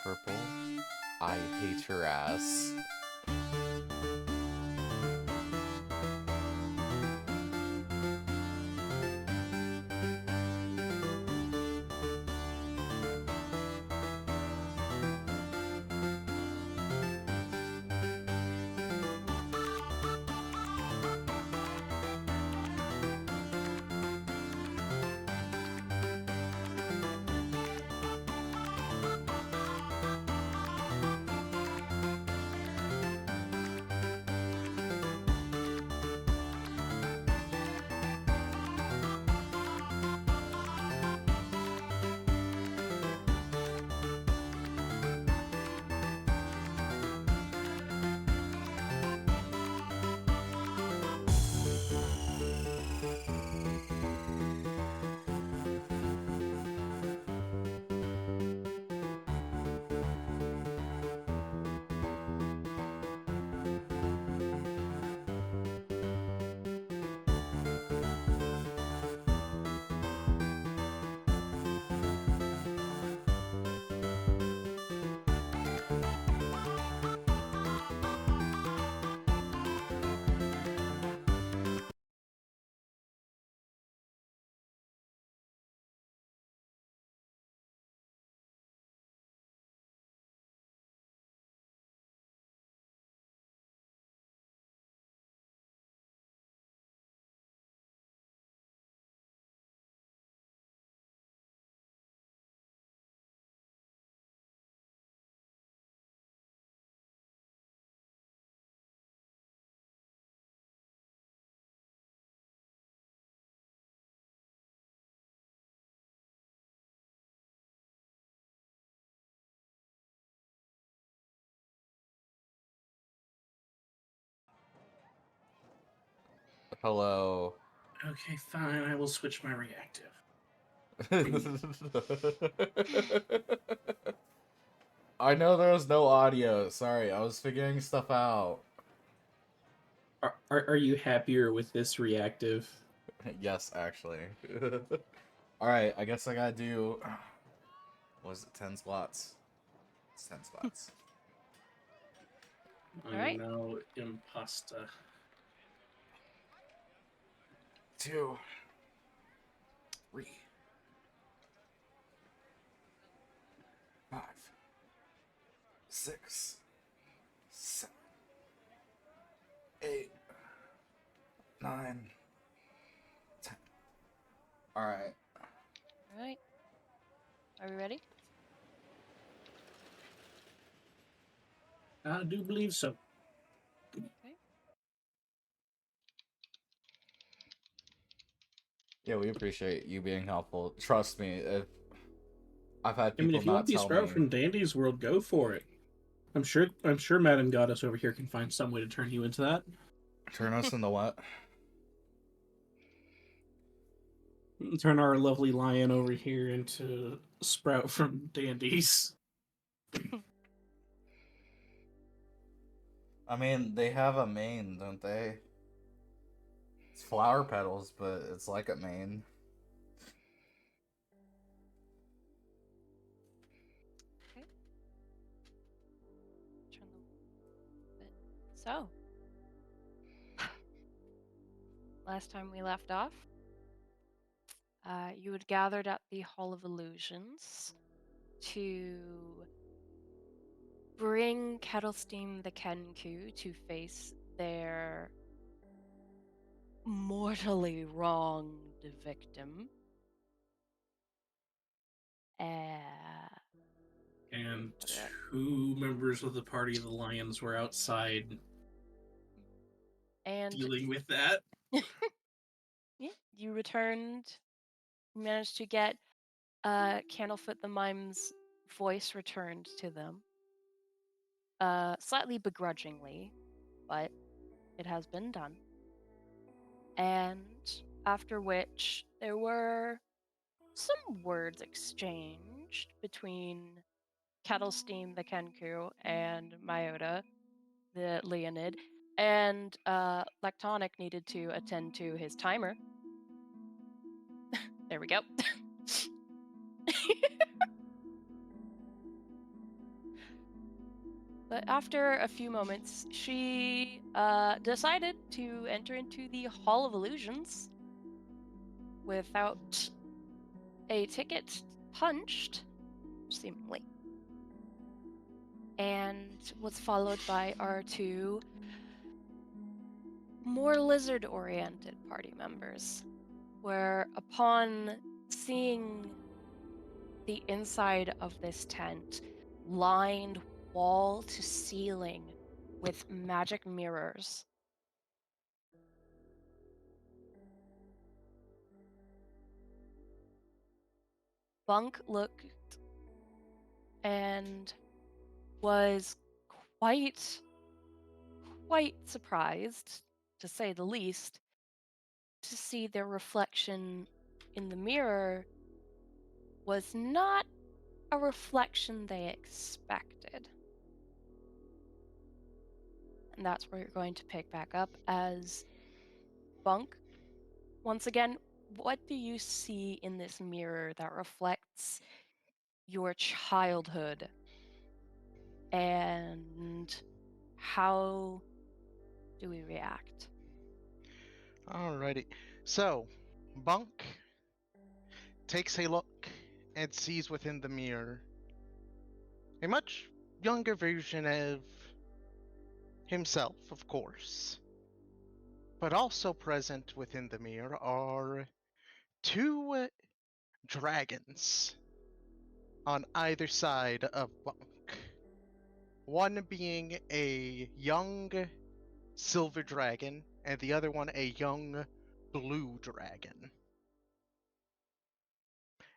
purple. I hate your ass. Hello. Okay, fine. I will switch my reactive. I know there was no audio. Sorry, I was figuring stuff out. Are you happier with this reactive? Yes, actually. Alright, I guess I gotta do... Was it 10 squats? It's 10 squats. I know impasta. 2, 3, 5, 6, 7, 8, 9, 10. Alright. Alright. Are we ready? I do believe so. Okay. Yeah, we appreciate you being helpful. Trust me, if I've had I mean, people if you want not to be tell Sprout me. from Dandy's World, go for it. I'm sure Madam Goddess over here can find some way to turn you into that. Turn us into what? Turn our lovely lion over here into Sprout from Dandy's. I mean, they have a mane, don't they? It's flower petals, but it's like a mane. Okay. Turn the bit. So, last time we left off, you had gathered at the Hall of Illusions to bring Kettlesteam the Kenku to face their mortally wronged victim. And two members of the party of the Lions were outside and dealing with that. yeah, you returned. You managed to get Candlefoot the Mime's voice returned to them. Slightly begrudgingly, but it has been done. And after which, there were some words exchanged between Kettlesteam the Kenku and Myota the Leonid, and Lectonic needed to attend to his timer. There we go. But after a few moments, she decided to enter into the Hall of Illusions without a ticket punched, seemingly. And was followed by our two more lizard-oriented party members, where upon seeing the inside of this tent, lined wall to ceiling with magic mirrors, Bunk looked and was quite surprised, to say the least, to see their reflection in the mirror was not a reflection they expected. And that's where you're going to pick back up as Bunk. Once again, what do you see in this mirror that reflects your childhood? And how do we react? Alrighty. So, Bunk takes a look and sees within the mirror a much younger version of himself, of course. But also present within the mirror are two dragons on either side of Bunk. One being a young silver dragon, and the other one a young blue dragon.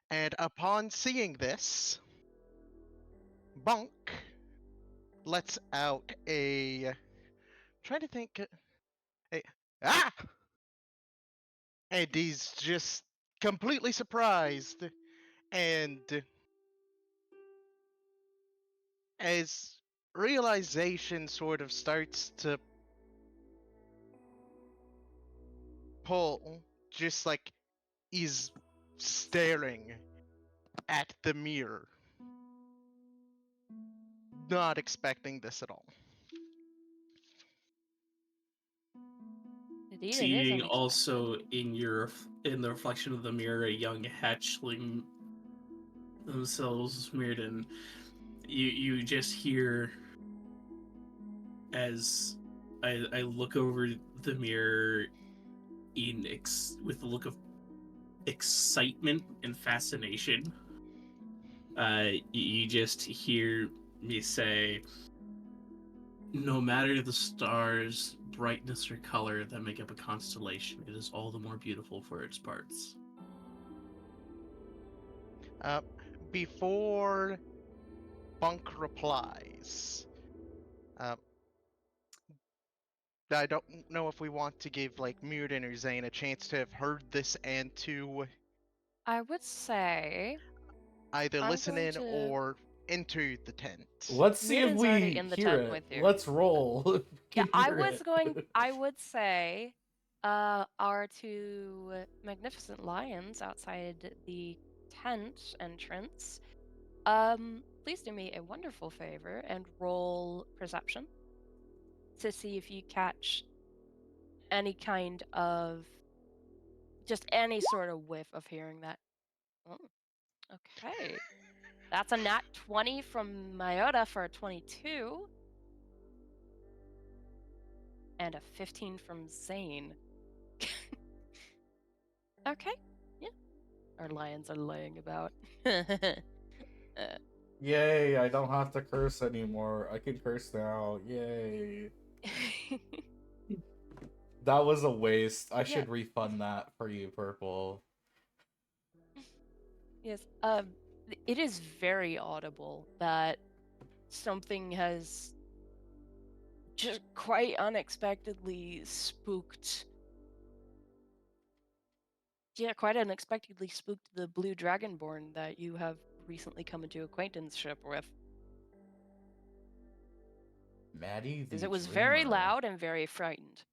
And upon seeing this, Bunk lets out a. Trying to think. A, ah! And he's just completely surprised. And as realization sort of starts to pull, just like he's staring at the mirror. Not expecting this at all. Indeed, it is Seeing unexpected. also in the reflection of the mirror a young hatchling themselves mirrored, and you just hear as I look over the mirror with a look of excitement and fascination. You just hear me say, no matter the stars, brightness, or color that make up a constellation, it is all the more beautiful for its parts. Before Bunk replies, I don't know if we want to give like Muirden or Zane a chance to have heard this and to I would say either I'm listen going in to. or enter the tent. Let's see if Muden's already we in the hear tent it. with you. Let's roll. if Yeah, we hear it. I would say, our two magnificent lions outside the tent entrance. Please do me a wonderful favor and roll perception to see if you catch any kind of, just any sort of whiff of hearing that. Oh, okay. That's a nat 20 from Myota for a 22. And a 15 from Zane. Okay. Yeah. Our lions are laying about. Yay, I don't have to curse anymore. I can curse now. Yay. That was a waste. I should refund that for you, Purple. Yes. It is very audible that something has just quite unexpectedly spooked. Yeah, quite unexpectedly spooked the blue dragonborn that you have recently come into acquaintanceship with. Maddie the Because it was very Dreamer. loud and very frightened.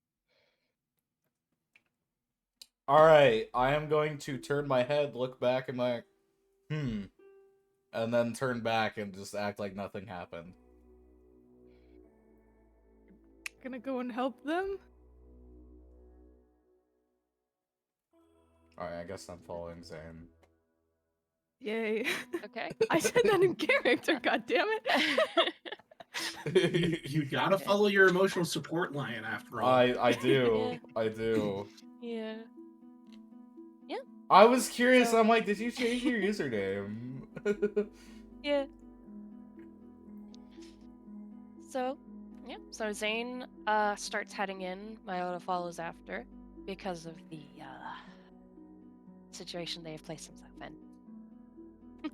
Alright, I am going to turn my head, look back, and like, and then turn back and just act like nothing happened. gonna go and help them. Alright, I guess I'm following Zane. Yay. Okay. I said that in character, god damn it. You gotta Okay. follow your emotional support line after all. I do. I do. Yeah. I was curious, So- I'm like, did you change your username? Yeah. So, yeah. So Zane starts heading in. Myota follows after because of the situation they have placed themselves in.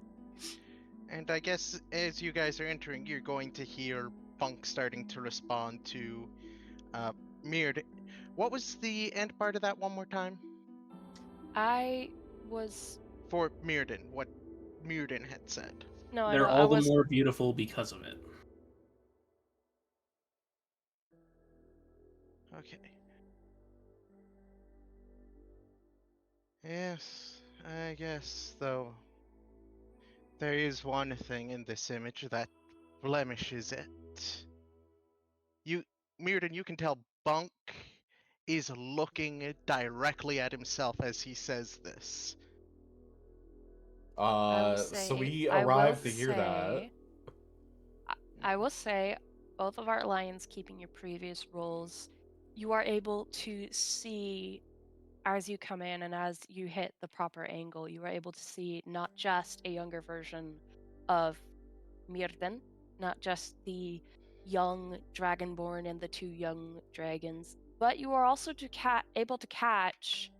And I guess as you guys are entering, you're going to hear Funk starting to respond to Mirrored. What was the end part of that one more time? I was For Mirrodin, what Mirrodin had said. no, I They're know. I all the was more beautiful because of it. Okay. Yes, I guess, though, there is one thing in this image that blemishes it. Mirrodin, you can tell Bunk is looking directly at himself as he says this. So we I will arrived to hear that. say- I will say, both of our lions keeping your previous roles, you are able to see as you come in and as you hit the proper angle, you are able to see not just a younger version of Mirden, not just the young dragonborn and the two young dragons, but you are also able to catch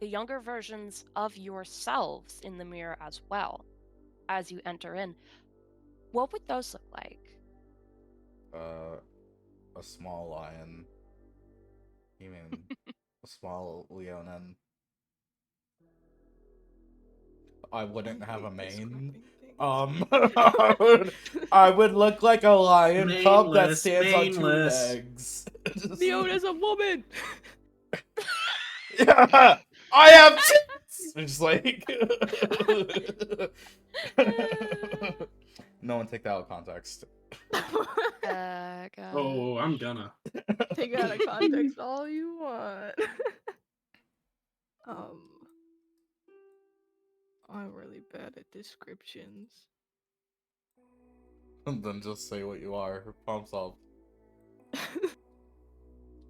the younger versions of yourselves in the mirror as well as you enter in. What would those look like? A small lion. You mean a small leonin? I wouldn't have a mane. I would look like a lion cub that Maneless, stands on two maneless. legs. Leona's a woman. Yeah, I have tits! Just like no one take that out of context. God. Oh, I'm gonna. Take it out of context all you want. I'm really bad at descriptions. And then just say what you are. Palms up.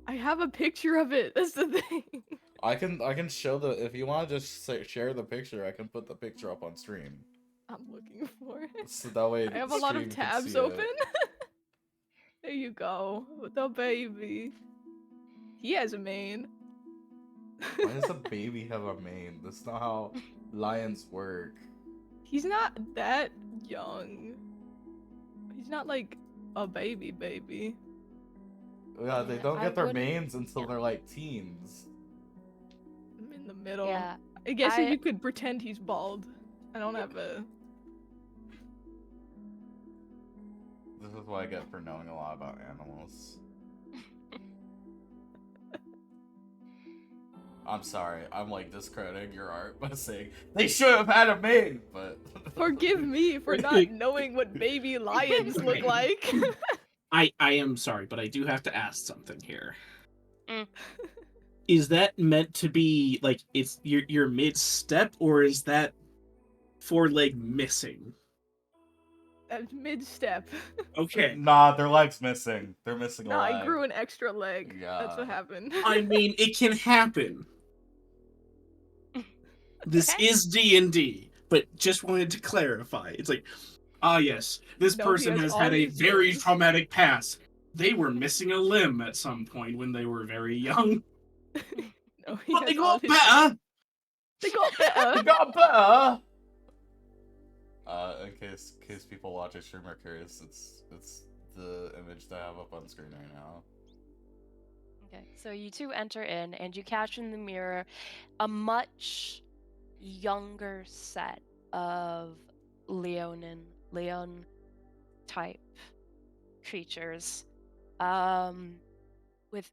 I have a picture of it. That's the thing. I can show the, if you want to just share the picture, I can put the picture up on stream. I'm looking for it. So that way I have a lot of stream can tabs see open. it. There you go. The baby. He has a mane. Why does a baby have a mane? That's not how lions work. He's not that young. He's not like a baby. Yeah, they Yeah, don't I get their wouldn't- manes until yeah. they're like teens. I'm in the middle. Yeah. I guess I- you could pretend he's bald. I don't have a. This is what I get for knowing a lot about animals. I'm sorry, I'm like discrediting your art by saying they should have had a mane, but Forgive me for not knowing what baby lions look like. I am sorry, but I do have to ask something here. Mm. Is that meant to be like it's your mid step, or is that foreleg missing? That's mid-step. Okay. nah, their leg's missing. They're missing a Nah, leg. I grew an extra leg. That's Yeah. what happened. I mean, it can happen. This Okay. is D&D, but just wanted to clarify. It's like, ah, yes, this No, he person has has all had a these very limbs. traumatic past. They were missing a limb at some point when they were very young. No, he But they has all got his- better. They got better. You got better. In case people watching stream are curious, it's the image that I have up on screen right now. Okay, so you two enter in, and you catch in the mirror a much younger set of leon type creatures. With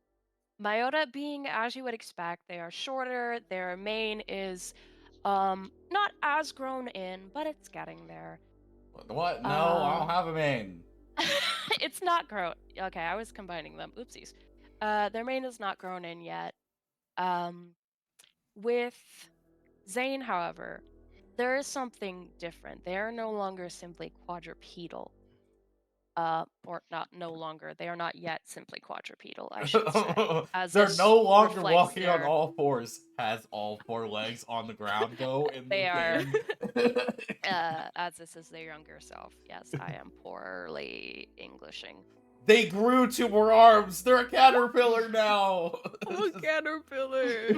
Myota being as you would expect, they are shorter. Their mane is not as grown in, but it's getting there. What? No, I don't Um, have a mane. it's not grown. Okay, I was combining them. Oopsies. Their mane is not grown in yet. With Zane, however, there is something different. They are no longer simply quadrupedal. Or not no longer. They are not yet simply quadrupedal, I should say. As They're this no longer reflects walking on their, all fours. Has all four legs on the ground though in they the are, game. as this is their younger self. Yes, I am poorly Englishing. They grew two more arms. They're a caterpillar now. Oh, caterpillar.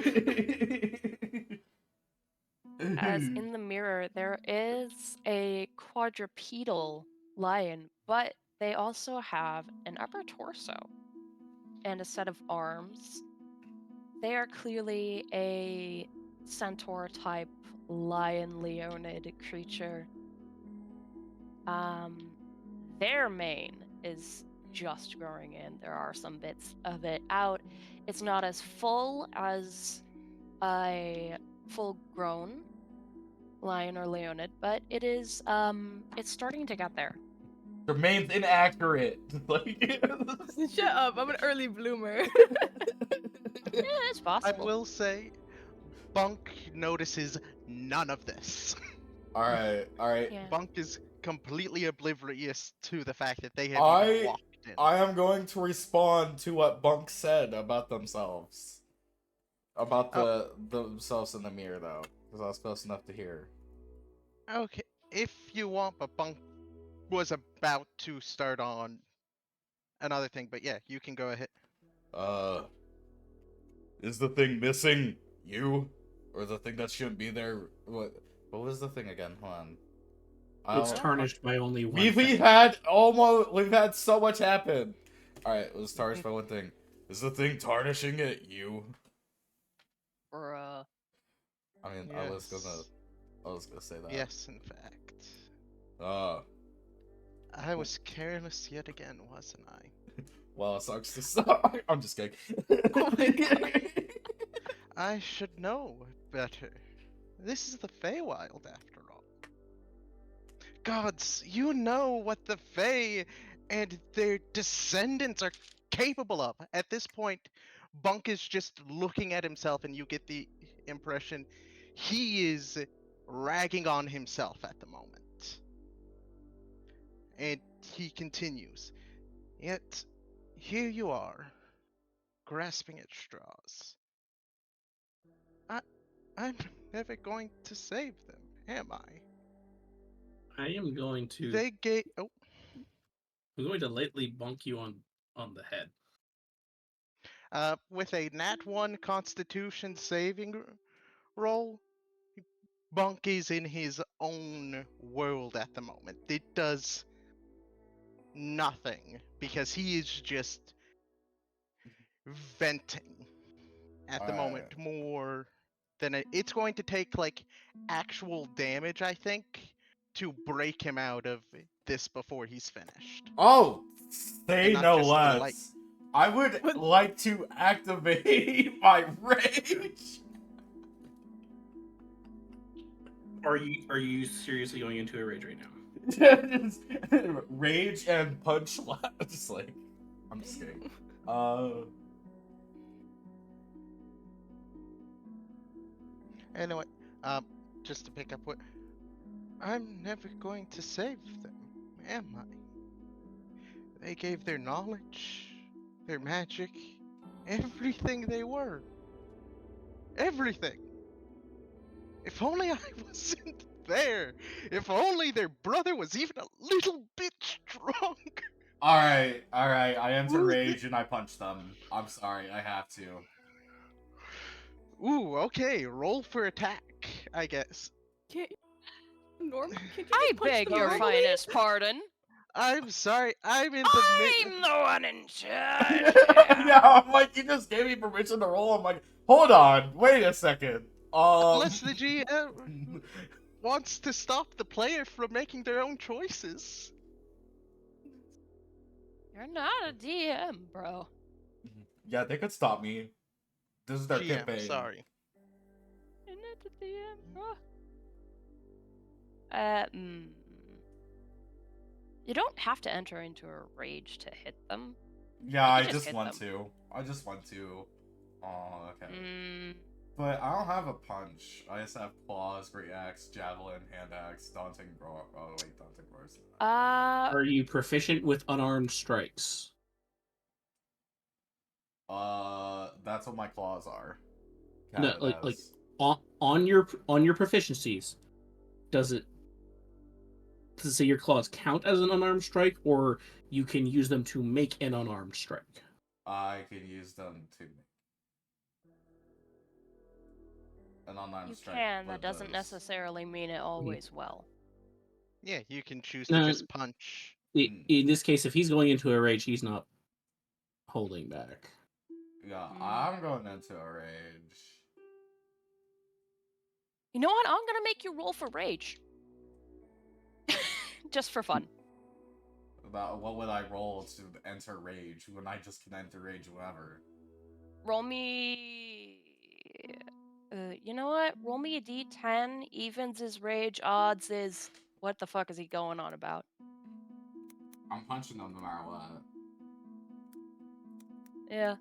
As in the mirror, there is a quadrupedal lion, but they also have an upper torso and a set of arms. They are clearly a centaur type lion leonid creature. Their mane is just growing in. There are some bits of it out. It's not as full as a full grown lion or leonid, but it is it's starting to get there. Their mane's inaccurate. Like, Shut up, I'm an early bloomer. Yeah, it's I possible. will say, Bunk notices none of this. all right. Yeah. Bunk is completely oblivious to the fact that they have I- even walked in. I am going to respond to what Bunk said about themselves. About themselves in the mirror, though, because I was close enough to hear. Okay, if you want, but Bunk was about to start on another thing, but yeah, you can go ahead. Is the thing missing you, or the thing that shouldn't be there? What was the thing again? Hold on. It's tarnished by only one We've thing. had so much happen. All right, it was tarnished by one thing. Is the thing tarnishing it you? Bruh. I mean, Yes. I was gonna say that. Yes, in fact. I was careless yet again, wasn't I? Well, it sucks to suck. I'm just kidding. Oh my God. I should know better. This is the Feywild, after all. Gods, you know what the Fey and their descendants are capable of. At this point, Bunk is just looking at himself, and you get the impression he is ragging on himself at the moment. And he continues. Yet, here you are, grasping at straws. I'm never going to save them, am I? I am going to. They gave. Oh, I'm going to lightly bunk you on the head. with a nat 1 Constitution saving roll, Bunk is in his own world at the moment. It does nothing because he is just venting at the moment Alright. more than it's going to take like actual damage, I think, to break him out of this before he's finished. Oh, say And not no just the light. less. I would What? like to activate my rage. Are you seriously going into a rage right now? Just rage and punch. Just like, I'm just kidding. Anyway, just to pick up what I'm never going to save them, am I? They gave their knowledge, their magic, everything they were. Everything. If only I wasn't there. If only their brother was even a little bit stronger. Alright. I enter rage and I punch them. I'm sorry, I have to. Ooh, okay. Roll for attack, I guess. Can't Norman, can't you I just punch beg them your normally? finest pardon. I'm sorry. I'm in the I'm the one in charge. Yeah, I'm like, you just gave me permission to roll. I'm like, hold on, wait a second. Unless the GM wants to stop the player from making their own choices. You're not a DM, bro. Yeah, they could stop me. This is their GM, campaign. sorry. You're not a DM, bro. You don't have to enter into a rage to hit them. Yeah, You I can just hit want them. to. I just want to. Oh, okay. Mm, But I don't have a punch. I just have claws, great axe, javelin, hand axe, daunting roar. Oh wait, daunting roars. Are you proficient with unarmed strikes? That's what my claws are. No, Counted like as. on your proficiencies, does it say your claws count as an unarmed strike, or you can use them to make an unarmed strike? I can use them to make an unarmed you strike. can. with That doesn't those. necessarily mean it always will. Yeah, you can choose to Uh, just punch. In this case, if he's going into a rage, he's not holding back. Yeah, Mm. I'm going into a rage. You know what? I'm gonna make you roll for rage. Just for fun. About what would I roll to enter rage when I just can enter rage whenever? Roll me. You know what? Roll me a d10. Evens is rage. Odds is. What the fuck is he going on about? I'm punching them no matter what. Yeah.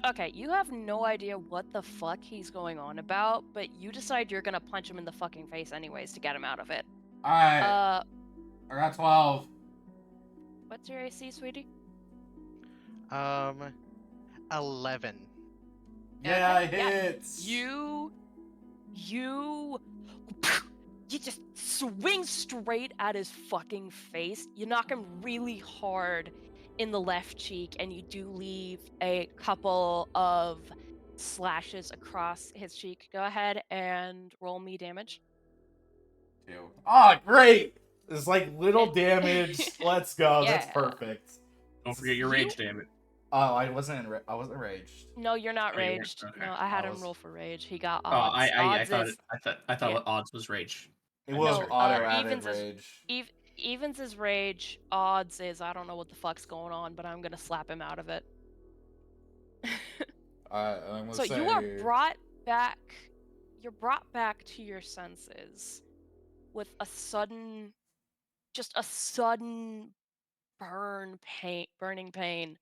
Okay, you have no idea what the fuck he's going on about, but you decide you're gonna punch him in the fucking face anyways to get him out of it. Alright, Uh, I got 12. what's your AC, sweetie? 11. Yeah, Okay, it hits. You just swing straight at his fucking face. You knock him really hard in the left cheek, and you do leave a couple of slashes across his cheek. Go ahead and roll me damage. 2. Ah, great! It's like little It- damage. Let's go. That's Yeah. perfect. Don't forget your rage, damn it. Oh, I wasn't raged. No, you're not Oh, you weren't? raged. Okay. No, I had I him was- roll for rage. He got Oh, odds. I Odds thought is I thought yeah. odds was rage. It I was misheard. auto added evens is- rage. Evens is rage. Odds is I don't know what the fuck's going on, but I'm gonna slap him out of it. I'm gonna So say... you are brought back. You're brought back to your senses with a sudden, just a sudden burning pain,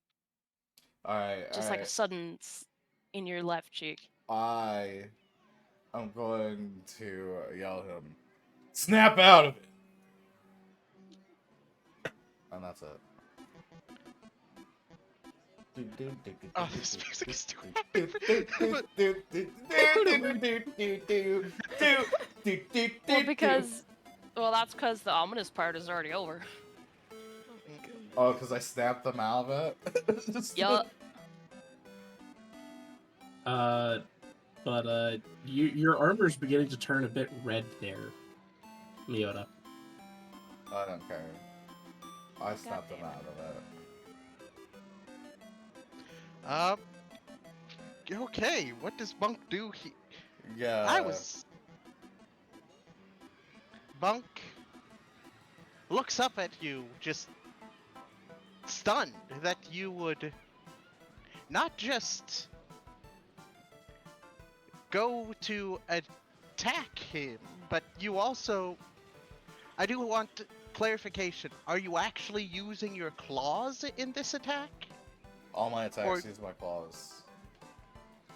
Alright, just like a sudden in your left cheek. I am going to yell at him. Snap out of it! And that's it. Oh, this music is too Well, that's because the ominous part is already over. Oh, because I snapped them out of it? Yup. But your armor's beginning to turn a bit red there, Leota. I don't care. I snapped them damn out of it. Okay, what does Bunk do? Yeah. Bunk looks up at you, just stunned that you would not just go to attack him, but you also... I do want clarification. Are you actually using your claws in this attack? All my attacks Or- use my claws.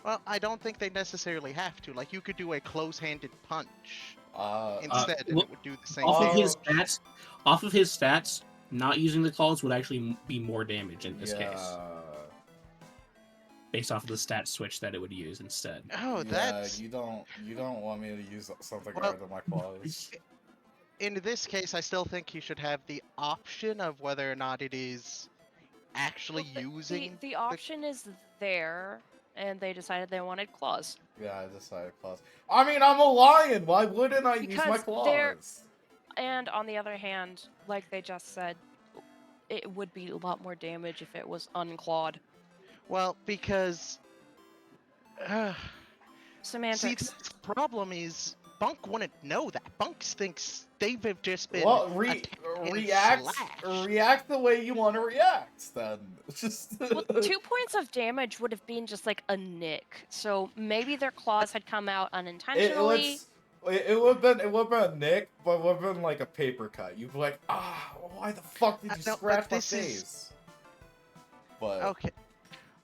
Well, I don't think they necessarily have to. Like, you could do a close-handed punch instead, and well, it would do the same Off thing. of his stats, not using the claws would actually be more damage in this case, based off of the stat switch that it would use instead. Oh, that's... You don't want me to use something Well- other than my claws. In this case, I still think you should have the option of whether or not it is actually using... The option is there, and they decided they wanted claws. Yeah, I decided claws. I mean, I'm a lion! Why wouldn't I use my Because they're- claws? And on the other hand, like they just said, it would be a lot more damage if it was unclawed. Well, because... see, Semantics. the problem is... Bunk wouldn't know that. Bunk thinks they've just been Well, attacked and react slashed. the way you want to react, then. It's just... Well, 2 points of damage would have been just like a nick. So maybe their claws had come out unintentionally. It would have been a nick, but it would have been like a paper cut. You'd be like, why the fuck did I you know, but scratch my this is- face? But Okay.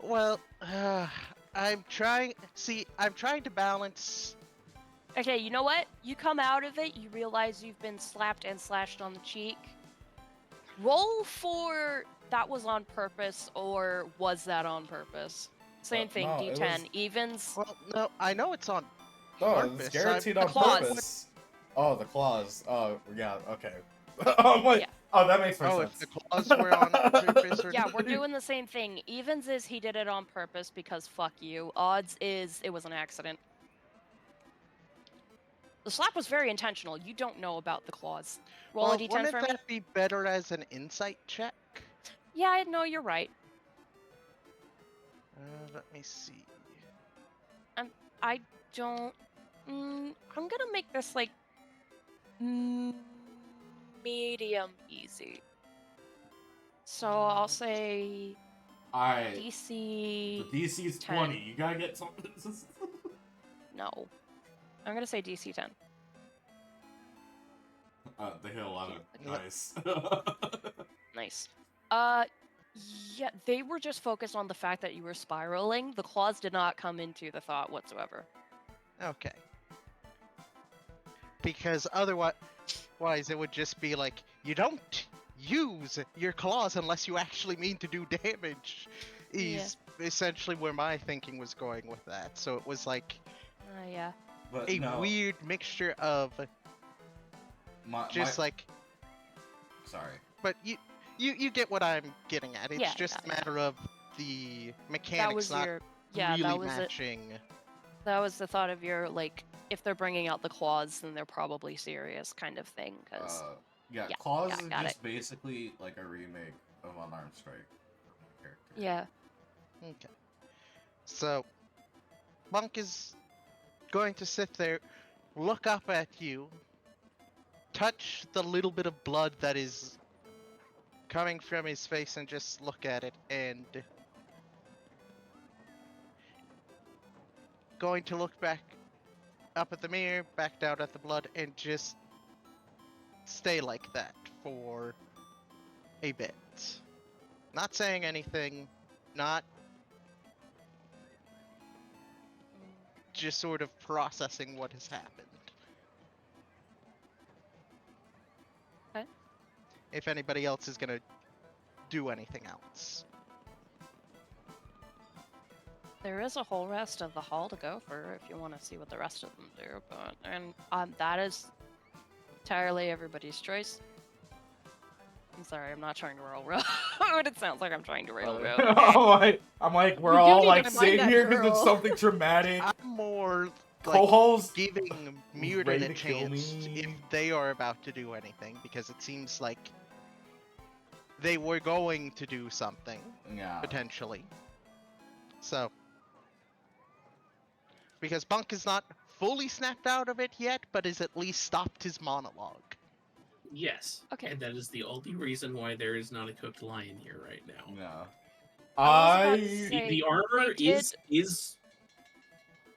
Well, I'm trying. See, I'm trying to balance. Okay, you know what? You come out of it, you realize you've been slapped and slashed on the cheek. Roll for that was on purpose or was that on purpose? Same thing, no, it D10. was- Evens. Well, no, I know it's on no, purpose. it's guaranteed The on claws. purpose. Oh, the claws. Oh, yeah, okay. Oh, wait. Yeah. Oh, that makes more Oh, sense. if the claws were on purpose or Yeah, we're doing the same thing. Evens is he did it on purpose because fuck you. Odds is it was an accident. The slap was very intentional. You don't know about the claws. Roll Well, a d10 wouldn't for me. that be better as an insight check? Yeah, no, you're right. Let me see. I don't. I'm gonna make this like medium easy. So I'll say Alright. DC. The DC's 10. 20. You gotta get something. No, I'm gonna say DC 10. The hill 11. Yeah. Nice. Nice. Yeah, they were just focused on the fact that you were spiraling. The claws did not come into the thought whatsoever. Okay. Because otherwise it would just be like, you don't use your claws unless you actually mean to do damage. Is essentially where my thinking was going with that. So it was like Yeah. But a no, weird mixture of just like. Sorry. But you get what I'm getting at. It's Yeah, just a yeah. matter of the That mechanics was not your. Yeah, really that was it. matching. That was the thought of your like. If they're bringing out the claws, then they're probably serious kind of thing. Cause Yeah, yeah, Claws got- is got just basically like a remake of Unarmed Strike character. yeah. Okay. So, Monk is going to sit there, look up at you, touch the little bit of blood that is coming from his face, and just look at it, and going to look back up at the mirror, back down at the blood, and just stay like that for a bit. Not saying anything, not just sort of processing what has happened. Okay. If anybody else is gonna do anything else. There is a whole rest of the hall to go for if you want to see what the rest of them do, but that is entirely everybody's choice. I'm sorry, I'm not trying to railroad. It sounds like I'm trying to railroad. I'm like, we're We do all need like to find sitting that here because it's girl. something traumatic. I'm more like Cohol's giving Mirrodin ready a to kill chance me. if they are about to do anything, because it seems like they were going to do something, yeah. potentially. So, because Bunk is not fully snapped out of it yet, but has at least stopped his monologue. Yes. Okay. And that is the only reason why there is not a cooked lion here right now. Yeah. I was about to The, say- the armor they did- is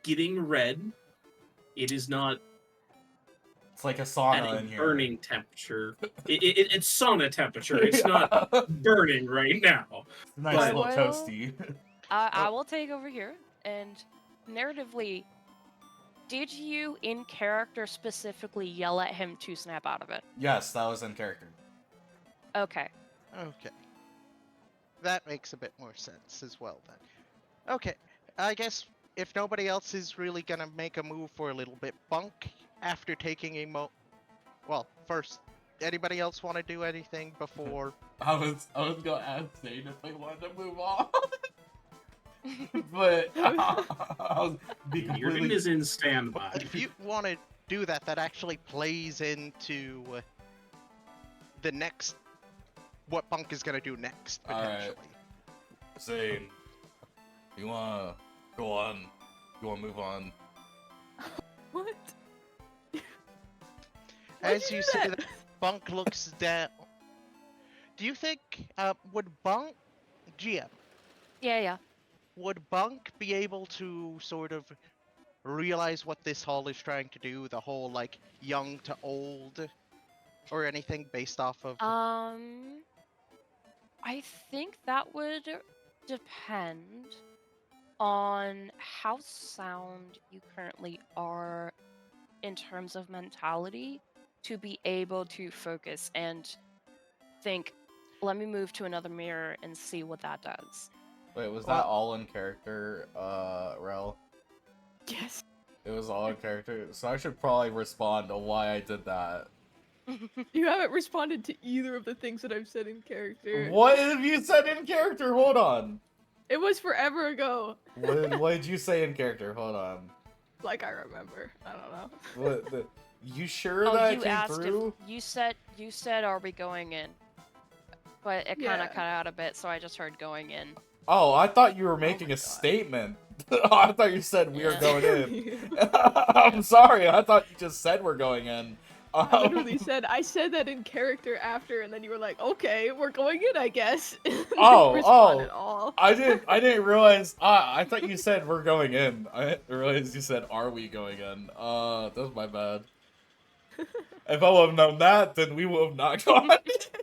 getting red. It is not It's like a at sauna a in here. burning temperature. It's sauna temperature. It's not burning right now. Nice but- little Well, toasty. I will take over here and narratively. Did you, in character, specifically yell at him to snap out of it? Yes, that was in character. Okay. Okay. That makes a bit more sense as well then. Okay, I guess if nobody else is really gonna make a move for a little bit, Bunk, after taking a well, first, anybody else want to do anything before? I was gonna ask Zane if they wanted to move on. But I was be Mirrodin completely is in standby. If you want to do that, that actually plays into the next, what Bunk is gonna do next, Alright. potentially. Zane. You wanna go on? You wanna move on? What? As you say that, Bunk looks down. Do you think, would Bunk, GM, Yeah. would Bunk be able to sort of realize what this hall is trying to do? The whole like young to old, or anything based off of? I think that would depend on how sound you currently are in terms of mentality to be able to focus and think, let me move to another mirror and see what that does. Wait, was Well- that all in character, Rel? Yes. It was all in character, so I should probably respond to why I did that. You haven't responded to either of the things that I've said in character. What have you said in character? Hold on. It was forever ago. What did you say in character? Hold on. Like I remember. I don't know. You sure Oh, that you came asked through? if you said are we going in? But it kind Yeah. of cut out a bit, so I just heard going in. Oh, I thought you were making my a God. statement. I thought you said we are Yeah. going in. I'm sorry. I thought you just said we're going in. I literally said I said that in character after, and then you were like, "Okay, we're going in, I guess." And then you Oh, responded oh. all. I didn't realize. I thought you said we're going in. I didn't realize you said are we going in. That's my bad. If I would have known that, then we would have not gone.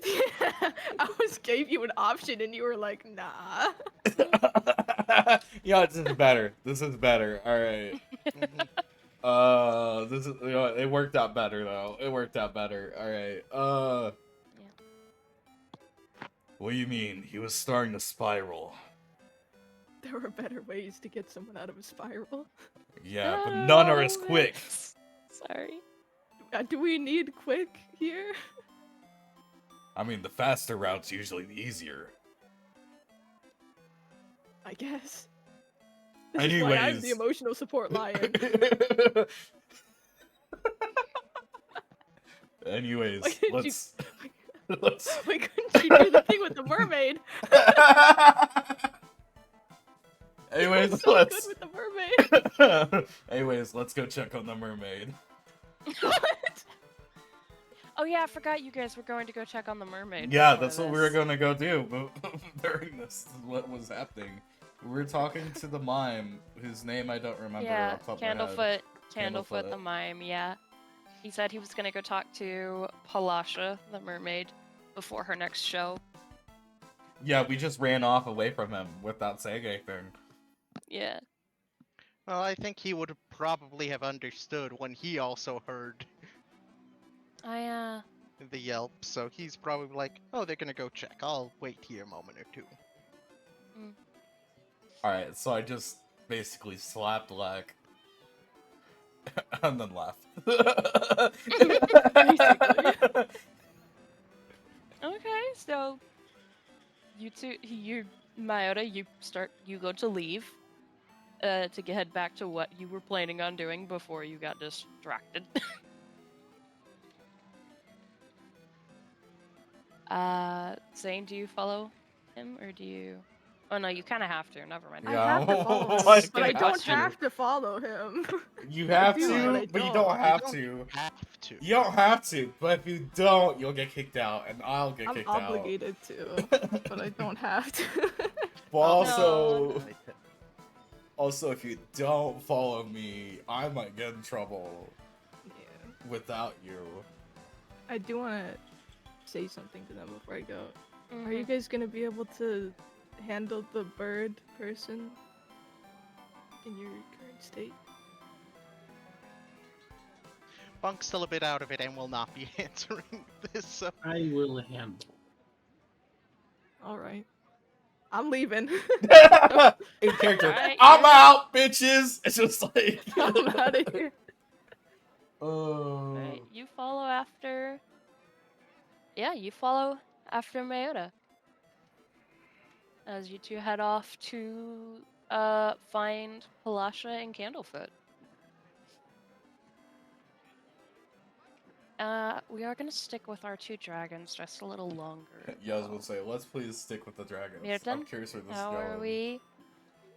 Yeah, I gave you an option, and you were like, "Nah." Yeah, this is better. This is better. All right. Mhm. This is it worked out better though. It worked out better. All right. Yeah. What do you mean? He was starting to spiral. There were better ways to get someone out of a spiral. Yeah, but none are as Oh, quick. Max. Sorry. Do we need quick here? I mean, the faster route's usually the easier. I guess. This is why I'm Anyways. the emotional support lion. Anyways, Why didn't let's let's. Why couldn't you do the thing with the mermaid? Anyways, So good let's. with the mermaid. Anyways, let's go check on the mermaid. What? Oh yeah, I forgot you guys were going to go check on the mermaid. Yeah, before that's what we this. were gonna go do. But during this, is what was happening. We were talking to the mime, whose name I don't remember. Yeah, off the top of my head. Candlefoot the mime. Yeah, he said he was gonna go talk to Palasha the mermaid before her next show. Yeah, we just ran off away from him without saying anything. Yeah. Well, I think he would probably have understood when he also heard I the yelp, so he's probably like, "Oh, they're gonna go check. I'll wait here a moment or two." Alright, so I just basically slapped Lek. And then left. Okay, so you two, Myota, you go to leave, to head back to what you were planning on doing before you got distracted. Zane, do you follow him or do you? Oh no, you kind of have to. Never mind. Yeah. I have to follow him, Like, but I you don't have to. have to follow him. You have do, to, but I but you don't. don't have to. Have to. You don't have to, but if you don't, you'll get kicked out, and I'll get I'm kicked out. obligated to, but I don't have to. But also, No. also, if you don't follow me, I might get in trouble Yeah. without you. I do want to say something to them before I go. Are Mhm. you guys gonna be able to handle the bird person in your current state? Bunk's still a bit out of it and will not be answering this, so I will handle. All right. I'm leaving. In character, Alright, I'm yeah. out, bitches. It's just like, I'm out of here. oh, Right, you follow after. Yeah, you follow after Mayota. As you two head off to find Palasha and Candlefoot. We are gonna stick with our two dragons just a little longer. yeah, I was gonna say, let's please stick with the dragons. I'm Mirton, curious where this How is going. are we?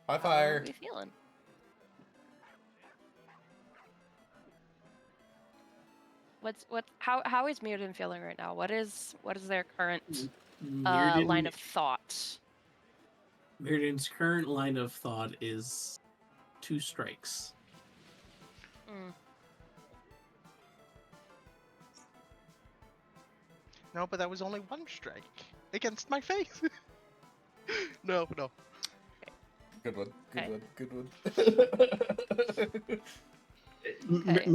High How fire. are we feeling? How is Mirden feeling right now? What is their current line of thought? Mirrodin's current line of thought is 2 strikes. Mm. No, but that was only one strike against my face. No. Good one. Good Okay. one. Good one. Okay.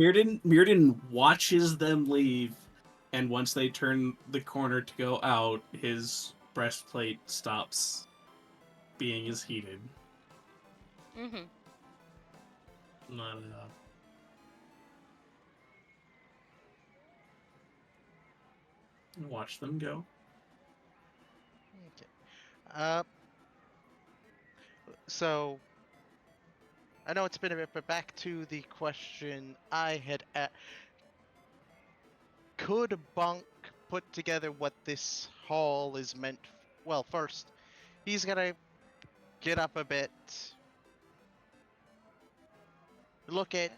Mirrodin watches them leave, and once they turn the corner to go out, his breastplate stops being as heated. Mm-hmm. Not watch them go. Okay. So I know it's been a bit, but back to the question I had could Bunk put together what this hall is meant? Well, first, he's gonna get up a bit, look at,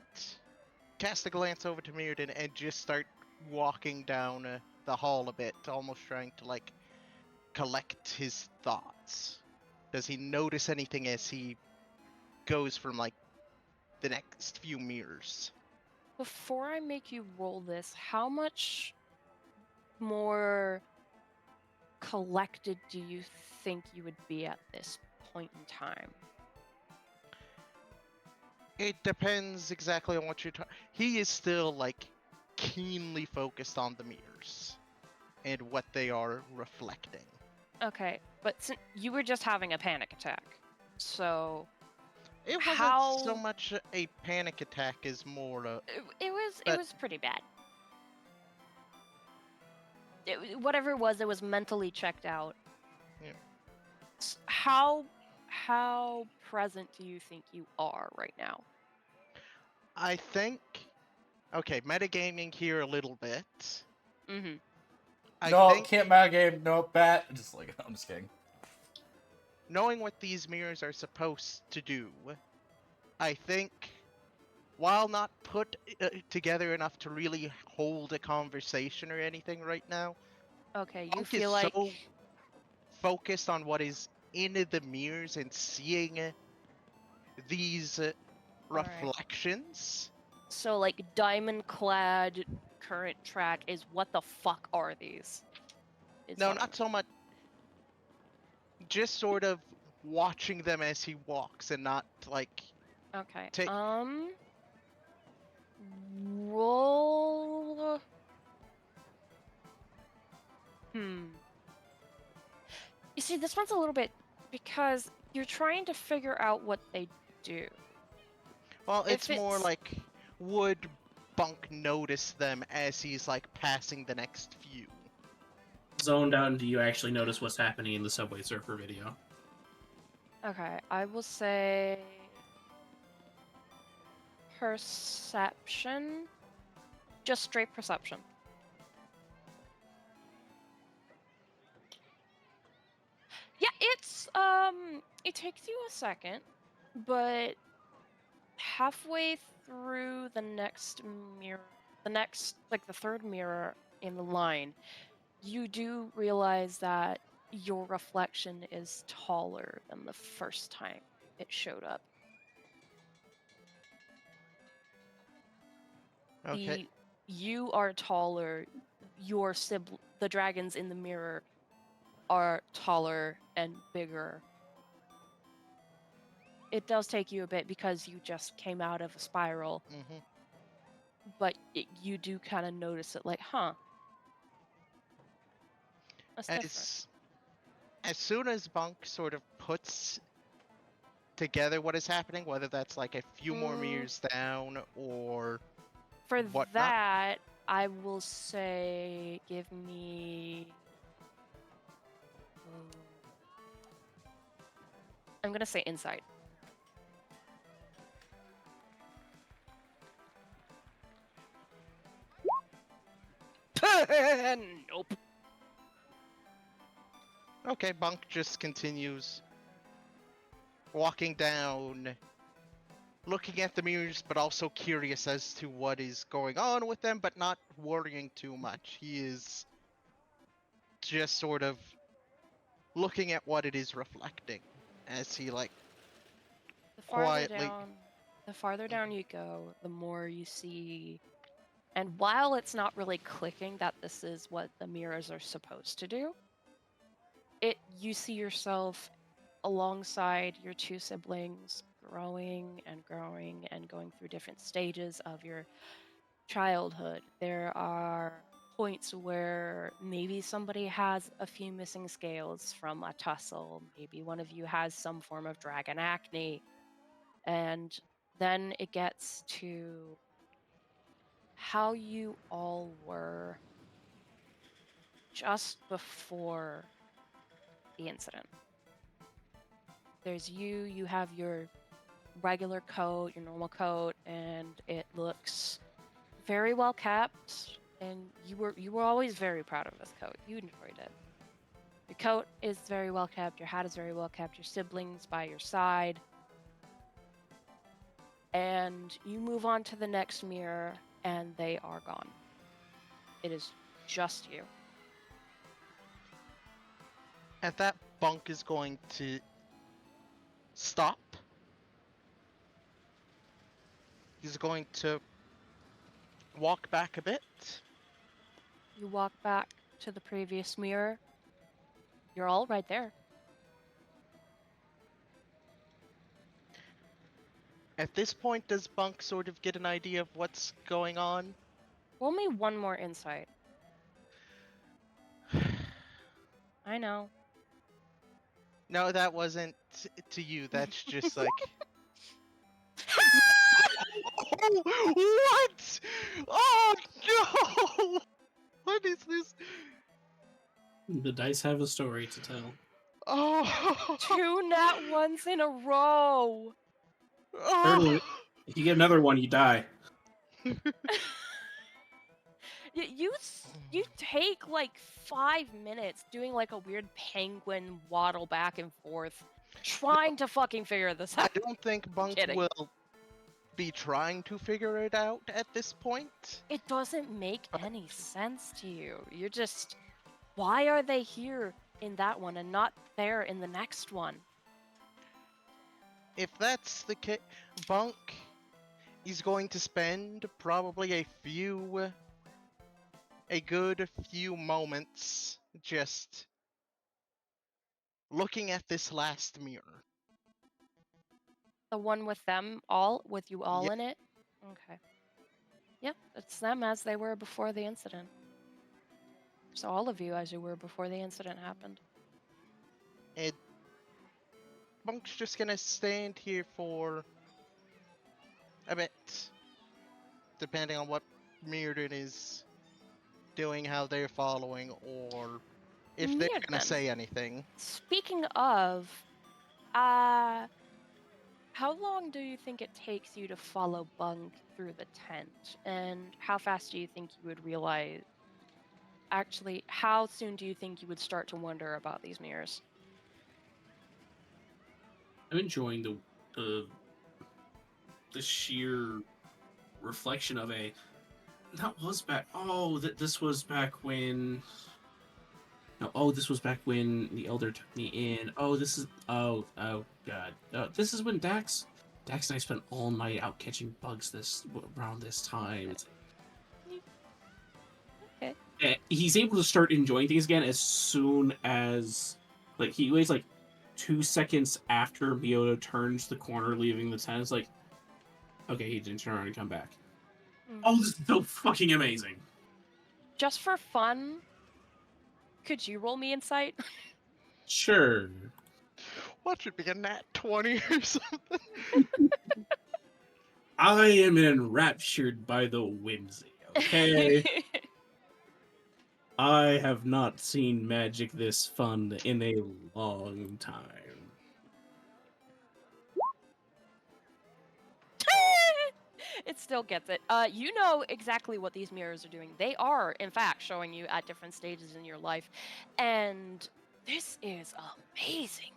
cast a glance over to Mirrodin, and just start walking down the hall a bit, almost trying to like collect his thoughts. Does he notice anything as he goes from like the next few mirrors? Before I make you roll this, how much more collected do you think you would be at this point in time? It depends exactly on what you're talking. He is still like keenly focused on the mirrors and what they are reflecting. Okay, but you were just having a panic attack, so It wasn't so how much a panic attack as more it but- was pretty bad. Whatever it was mentally checked out. Yeah. How present do you think you are right now? I think okay, metagaming here a little bit. Mm-hmm. I no, think can't mad game. No, bat. Just like I'm just kidding. knowing what these mirrors are supposed to do, I think while not put together enough to really hold a conversation or anything right now, Okay, you Bunk is feel like so focused on what is in the mirrors and seeing these Alright. reflections. So like diamond clad current track is what the fuck are these? Is No, what not so much. Just sort of watching them as he walks and not like. Okay. Take- Roll. You see, this one's a little bit because you're trying to figure out what they do. Well, If it's more it's- like would Bunk notice them as he's like passing the next few? Zoned out, and do you actually notice what's happening in the Subway Surfer video? Okay, I will say perception. Just straight perception. Yeah, it takes you a second, but halfway through the next mirror, the third mirror in the line, you do realize that your reflection is taller than the first time it showed up. Okay. You are taller. The dragons in the mirror are taller and bigger. It does take you a bit because you just came out of a spiral, Mm-hmm. but you do kind of notice it like, huh? That's different. As soon as Bunk sort of puts together what is happening, whether that's like a few more mirrors down or For whatnot. that, I will say give me. I'm gonna say insight. Nope. Okay, Bunk just continues walking down, looking at the mirrors, but also curious as to what is going on with them, but not worrying too much. He is just sort of looking at what it is reflecting as he like The farther quietly. down The farther down you go, the more you see. And while it's not really clicking that this is what the mirrors are supposed to do, you see yourself alongside your two siblings growing and growing and going through different stages of your childhood. There are points where maybe somebody has a few missing scales from a tussle, maybe one of you has some form of dragon acne, and then it gets to how you all were just before the incident. There's you have your regular coat, your normal coat, and it looks very well kept, and you were always very proud of this coat. You enjoyed it. Your coat is very well kept, your hat is very well kept, your siblings by your side. And you move on to the next mirror and they are gone. It is just you. At that, Bunk is going to stop. He's going to walk back a bit. You walk back to the previous mirror. You're all right there. At this point, does Bunk sort of get an idea of what's going on? Roll me one more insight. I know. No, that wasn't to you. That's just like. What? Oh no! What is this? The dice have a story to tell. Oh! 2 nat ones in a row. Third one, Oh! if you get another one, you die. You take like 5 minutes doing like a weird penguin waddle back and forth, trying to fucking figure this I out. don't think Bunk kidding. will be trying to figure it out at this point. It doesn't make any sense to you. You're just, why are they here in that one and not there in the next one? If that's the case, Bunk is going to spend probably a good few moments just looking at this last mirror. The one with you all Yep. in it? Okay. Yep, it's them as they were before the incident. So all of you as you were before the incident happened. Bunk's just gonna stand here for a bit, depending on what Mirrodin is doing, how they're following, or if they're gonna Mirrodin. say anything. Speaking of, how long do you think it takes you to follow Bunk through the tent? And how fast do you think you would realize... Actually, how soon do you think you would start to wonder about these mirrors? I'm enjoying the sheer reflection of a. That was back. Oh, this was back when. No, oh, this was back when the elder took me in. Oh, this is. Oh god. This is when Dax and I spent all night out catching bugs around this time. It's Okay. he's able to start enjoying things again as soon as, like, he waits like 2 seconds after Miyoto turns the corner leaving the tent. It's like, okay, he didn't turn around and come back. Oh, this is so fucking amazing. Just for fun, could you roll me insight? Sure. What should be a nat 20 or something? I am enraptured by the whimsy, okay? I have not seen magic this fun in a long time. It still gets it. You know exactly what these mirrors are doing. They are, in fact, showing you at different stages in your life. And this is amazing.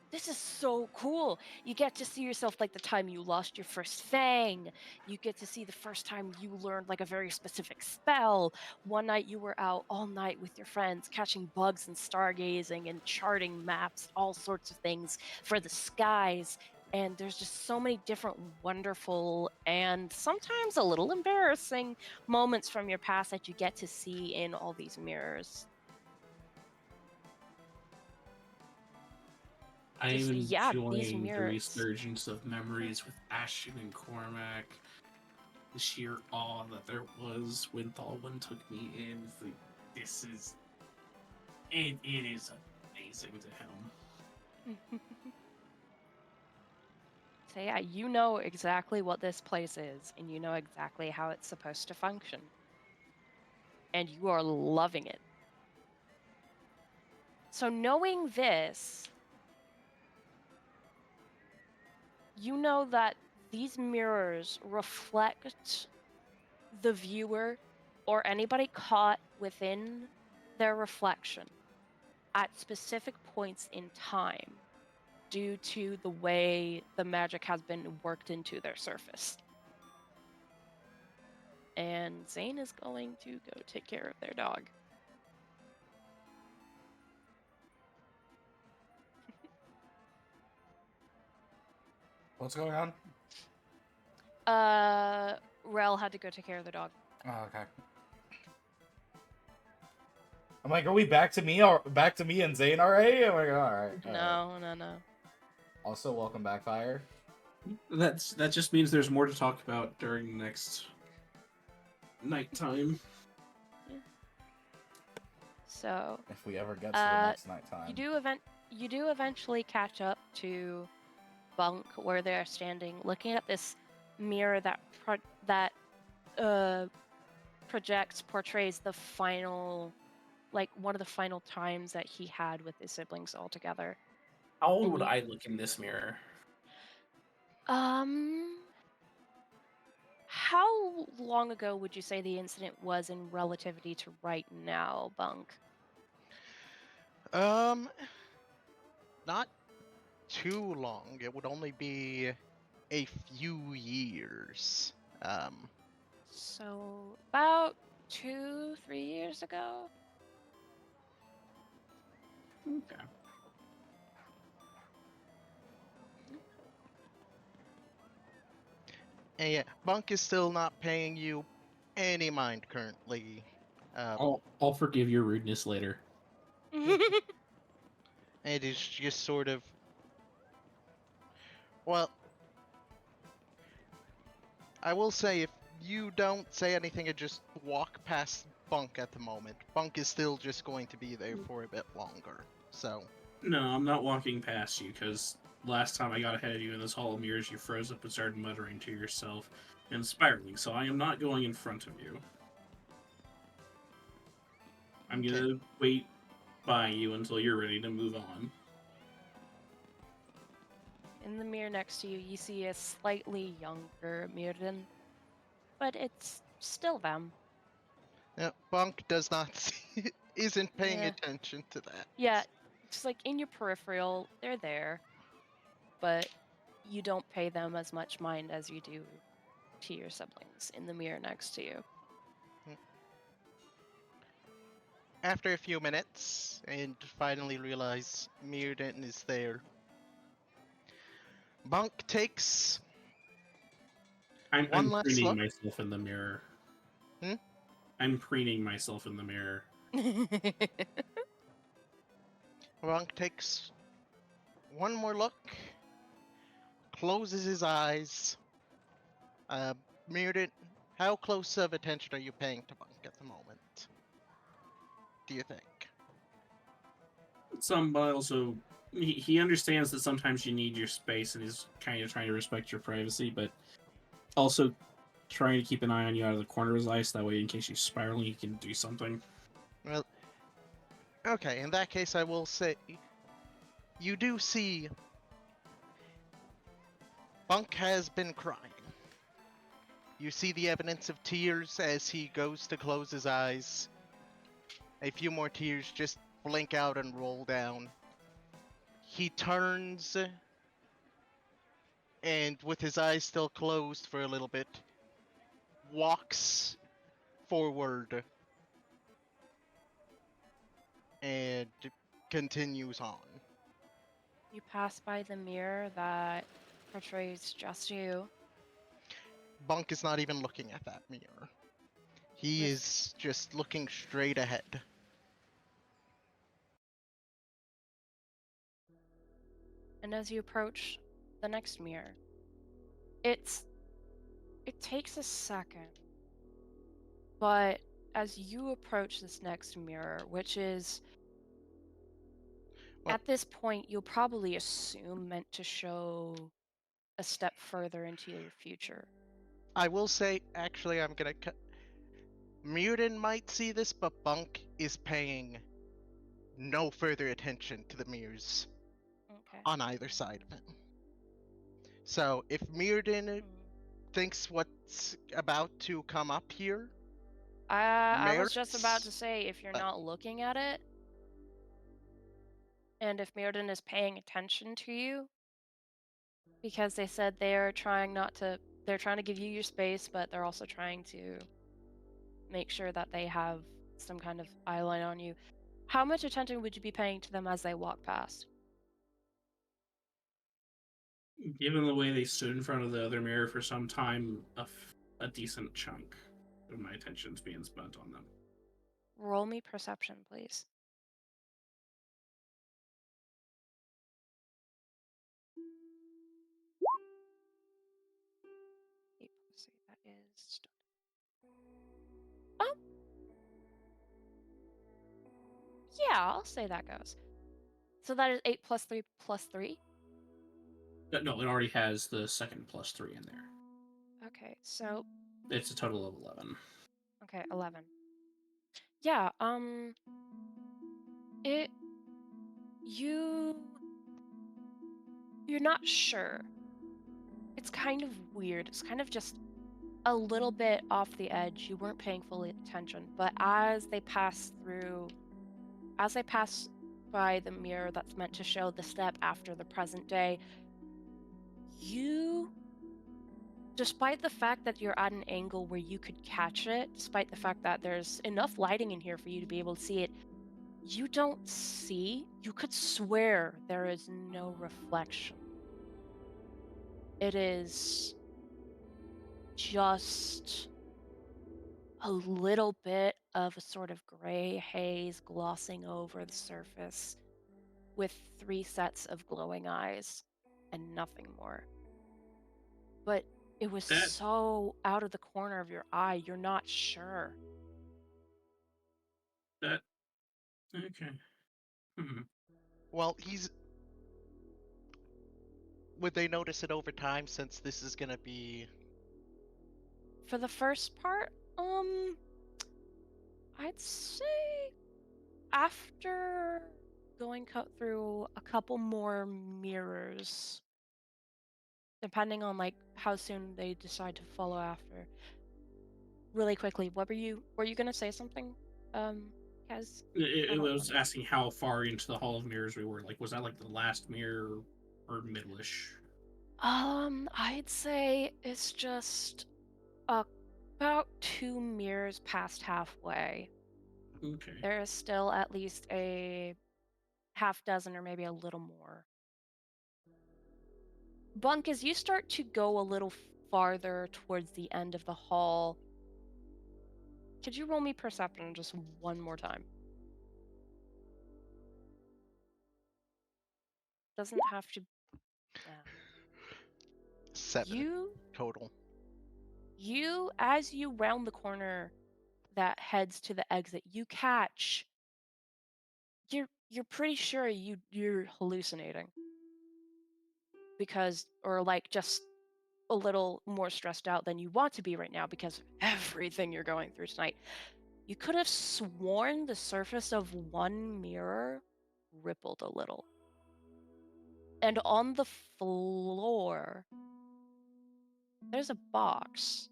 This is so cool. You get to see yourself like the time you lost your first fang. You get to see the first time you learned like a very specific spell. One night you were out all night with your friends catching bugs and stargazing and charting maps, all sorts of things for the skies. And there's just so many different wonderful and sometimes a little embarrassing moments from your past that you get to see in all these mirrors. I Just, am yeah, these enjoying the mirrors. resurgence of memories with Ashton and Cormac. The sheer awe that there was when Thalwyn took me in. It's like, this is. It is amazing to him. So yeah, you know exactly what this place is, and you know exactly how it's supposed to function. And you are loving it. So knowing this, you know that these mirrors reflect the viewer or anybody caught within their reflection at specific points in time due to the way the magic has been worked into their surface. And Zane is going to go take care of their dog. What's going on? Rel had to go take care of the dog. Oh, okay. I'm like, are we back to me or back to me and Zane already? I'm like, all right. No. Also, welcome back, Fire. That just means there's more to talk about during next nighttime. So If we ever get to the next nighttime. you do eventually catch up to Bunk where they're standing, looking at this mirror that portrays the final, like one of the final times that he had with his siblings all together. How old And would you- I look in this mirror? How long ago would you say the incident was in relativity to right now, Bunk? Not too long. It would only be a few years. So about 2-3 years ago. Okay. And yeah, Bunk is still not paying you any mind currently. I'll forgive your rudeness later. It is just sort of. Well, I will say if you don't say anything and just walk past Bunk at the moment, Bunk is still just going to be there for a bit longer. So. No, I'm not walking past you, because last time I got ahead of you in this hall of mirrors, you froze up and started muttering to yourself and spiraling, so I am not going in front of you. I'm Okay. gonna wait by you until you're ready to move on. In the mirror next to you, you see a slightly younger Mirren, but it's still them. Yeah, Bunk does not isn't paying Yeah. attention to that. Yeah, just like in your peripheral, they're there, but you don't pay them as much mind as you do to your siblings in the mirror next to you. After a few minutes, and finally realize Mirrodin is there, Bunk takes I'm one last preening look. myself in the mirror. Hmm? I'm preening myself in the mirror. Bunk takes one more look, closes his eyes. Mirrodin, how close of attention are you paying to Bunk at the moment? Do you think? Some, but also he understands that sometimes you need your space, and he's kind of trying to respect your privacy, but also trying to keep an eye on you out of the corner of his eye, so that way in case you spiral, you can do something. Well, okay, in that case, I will say you do see Bunk has been crying. You see the evidence of tears as he goes to close his eyes. A few more tears just blink out and roll down. He turns and, with his eyes still closed for a little bit, walks forward and continues on. You pass by the mirror that portrays just you. Bunk is not even looking at that mirror. He With- is just looking straight ahead. And as you approach the next mirror, it takes a second. But as you approach this next mirror, which is Well- at this point you'll probably assume meant to show a step further into your future. I will say, actually, I'm gonna cut. Murin might see this, but Bunk is paying no further attention to the mirrors Okay. on either side of him. So if Mirrodin thinks what's about to come up here, I was just about to merits, say, if you're but- not looking at it, and if Mirrodin is paying attention to you, because they said they're trying to give you your space, but they're also trying to make sure that they have some kind of eye line on you. How much attention would you be paying to them as they walk past? Given the way they stood in front of the other mirror for some time, a decent chunk of my attention's being spent on them. Roll me perception, please. Let's see, that is. Oh, yeah, I'll say that goes. So that is 8 plus 3 plus 3. No, it already has the second +3 in there. Okay, so It's a total of 11. okay, 11. Yeah, it you're not sure. It's kind of weird. It's kind of just a little bit off the edge. You weren't paying full attention, but as they pass by the mirror that's meant to show the step after the present day, despite the fact that you're at an angle where you could catch it, despite the fact that there's enough lighting in here for you to be able to see it, you could swear there is no reflection. It is just a little bit of a sort of gray haze glossing over the surface with 3 sets of glowing eyes and nothing more. But it was That- so out of the corner of your eye, you're not sure. That okay. well, would they notice it over time since this is gonna be? For the first part, I'd say after going through a couple more mirrors, depending on like how soon they decide to follow after. Really quickly, were you gonna say something, Kaz? I It don't was remember. asking how far into the Hall of Mirrors we were. Like, was that like the last mirror or middle-ish? I'd say it's just about 2 mirrors past halfway. Okay. There is still at least a half dozen or maybe a little more. Bunk, as you start to go a little farther towards the end of the hall, could you roll me perception just one more time? Doesn't have to. Yeah. 7 total. As you round the corner that heads to the exit, you catch. You're pretty sure you're hallucinating because, or like just a little more stressed out than you want to be right now because of everything you're going through tonight. You could have sworn the surface of one mirror rippled a little. And on the floor, there's a box.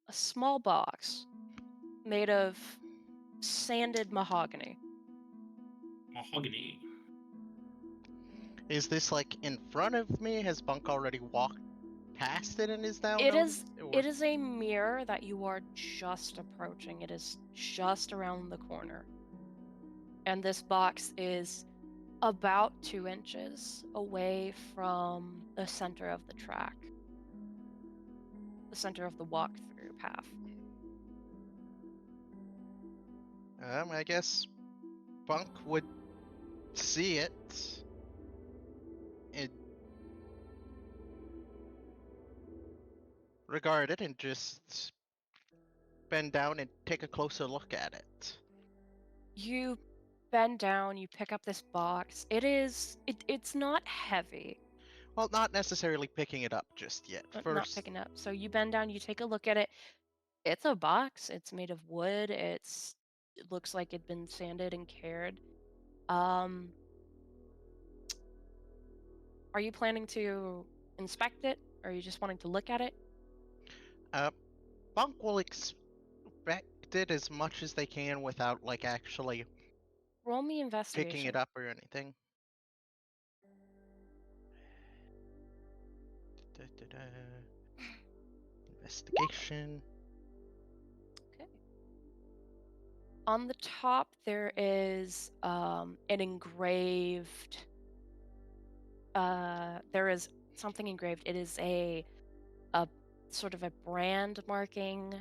A small box made of sanded mahogany. Mahogany. Is this like in front of me? Has Bunk already walked past it and is now It noticed? is a mirror that you are just approaching. It is just around the corner. And this box is about 2 inches away from the center of the track, the center of the walkthrough path. I guess Bunk would see it. And regard it and just bend down and take a closer look at it. You bend down, you pick up this box. It's not heavy. Well, not necessarily picking it up just yet. Not First, picking up. So you bend down, you take a look at it. It's a box. It's made of wood. It looks like it'd been sanded and cared. Are you planning to inspect it? Or are you just wanting to look at it? Bunk will expect it as much as they can without, like, actually Roll me picking investigation. it up or anything. Da-da-da. Investigation. Okay. On the top there is an engraved. There is something engraved. It is a sort of a brand marking,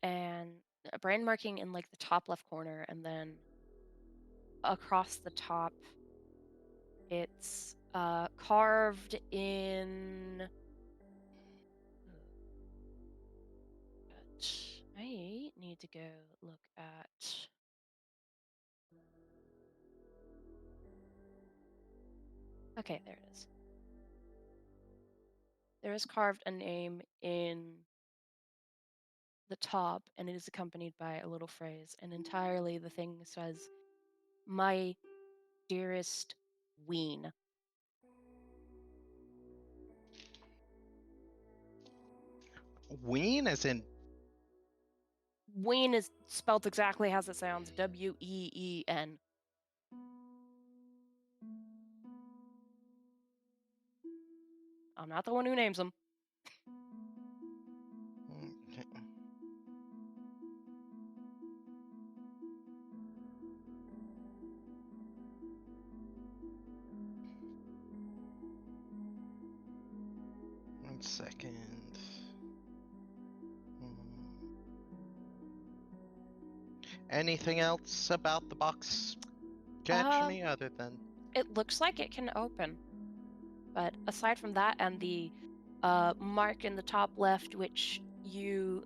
and a brand marking in like the top left corner, and then across the top, it's carved in. I need to go look at. Okay, there it is. There is carved a name in the top, and it is accompanied by a little phrase, and entirely the thing says, "My dearest Ween." Ween, as in Ween is spelled exactly as it sounds, Ween. I'm not the one who names them. okay. 1 second. Anything else about the box catch me other than It looks like it can open, but aside from that and the mark in the top left, which you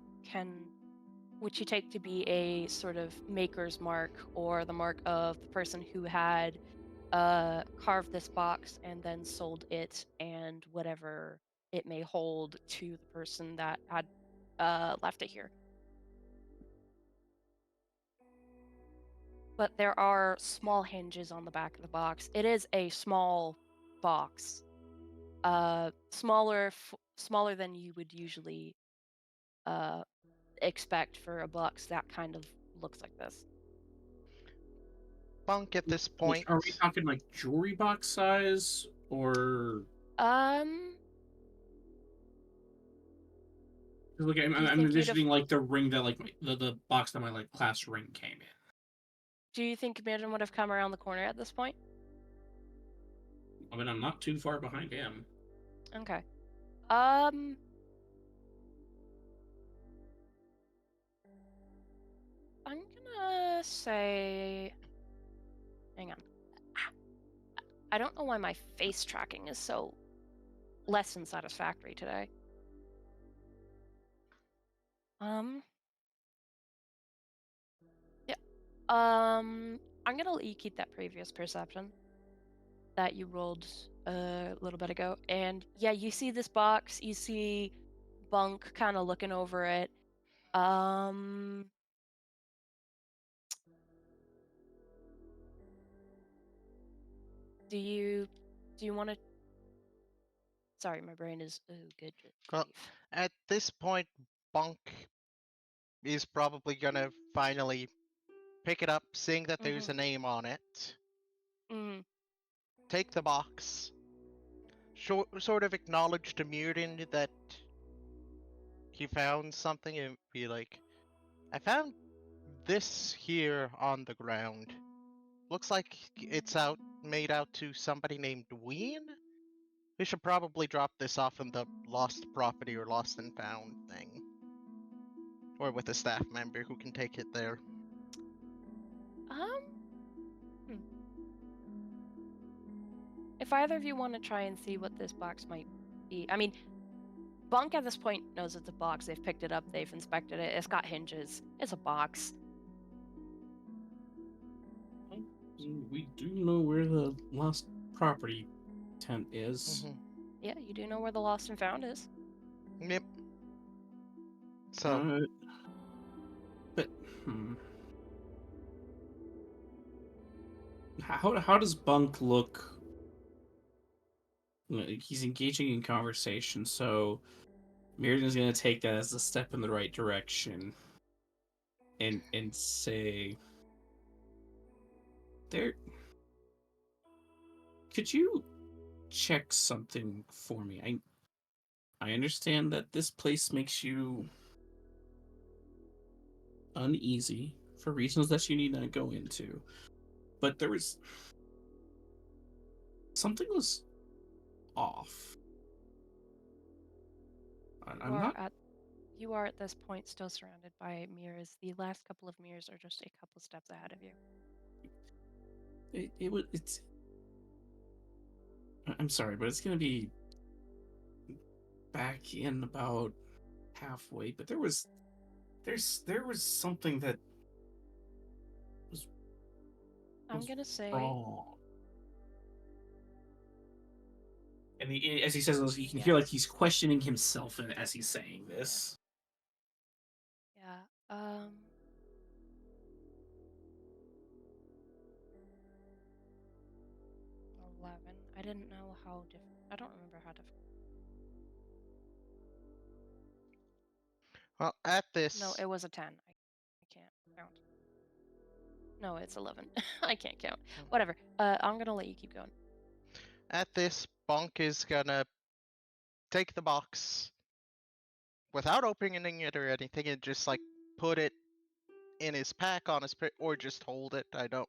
take to be a sort of maker's mark, or the mark of the person who had carved this box and then sold it and whatever it may hold to the person that had left it here. But there are small hinges on the back of the box. It is a small box, smaller than you would usually expect for a box that kind of looks like this. Bunk at this Like, point? are we talking like jewelry box size or? Um, 'Cause, like, I'm Do you think you'd envisioning like the ring that like the box that my like class ring came in. do you think Mirren would have come around the corner at this point? I mean, I'm not too far behind him. Okay. I'm gonna say, hang on. I don't know why my face tracking is so less than satisfactory today. Yeah. I'm gonna let you keep that previous perception that you rolled a little bit ago. And yeah, you see this box, you see Bunk kind of looking over it. Do you want to? Sorry, my brain is good Well, grief. at this point, Bunk is probably gonna finally pick it up, seeing that there's a name on it. Mm. Take the box. Sort of acknowledge to Murin that he found something and be like, I found this here on the ground. looks like it's made out to somebody named Ween. We should probably drop this off in the lost property or lost and found thing. Or with a staff member who can take it there. Hmm. If either of you want to try and see what this box might be, I mean, Bunk at this point knows it's a box. They've picked it up. They've inspected it. It's got hinges. It's a box. We do know where the lost property tent is. Mhm. Yeah, you do know where the lost and found is. Yep. So, But how does Bunk look? He's engaging in conversation, so Mirrodin's gonna take that as a step in the right direction, and say, "There, could you check something for me? I understand that this place makes you uneasy for reasons that you need not go into, but there was something was off. I'm not. You are at this point still surrounded by mirrors. The last couple of mirrors are just a couple steps ahead of you. It's. I'm sorry, but it's gonna be back in about halfway. But there was something that was I'm gonna say wrong. And as he says this, you can hear like he's questioning himself as he's saying this. yeah. 11. I didn't know how different. I don't remember how different. well, at this. No, it was a 10. I can't count. No, it's 11. I can't count. Whatever. I'm gonna let you keep going. At this, Bonk is gonna take the box without opening it or anything and just like put it in his pack on his or just hold it. I don't.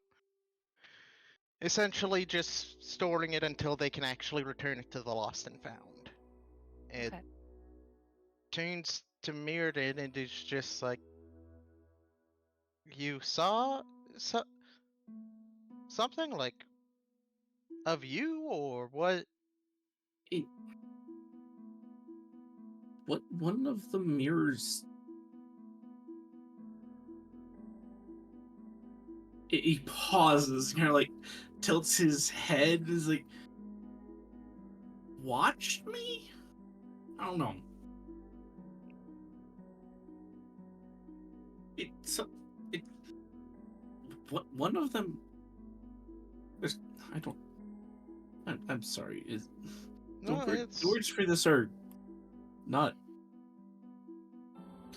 Essentially, just storing it until they can actually return it to the lost and found. It Okay. turns to Mirrodin and is just like, you saw something like of you or what? What one of the mirrors? He pauses, kind of like tilts his head, is like, watched me? I don't know. What one of them? I don't. I'm sorry. No, The words for this are not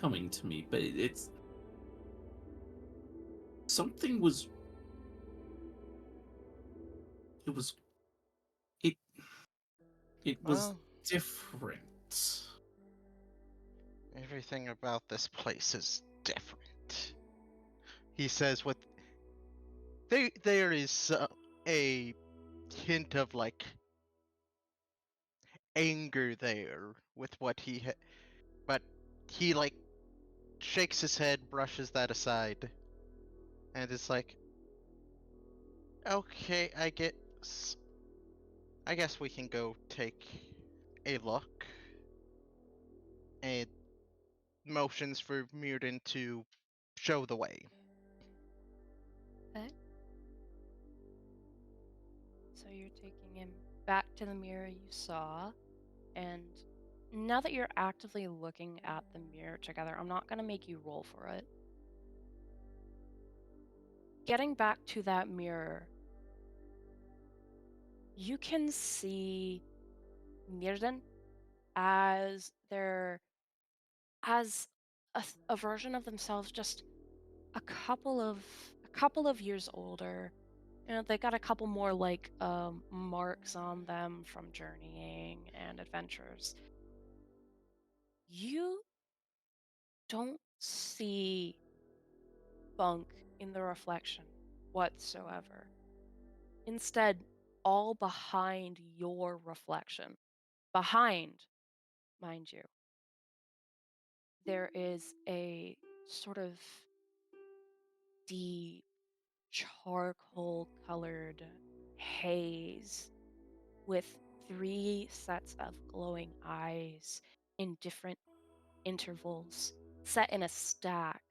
coming to me, but it's something was. It was. It was well, different. everything about this place is different. He says with there is a hint of like anger there with what but he like shakes his head, brushes that aside, and is like, okay, I guess we can go take a look. And motions for Murin to show the way. Okay. So you're taking him back to the mirror you saw, and now that you're actively looking at the mirror together, I'm not gonna make you roll for it. Getting back to that mirror, you can see Mirden as a version of themselves, just a couple of years older. You know, they got a couple more like marks on them from journeying and adventures. You don't see Bunk in the reflection whatsoever. Instead, all behind your reflection, behind, mind you, there is a sort of deep charcoal colored haze with 3 sets of glowing eyes in different intervals set in a stack.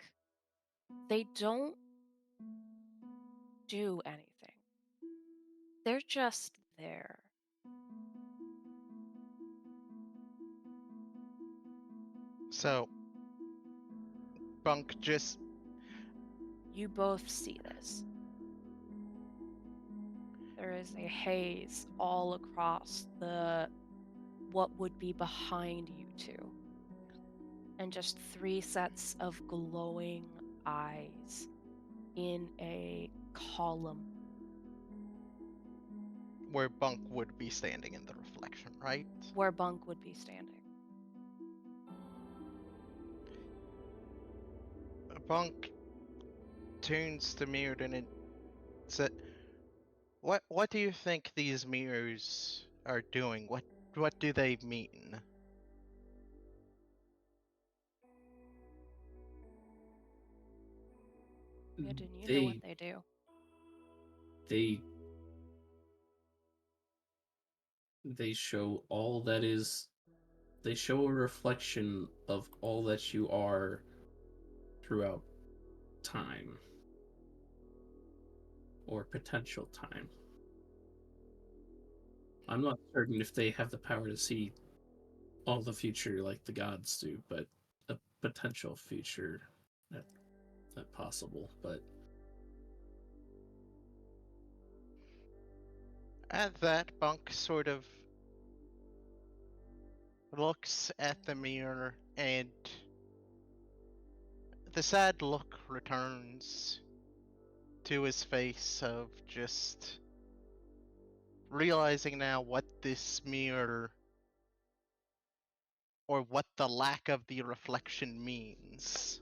They don't do anything. They're just there. So, Bunk just. You both see this. There is a haze all across what would be behind you two. And just 3 sets of glowing eyes in a column. Where Bunk would be standing in the reflection, right? Where Bunk would be standing. Bunk turns the mirror and it said, What do you think these mirrors are doing? What do they mean? Yeah, didn't you know what they do? They show all that is. They show a reflection of all that you are throughout time. Or potential time. I'm not certain if they have the power to see all the future like the gods do, but a potential future that possible. But At that, Bunk sort of looks at the mirror and the sad look returns to his face of just realizing now what this mirror or what the lack of the reflection means.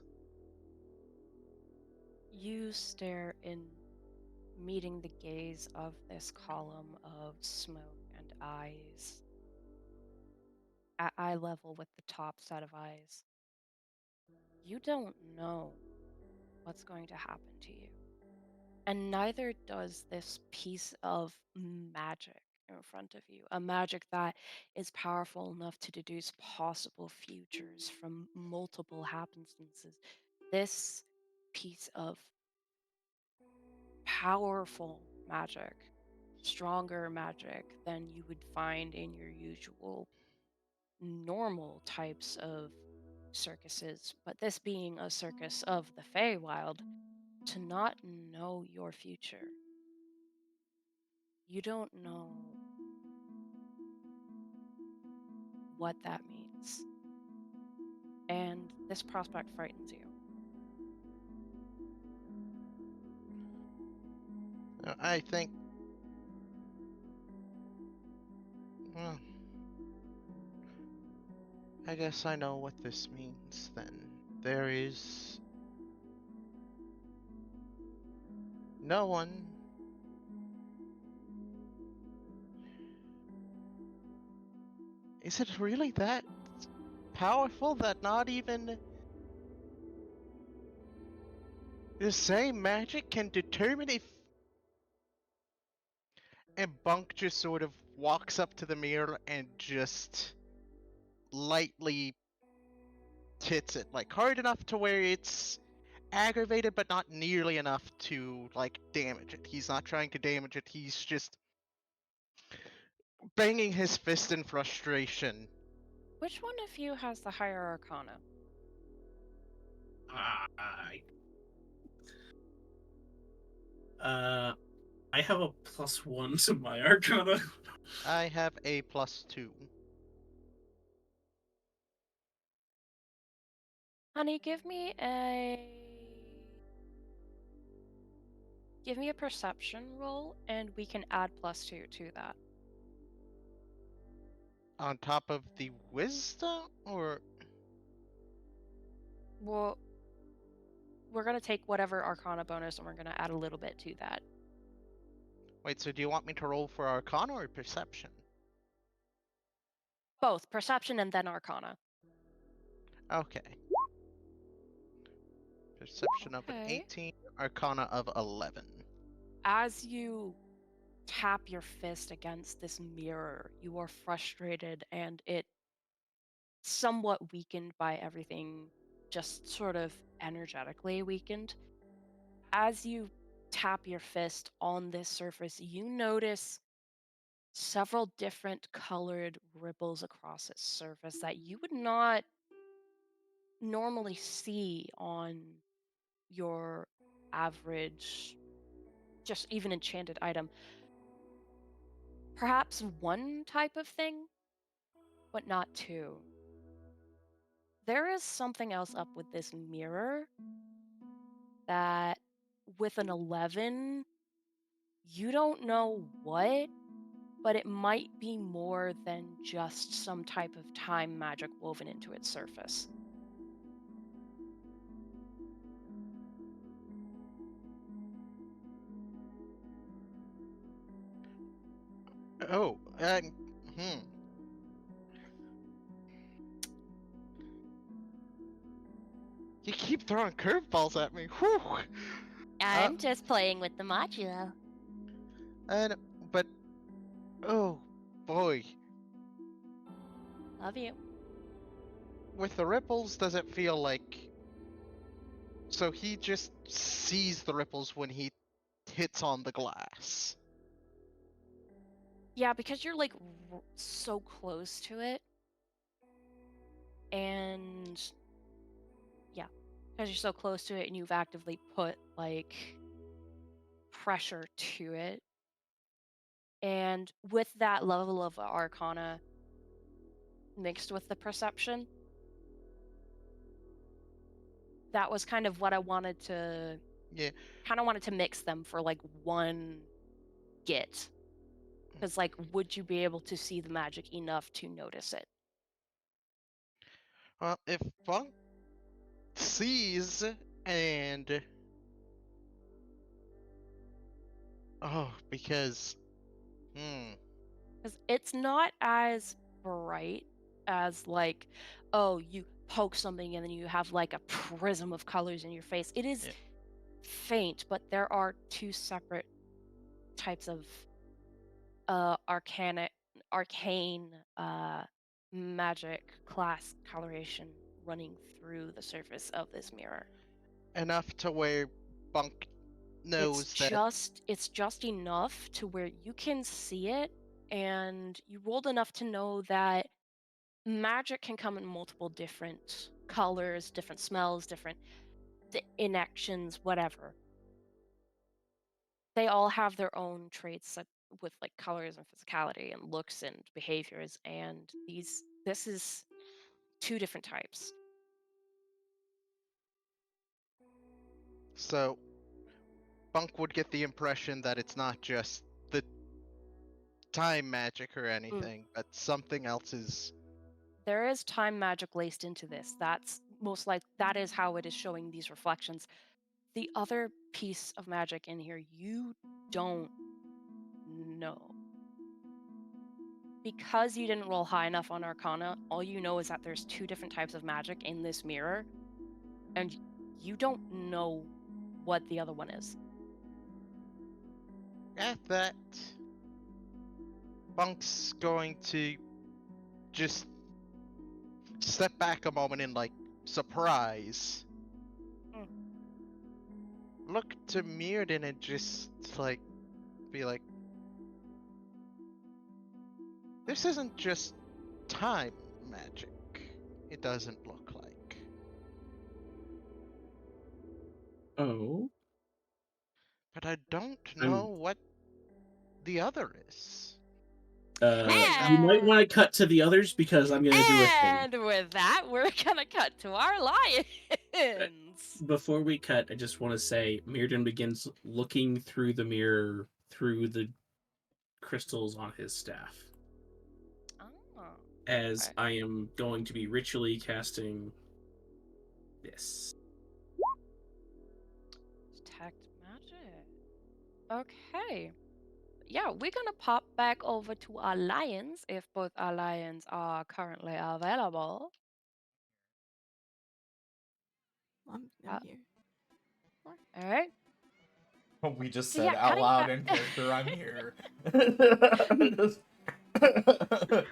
You stare in, meeting the gaze of this column of smoke and eyes at eye level with the top set of eyes. You don't know what's going to happen to you. And neither does this piece of magic in front of you, a magic that is powerful enough to deduce possible futures from multiple happenstances. This piece of powerful magic, stronger magic than you would find in your usual normal types of circuses, but this being a circus of the Feywild, to not know your future. You don't know what that means. And this prospect frightens you. I think. Well, I guess I know what this means then. There is no one. Is it really that powerful that not even the same magic can determine if. And Bunk just sort of walks up to the mirror and just lightly hits it, like hard enough to where it's aggravated, but not nearly enough to like damage it. He's not trying to damage it, he's just banging his fist in frustration. Which one of you has the higher arcana? I have a +1 to my Arcana. I have a +2. Honey, give me a perception roll, and we can add +2 to that. On top of the wisdom, or Well, we're gonna take whatever Arcana bonus and we're gonna add a little bit to that. Wait, so do you want me to roll for Arcana or Perception? Both Perception and then Arcana. Okay. Perception of an Okay. 18, Arcana of 11. As you tap your fist against this mirror, you are frustrated and it somewhat weakened by everything, just sort of energetically weakened. As you tap your fist on this surface, you notice several different colored ripples across its surface that you would not normally see on your average, just even enchanted item. Perhaps one type of thing, but not two. There is something else up with this mirror that, with an 11, you don't know what, but it might be more than just some type of time magic woven into its surface. Oh, hmm. You keep throwing curveballs at me. Whew. I'm just playing with the module. And but oh boy, Love you. with the ripples, does it feel like? So he just sees the ripples when he hits on the glass. Yeah, because you're like so close to it. And yeah, because you're so close to it and you've actively put like pressure to it. And with that level of Arcana mixed with the perception, that was kind of what I wanted to. Yeah. Kind of wanted to mix them for like one get. Because, like, would you be able to see the magic enough to notice it? Well, if Funk sees and because Because it's not as bright as, like, oh, you poke something and then you have like a prism of colors in your face. It is Yeah. faint, but there are two separate types of arcane magic class coloration running through the surface of this mirror. enough to where Bunk knows that. It's just enough to where you can see it, and you rolled enough to know that magic can come in multiple different colors, different smells, different inactions, whatever. They all have their own traits with like colors and physicality and looks and behaviors, and this is two different types. So Bunk would get the impression that it's not just the time magic or anything, but something else is. There is time magic laced into this. That's most like that is how it is showing these reflections. The other piece of magic in here you don't know. Because you didn't roll high enough on Arcana, all you know is that there's two different types of magic in this mirror, and you don't know what the other one is. At that, Bunk's going to just step back a moment in like surprise. Look to Mirrodin and just like be like, this isn't just time magic. It doesn't look like. Oh. But I don't know what the other is. You might want to cut to the others because I'm going to do a thing. And with that, we're gonna cut to our lions. Before we cut, I just want to say Mirrodin begins looking through the mirror through the crystals on his staff. Oh. As Okay. I am going to be ritually casting this. Detect magic. Okay. Yeah, we're gonna pop back over to our lions if both our lions are currently available. I'm Uh, here. All right. We just So said yeah, out cutting loud back. in character, I'm here.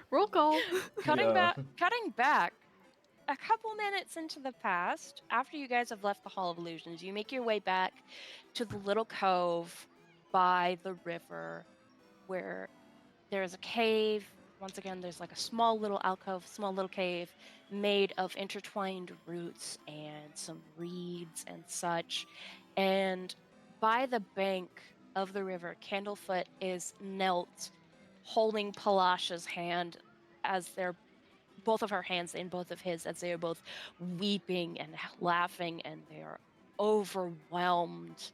Roll call. Yeah. Cutting back. A couple minutes into the past, after you guys have left the Hall of Illusions, you make your way back to the little cove by the river where there's a cave. Once again, there's like a small little alcove, small little cave made of intertwined roots and some reeds and such. And by the bank of the river, Candlefoot is knelt, holding Palasha's hand as they're both of her hands in both of his as they are both weeping and laughing, and they are overwhelmed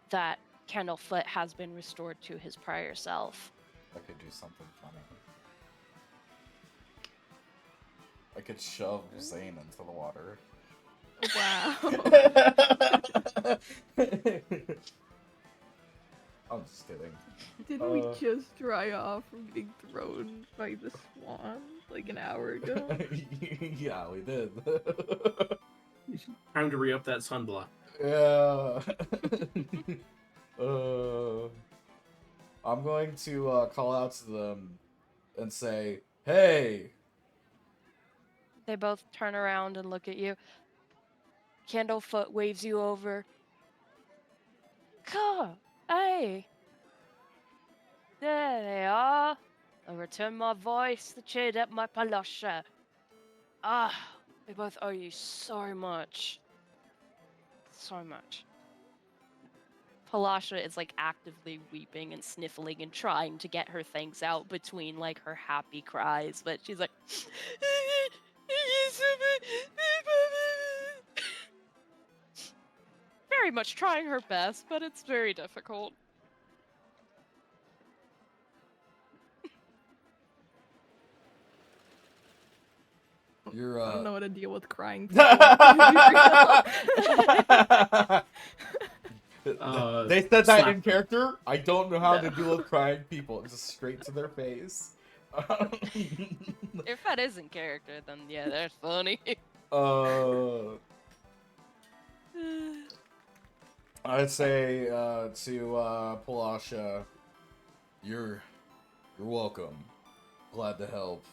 that Candlefoot has been restored to his prior self. I could do something funny. I could shove Zane into the water. Wow. I'm just kidding. Didn't we just dry off from getting thrown by the swan like an hour ago? Yeah, we did. Time to re-up that sunblock. Yeah. I'm going to call out to them and say, "Hey!" They both turn around and look at you. Candlefoot waves you over. Ka, hey! There they are. I return my voice, the cheered up my Palasha. Ah, we both owe you so much. So much. Palasha is like actively weeping and sniffling and trying to get her things out between like her happy cries, but she's like very much trying her best, but it's very difficult. You're I don't know how to deal with crying They people. said that slap in them. character. I don't know how to No. deal with crying people. Just straight to their face. If that is in character, then yeah, that's funny. I'd say to Palasha, you're welcome. Glad to help.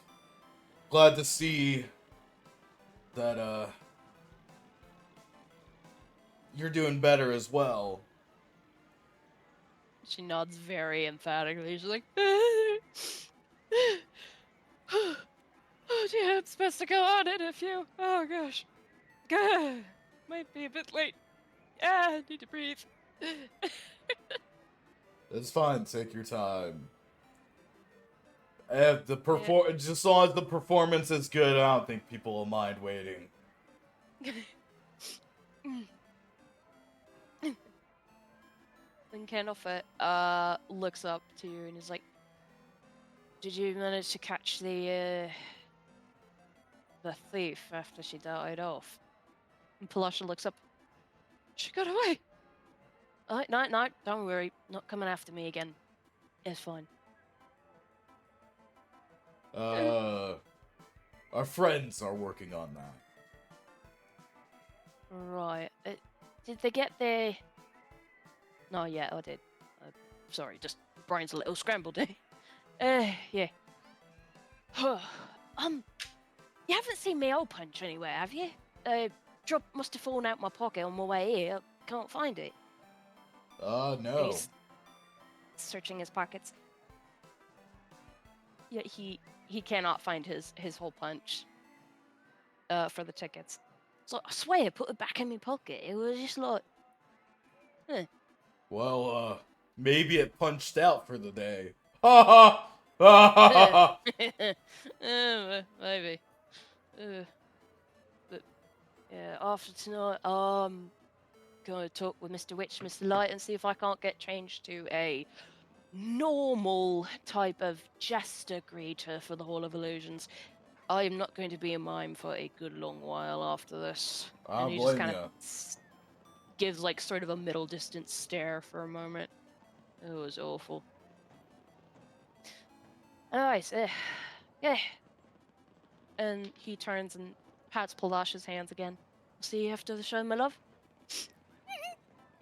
Glad to see that you're doing better as well. She nods very emphatically. She's like, oh dear, I'm supposed to go on it if you. Oh gosh. Might be a bit late. Yeah, I need to breathe. It's fine. Take your time. If just as long as the performance is good, I don't think people will mind waiting. Then Candlefoot looks up to you and is like, "Did you manage to catch the thief after she died off?" And Palasha looks up. She got away. No, don't worry. Not coming after me again. It's fine. Our friends are working on that. Right. Did they get there? No, yeah, I did. Sorry, just brain's a little scrambled. Yeah. You haven't seen me old punch anywhere, have you? Must have fallen out my pocket on my way here. Can't find it. No. He's searching his pockets. Yeah, he cannot find his whole punch. For the tickets. So I swear, I put it back in my pocket. It was just like, Well, maybe it punched out for the day. Ha ha! Ha ha ha! maybe. But yeah, after tonight, I'm gonna talk with Mr. Witch, Mr. Light, and see if I can't get changed to a normal type of jester greeter for the Hall of Illusions. I am not going to be a mime for a good long while after this. I And don't he just blame kind ya. of gives like sort of a middle distance stare for a moment. It was awful. Anyways, yeah. And he turns and pats Palash's hands again. See you after the show, my love.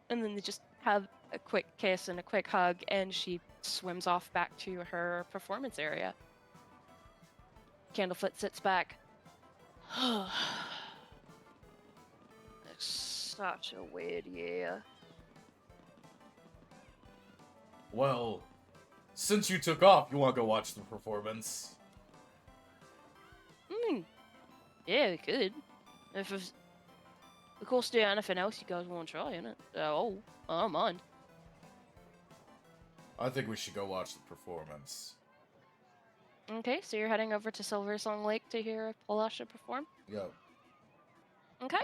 And then they just have a quick kiss and a quick hug, and she swims off back to her performance area. Candlefoot sits back. It's such a weird year. Well, since you took off, you want to go watch the performance? Yeah, we could. If it's... Of course, do anything else you guys want to try, innit? Oh, I don't mind. I think we should go watch the performance. Okay, so you're heading over to Silver Song Lake to hear Palasha perform? Yep. Okay.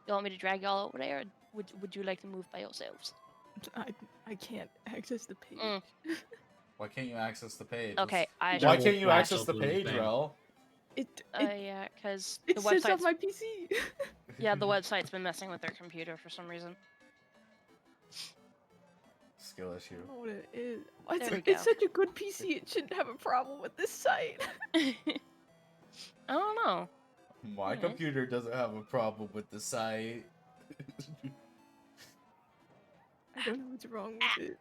You want me to drag y'all over there, or would you like to move by yourselves? I can't access the page. Why can't you access the page? Okay, Why Double can't you flash access the opening page, thing. Rel? Yeah, because It the sits off website's... my PC. Yeah, the website's been messing with their computer for some reason. Skill issue. I don't know what it is. There we It's go. such a good PC. It shouldn't have a problem with this site. I don't know. My Alright. computer doesn't have a problem with the site. I don't know what's wrong with it.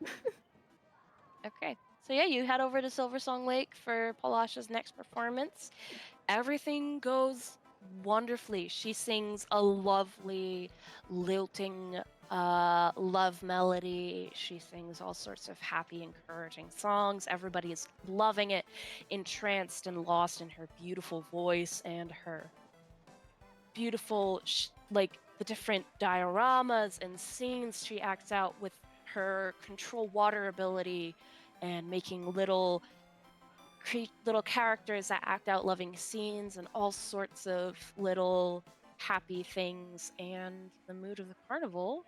Okay. So yeah, you head over to Silver Song Lake for Palasha's next performance. Everything goes wonderfully. She sings a lovely, lilting love melody. She sings all sorts of happy, encouraging songs. Everybody is loving it, entranced and lost in her beautiful voice and her beautiful, like the different dioramas and scenes she acts out with her control water ability and making little characters that act out loving scenes and all sorts of little happy things, and the mood of the carnival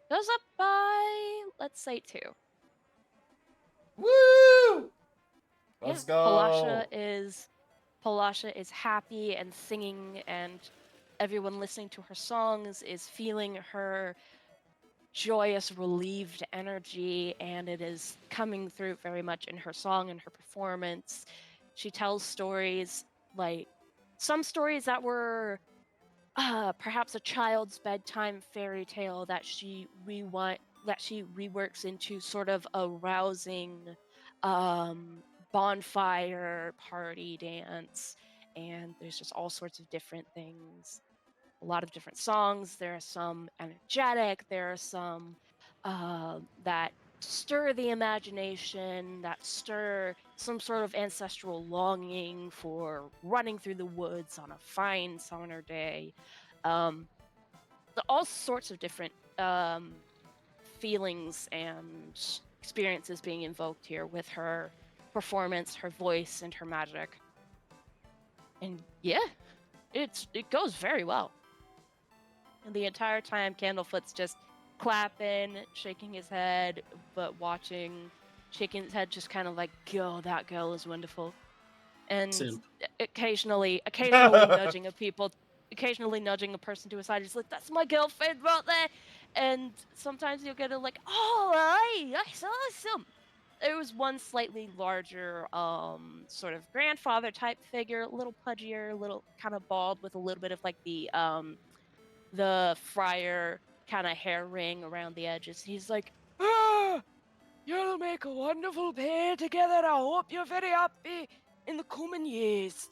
goes up by, let's say, 2. Woo! Let's Yeah, go! Palasha is happy and singing, and everyone listening to her songs is feeling her joyous, relieved energy, and it is coming through very much in her song and her performance. She tells stories, like some stories that were perhaps a child's bedtime fairy tale that she reworks into sort of a rousing bonfire party dance, and there's just all sorts of different things, a lot of different songs. There are some energetic, there are some that stir the imagination, that stir some sort of ancestral longing for running through the woods on a fine summer day. All sorts of different feelings and experiences being invoked here with her performance, her voice, and her magic. And yeah, it goes very well. And the entire time, Candlefoot's just clapping, shaking his head, but shaking his head, just kind of like, "Go, that girl is wonderful." And Simp. occasionally nudging a person to a side, just like, "That's my girlfriend right there." And sometimes you'll get a like, "Oh, hey, that's awesome." There was one slightly larger, sort of grandfather type figure, a little pudgier, a little kind of bald, with a little bit of like the friar kind of hair ring around the edges. He's like, "You'll make a wonderful pair together. I hope you're very happy in the coming years."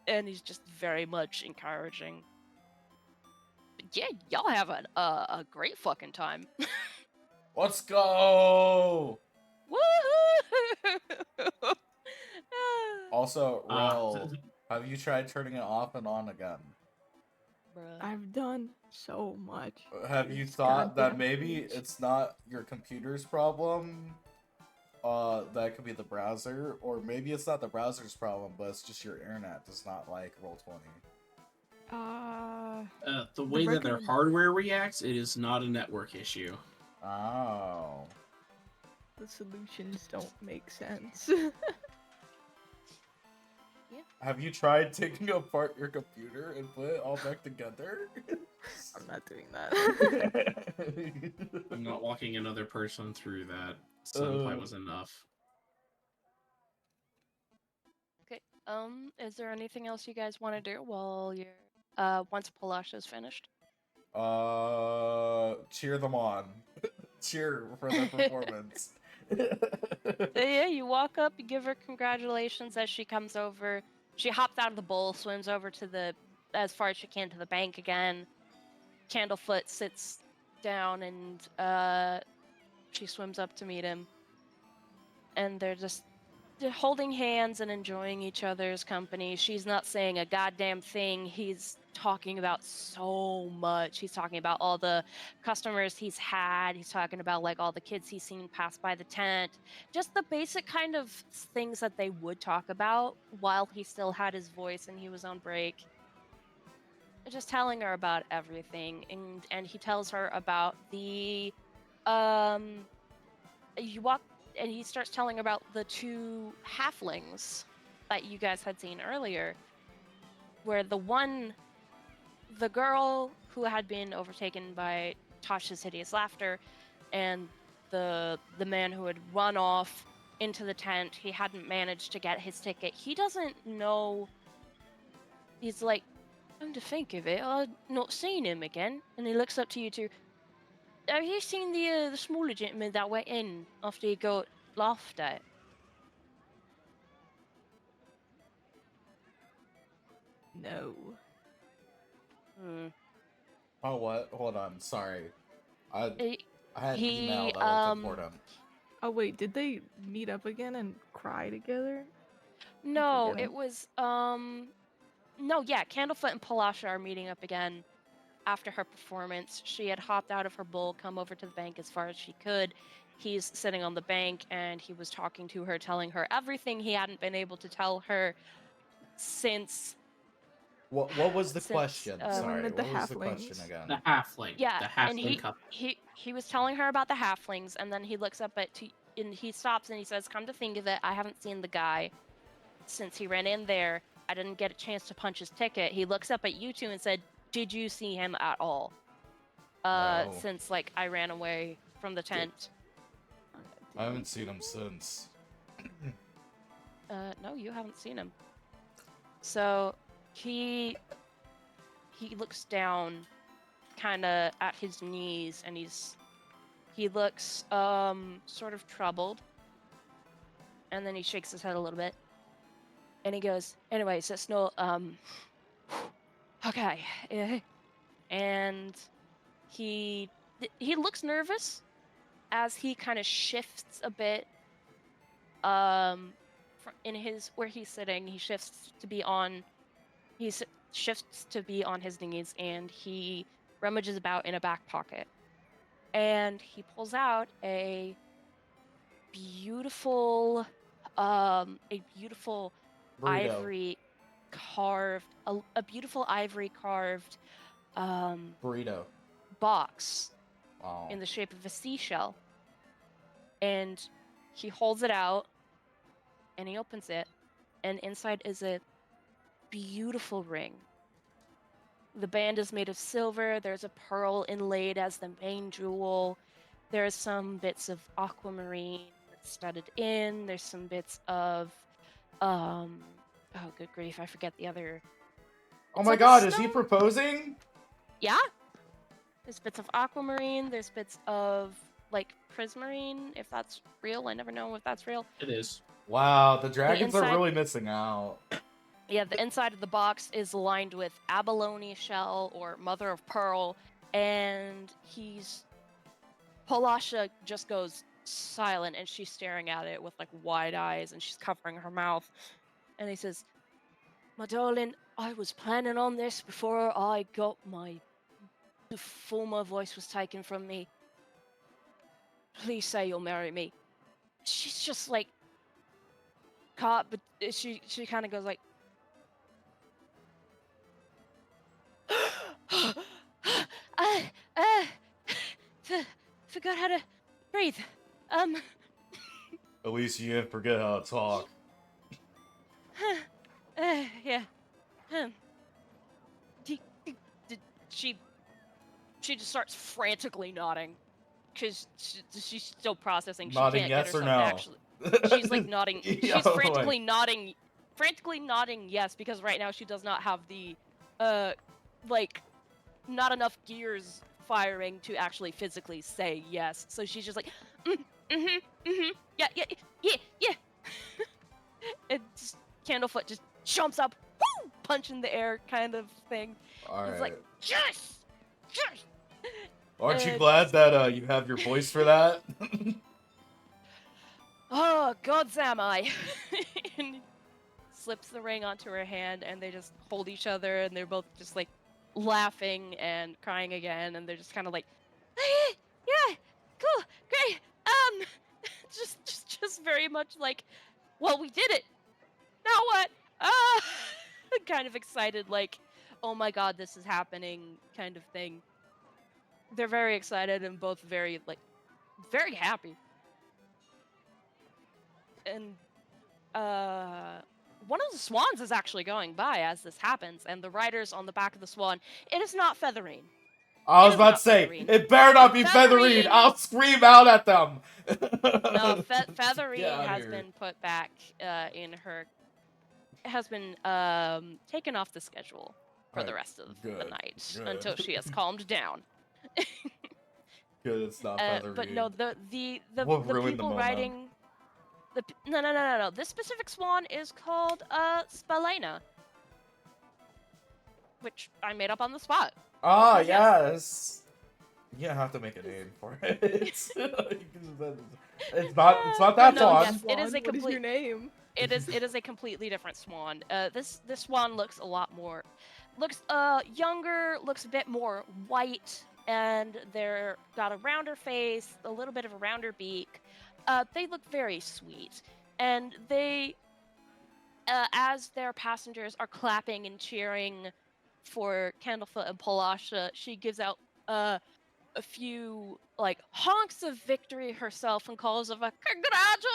And he's just very much encouraging. But yeah, y'all have a great fucking time. Let's go! Woohoo! Also, Ah, Rel, have you tried turning it off and on again? Bruh. I've done so much. Have you This thought that goddamn maybe page. it's not your computer's problem? That could be the browser, or maybe it's not the browser's problem, but it's just your internet does not like Roll20. the way that their recommend- hardware reacts, it is not a network issue. Oh. The solutions don't make sense. have you tried taking apart your computer and put it all back together? I'm not doing that. I'm not walking another person through that. Sunlight was enough. Okay. Is there anything else you guys want to do while you're once Palasha's finished? Cheer them on. Cheer for their performance. Yeah, you walk up, you give her congratulations as she comes over. She hops out of the bowl, swims over to the as far as she can to the bank again. Candlefoot sits down and she swims up to meet him. And they're holding hands and enjoying each other's company. She's not saying a goddamn thing. He's talking about so much. He's talking about all the customers he's had. He's talking about like all the kids he's seen pass by the tent. Just the basic kind of things that they would talk about while he still had his voice and he was on break. Just telling her about everything, and he tells her about the you walk and he starts telling about the two halflings that you guys had seen earlier, where the girl who had been overtaken by Tasha's hideous laughter and the man who had run off into the tent, he hadn't managed to get his ticket. He doesn't know. He's like, come to think of it, I've not seen him again. And he looks up to you two. Have you seen the smaller gentleman that went in after he got laughed at? No. Hmm. Oh, what? Hold on. Sorry. I had email He that looked important. Oh wait, did they meet up again and cry together? no, forgetting. it was no, yeah, Candlefoot and Palasha are meeting up again after her performance. She had hopped out of her bowl, come over to the bank as far as she could. He's sitting on the bank and he was talking to her, telling her everything he hadn't been able to tell her since What was the since, question? The one Sorry, with the what was the question halflings. again? The halfling. yeah, The and halfling couple. he was telling her about the halflings, and then he looks up and he stops and he says, "Come to think of it, I haven't seen the guy since he ran in there. I didn't get a chance to punch his ticket." He looks up at you two and said, "Did you see him at all? No. Since like I ran away from the tent." I haven't seen him since. No, you haven't seen him. So he looks down kind of at his knees and he looks sort of troubled. And then he shakes his head a little bit. And he goes, "Anyways, that's not okay." And he looks nervous as he kind of shifts a bit in his where he's sitting. He shifts to be on his knees, and he rummages about in a back pocket, and he pulls out a beautiful Burrito. ivory carved a beautiful ivory carved Burrito. box Wow. in the shape of a seashell, and he holds it out and he opens it, and inside is a beautiful ring. The band is made of silver. There's a pearl inlaid as the main jewel. There's some bits of aquamarine studded in. There's some bits of oh good grief, I forget the other. Oh It's my like a god, is he stone- proposing? Yeah. There's bits of aquamarine. There's bits of like prismarine, if that's real. I never know if that's real. It is. Wow, the dragons are inside- really missing out. Yeah, the inside of the box is lined with abalone shell or mother of pearl, and Palasha just goes silent, and she's staring at it with like wide eyes, and she's covering her mouth. And he says, "My darling, I was planning on this before my voice was taken from me. Please say you'll marry me." She's just like caught, but she kind of goes like, I forgot how to breathe. At least you didn't forget how to talk. she just starts frantically nodding because she's still processing. She Nodding can't yes get or herself no? to actually. She's like nodding. Yeah, She's like- frantically nodding yes, because right now she does not have the like not enough gears firing to actually physically say yes. So she's just like yeah, and just, Candlefoot just jumps up, woo, punch in the air kind of thing. All It's like right. yes. Aren't you and- glad that you have your voice for that? Oh, gods am I. And he slips the ring onto her hand, and they just hold each other, and they're both just like laughing and crying again, and they're just kind of like, yeah, cool, great, just very much like, well, we did it. Now what? Kind of excited, like, oh my god, this is happening, kind of thing. They're very excited and both very very happy. And one of the swans is actually going by as this happens, and the riders on the back of the swan, it is not Featherine. I was It is about to not say, Featherine. it better not be Featherine- Featherine. I'll scream out at them. No, Get Featherine outta has here. been put back in her. Has been taken off the schedule for the Right, rest of the good, night good. until she has calmed down. Good, it's not Featherine. But no, the We'll ruin the people moment. riding. No. This specific swan is called Spalena, which I made up on the spot. Ah, Because, yes. yes. You have to make a name for it. it's not that No, swan. yes, it is a What is your complete. name? It is a completely different swan. This swan looks a lot more, younger, looks a bit more white, and they're got a rounder face, a little bit of a rounder beak. They look very sweet, and they, as their passengers are clapping and cheering for Candlefoot and Palasha, she gives out a few like honks of victory herself and calls of a congratulations,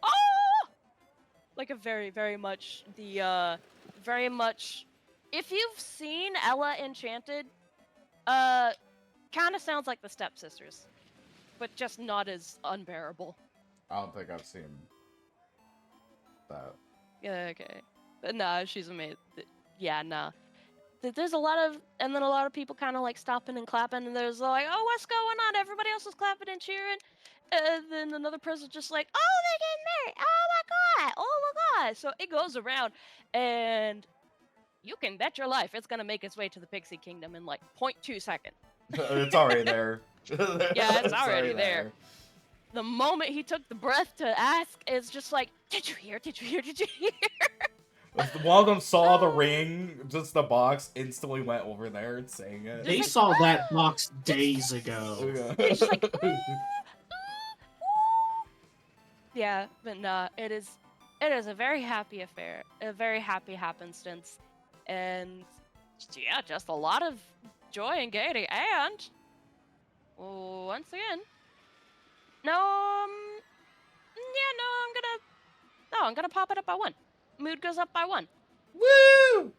oh, like a very much the very much, if you've seen Ella Enchanted, kind of sounds like the stepsisters, but just not as unbearable. I don't think I've seen that. Yeah, okay, but nah, she's amazing. Yeah, nah. There's a lot of, and then a lot of people kind of like stopping and clapping, and there's like, oh, what's going on? Everybody else is clapping and cheering, and then another person's just like, oh, they're getting married, oh my god, so it goes around, and you can bet your life it's gonna make its way to the Pixie Kingdom in like 0.2 seconds. It's already there. Yeah, it's already there. The moment he took the breath to ask, it's just like, did you hear? Did you hear? Did you hear? If one of them saw the ring, just the box, instantly went over there and saying it. They like, saw that "Oh!" box days ago. It's just like, "Ooh, ooh, ooh." Yeah, but nah, it is a very happy affair, a very happy happenstance, and yeah, just a lot of joy and gaiety, and once again, I'm gonna pop it up by 1. Mood goes up by 1. Woo!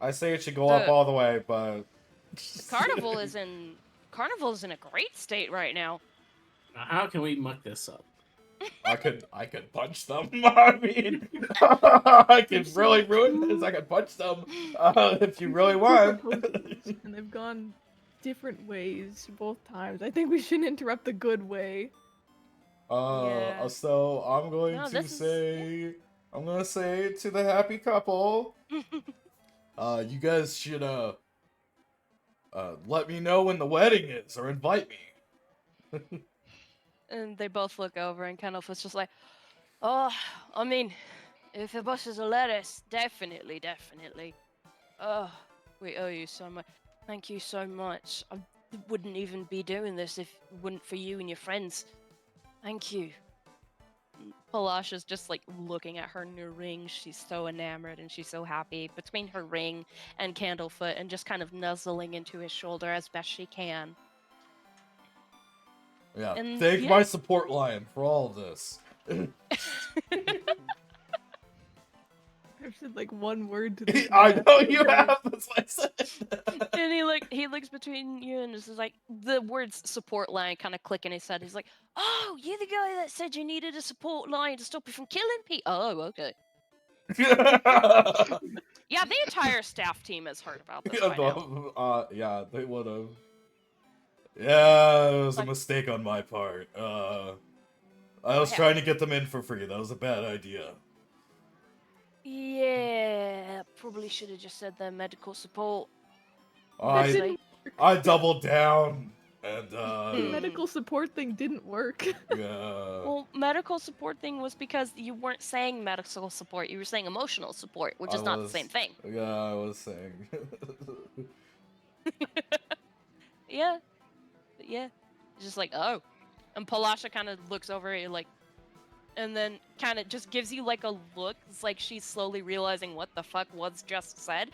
I say it should go up The- all the way, but Carnival is in a great state right now. Now, how can we muck this up? I could punch them. I mean, I could really ruin this. I could punch them if you really want. Proposals, and they've gone different ways both times. I think we shouldn't interrupt the good way. Yeah. So I'm going No, to this is- say, I'm gonna say to the happy couple, you guys should let me know when the wedding is or invite me. And they both look over, and Kendall was just like, oh, I mean, if the buses are lettuce, definitely. Oh, we owe you so much. Thank you so much. I wouldn't even be doing this if it wasn't for you and your friends. Thank you. Palasha's just like looking at her new ring. She's so enamored and she's so happy between her ring and Candlefoot, and just kind of nuzzling into his shoulder as best she can. Yeah, And thank yeah. my support line for all of this. I've said like one word to this I man. know you have. That's why I said. And he looks between you and this is like the words support line kind of click in his head. He's like, "Oh, you're the guy that said you needed a support line to stop you from killing people." Oh, okay. Yeah, the entire staff team has heard about this by now. Yeah, they would have. Yeah, it was a Like- mistake on my part. I was Hell. trying to get them in for free. That was a bad idea. Yeah, probably should have just said the medical support. That I didn't work. I doubled down and The Hmm. medical support thing didn't work. yeah. Well, medical support thing was because you weren't saying medical support, you were saying emotional support, which is not the same thing. Yeah, I was saying. Yeah. Yeah. It's just like, oh. And Palasha kind of looks over at you like, and then kind of just gives you like a look. It's like she's slowly realizing what the fuck was just said.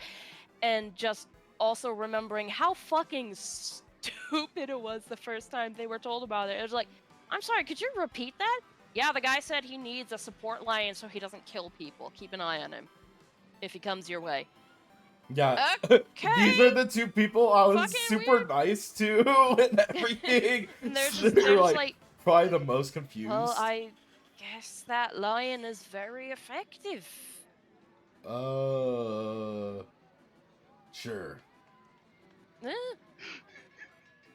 And just also remembering how fucking stupid it was the first time they were told about it. It was like, I'm sorry, could you repeat that? Yeah, the guy said he needs a support line so he doesn't kill people. Keep an eye on him if he comes your way. Yeah. Okay. These are the two people I was Fucking super weird. nice to and everything. And they're So just, they're they're just like, probably the most confused. well, I guess that lion is very effective. Sure. Eh.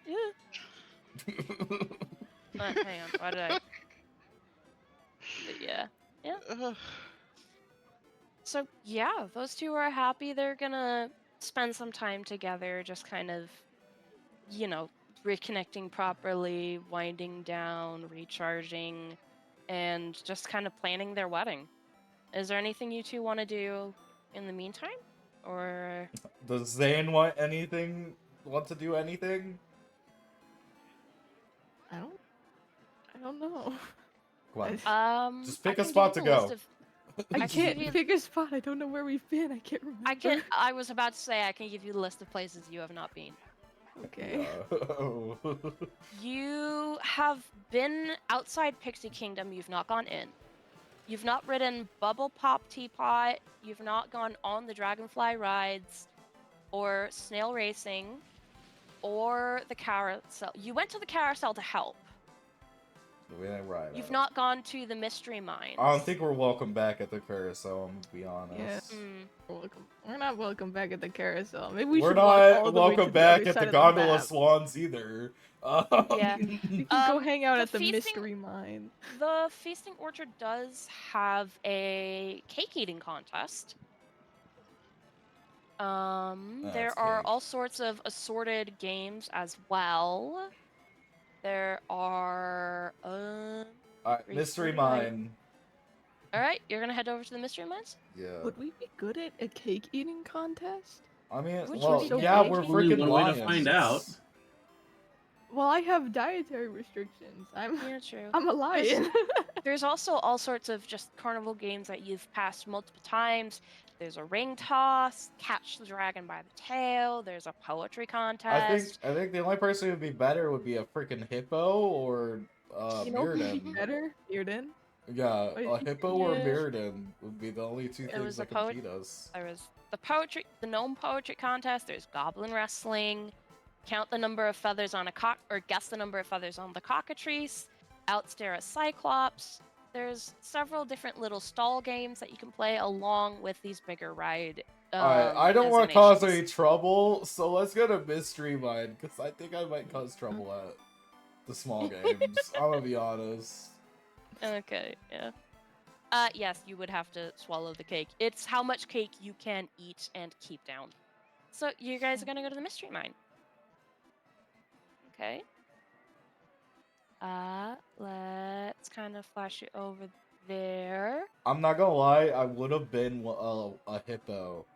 Yeah. Hang on, why did I? But yeah. Ugh. So yeah, those two are happy. They're gonna spend some time together, just kind of, you know, reconnecting properly, winding down, recharging, and just kind of planning their wedding. Is there anything you two want to do in the meantime? Or Does Zane want to do anything? I don't know. Come on. Just pick I a can spot give to you a go. list of- I can can't give you- pick a spot. I don't know where we've been. I can't remember. I was about to say I can give you the list of places you have not been. Okay. No. You have been outside Pixie Kingdom, you've not gone in. You've not ridden Bubble Pop Teapot, you've not gone on the Dragonfly rides, or Snail Racing, or the carousel. You went to the carousel to help. We ain't right. You've not gone to the Mystery Mines. I don't think we're welcome back at the carousel, I'm gonna be honest. Yeah. Mm. We're not welcome back at the carousel. Maybe we We're should walk all not the way to welcome the other back at side the of gondola map. swans either. Yeah. We can go hang out the at the feasting- mystery mine. The Feasting Orchard does have a cake eating contest. There That's are cake. all sorts of assorted games as well. There are Alright, Mystery Recently- Mine. Alright, you're gonna head over to the Mystery Mines? Yeah. Would we be good at a cake eating contest? I mean, Which well, would be yeah, good. we're Only freaking one way to lions. find out. Well, I have dietary restrictions. Yeah, true. I'm a lion. There's also all sorts of just carnival games that you've passed multiple times. There's a ring toss, catch the dragon by the tail, there's a poetry contest. I think the only person who'd be better would be a freaking hippo or You know who'd be Mirrodin. better? Mirrodin. Yeah, a hippo or Yeah. Mirrodin would be the only two There things was that a poet- compete us. There was the gnome poetry contest, there's goblin wrestling, count the number of feathers on a cock, or guess the number of feathers on the cockatrice, outstare a cyclops. There's several different little stall games that you can play along with these bigger ride. Alright, I don't want to cause any designations. trouble, so let's go to Mystery Mine, because I think I might cause trouble at the small games. I'm gonna be honest. Okay, yeah. Yes, you would have to swallow the cake. It's how much cake you can eat and keep down. So you guys are gonna go to the Mystery Mine. Okay. Let's kind of flash it over there. I'm not gonna lie, I would have been a hippo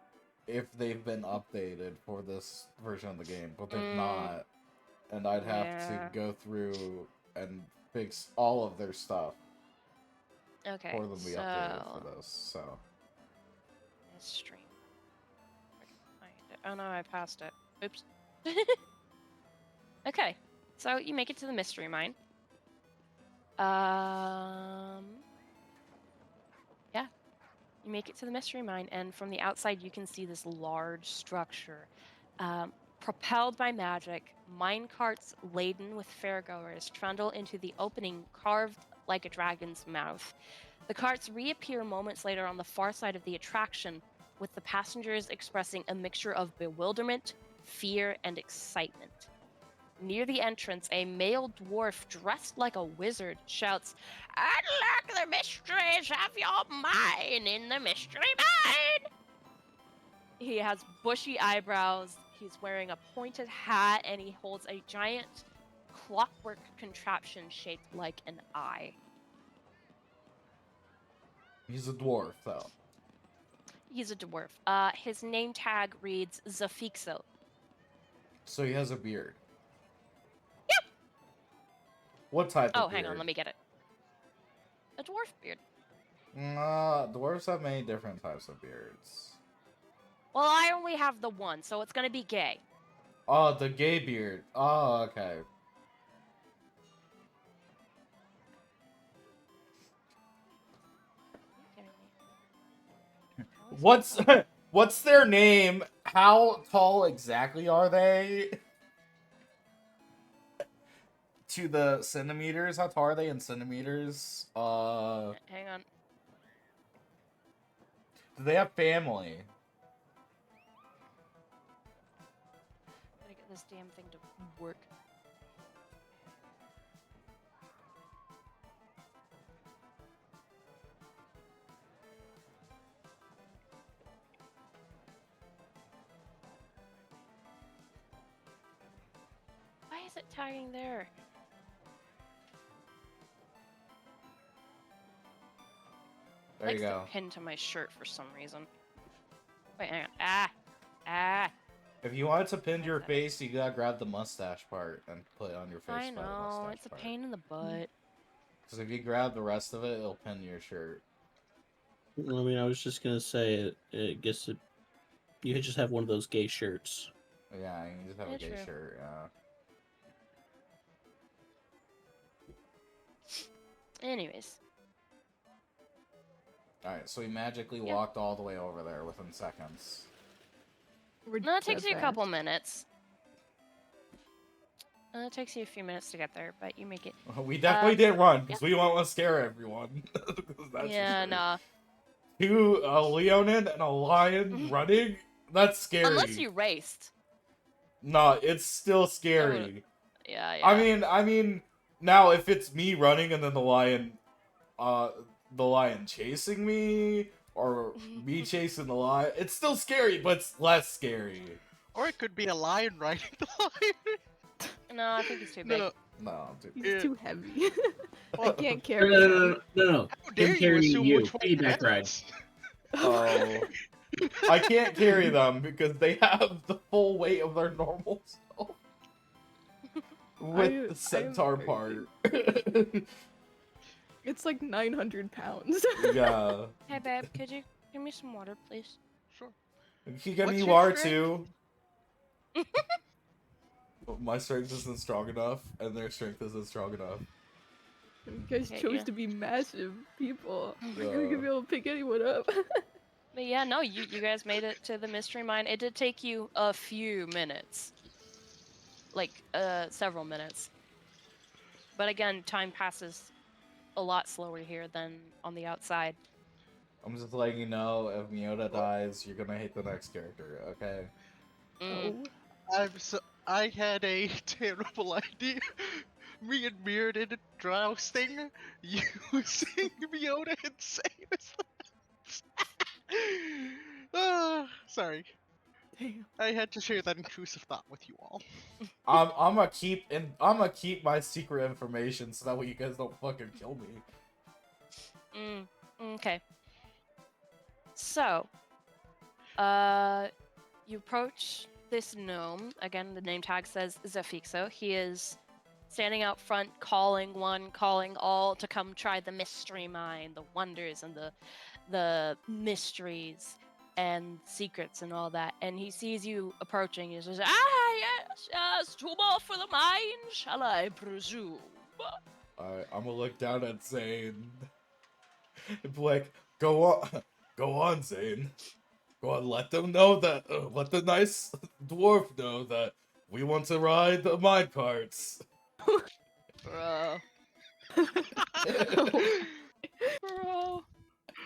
if they've been updated for this version of the game, but they've not. And I'd have Yeah. to go through and fix all of their stuff Okay, for them to be updated for this, so. Stream. Find it. Oh no, I passed it. Oops. Okay, so you make it to the Mystery Mine. Yeah, You make it to the mystery mine, and from the outside, you can see this large structure. Propelled by magic, mine carts laden with fairgoers trundle into the opening carved like a dragon's mouth. The carts reappear moments later on the far side of the attraction, with the passengers expressing a mixture of bewilderment, fear, and excitement. Near the entrance, a male dwarf dressed like a wizard shouts, "Unlock the mysteries of your mine in the mystery mine!" He has bushy eyebrows, he's wearing a pointed hat, and he holds a giant clockwork contraption shaped like an eye. He's a dwarf, though. He's a dwarf. His name tag reads Zafixo. So he has a beard. What type of Oh, beard? hang on, let me get it. A dwarf beard. Dwarves have many different types of beards. Well, I only have the one, so it's gonna be gay. Oh, the gay beard. Oh, okay. Are you kidding me? How is What's that- what's their name? How tall exactly are they? To the centimeters, how tall are they in centimeters? Hang on. Do they have family? Gotta get this damn thing to work. Why is it tagging there? There you Likes go. to pin to my shirt for some reason. Wait, hang on. Ah! If you want it to pin to your face, you gotta grab the mustache part and put it on your face. I by the know, mustache it's a part. pain in the butt. Because if you grab the rest of it, it'll pin to your shirt. I mean, I was just gonna say, it gets it. You could just have one of those gay shirts. Yeah, you can just have Yeah, a gay true. shirt. Yeah. Anyways. Alright, so he magically Yeah. walked all the way over there within seconds. We're No, it takes that you a couple fast. minutes. It takes you a few minutes to get there, but you make it. We definitely didn't run because we want to scare everyone. That's Yeah, for sure. nah. Two, a leonin and a lion running? That's scary. Unless you raced. No, it's still scary. Yeah, yeah. I mean, now if it's me running and then the lion chasing me, or me chasing the lion, it's still scary, but it's less scary. Or it could be a lion riding the lion. No, I think it's too big. No, No, dude. He's Yeah. too heavy. I Well, can't No, carry no, him. no, no, no, no. how dare Him you carrying assume you. which way Piggyback it ride. is? Oh. I can't carry them because they have the full weight of their normal self. With I the centaur am part. It's like 900 pounds. Yeah. Hey, babe, could you give me some water, please? Sure. You can get What's me your water strength? too. My strength isn't strong enough, and their strength isn't strong enough. You guys Okay, chose yeah. to be massive people. We're Yeah. gonna be able to pick anyone up. But yeah, no, you guys made it to the mystery mine. It did take you a few minutes. Like, several minutes. But again, time passes a lot slower here than on the outside. I'm just letting you know, if Miota dies, you're gonna hate the next character, okay? Mm. Oh. I had a terrible idea. Me and Mirror did a jousting using Miota insane as sorry. Damn. I had to share that intrusive thought with you all. I'm gonna keep my secret information so that way you guys don't fucking kill me. Okay. So, you approach this gnome. Again, the name tag says Zafixo. He is standing out front, calling one, calling all to come try the mystery mine, the wonders and the mysteries and secrets and all that. And he sees you approaching. He says, yes, two more for the mine, shall I presume? Alright, I'm gonna look down at Zane. And be like, go on. Go on, Zane. Go on, let them know that. Let the nice dwarf know that we want to ride the mine carts. Bro. Bro.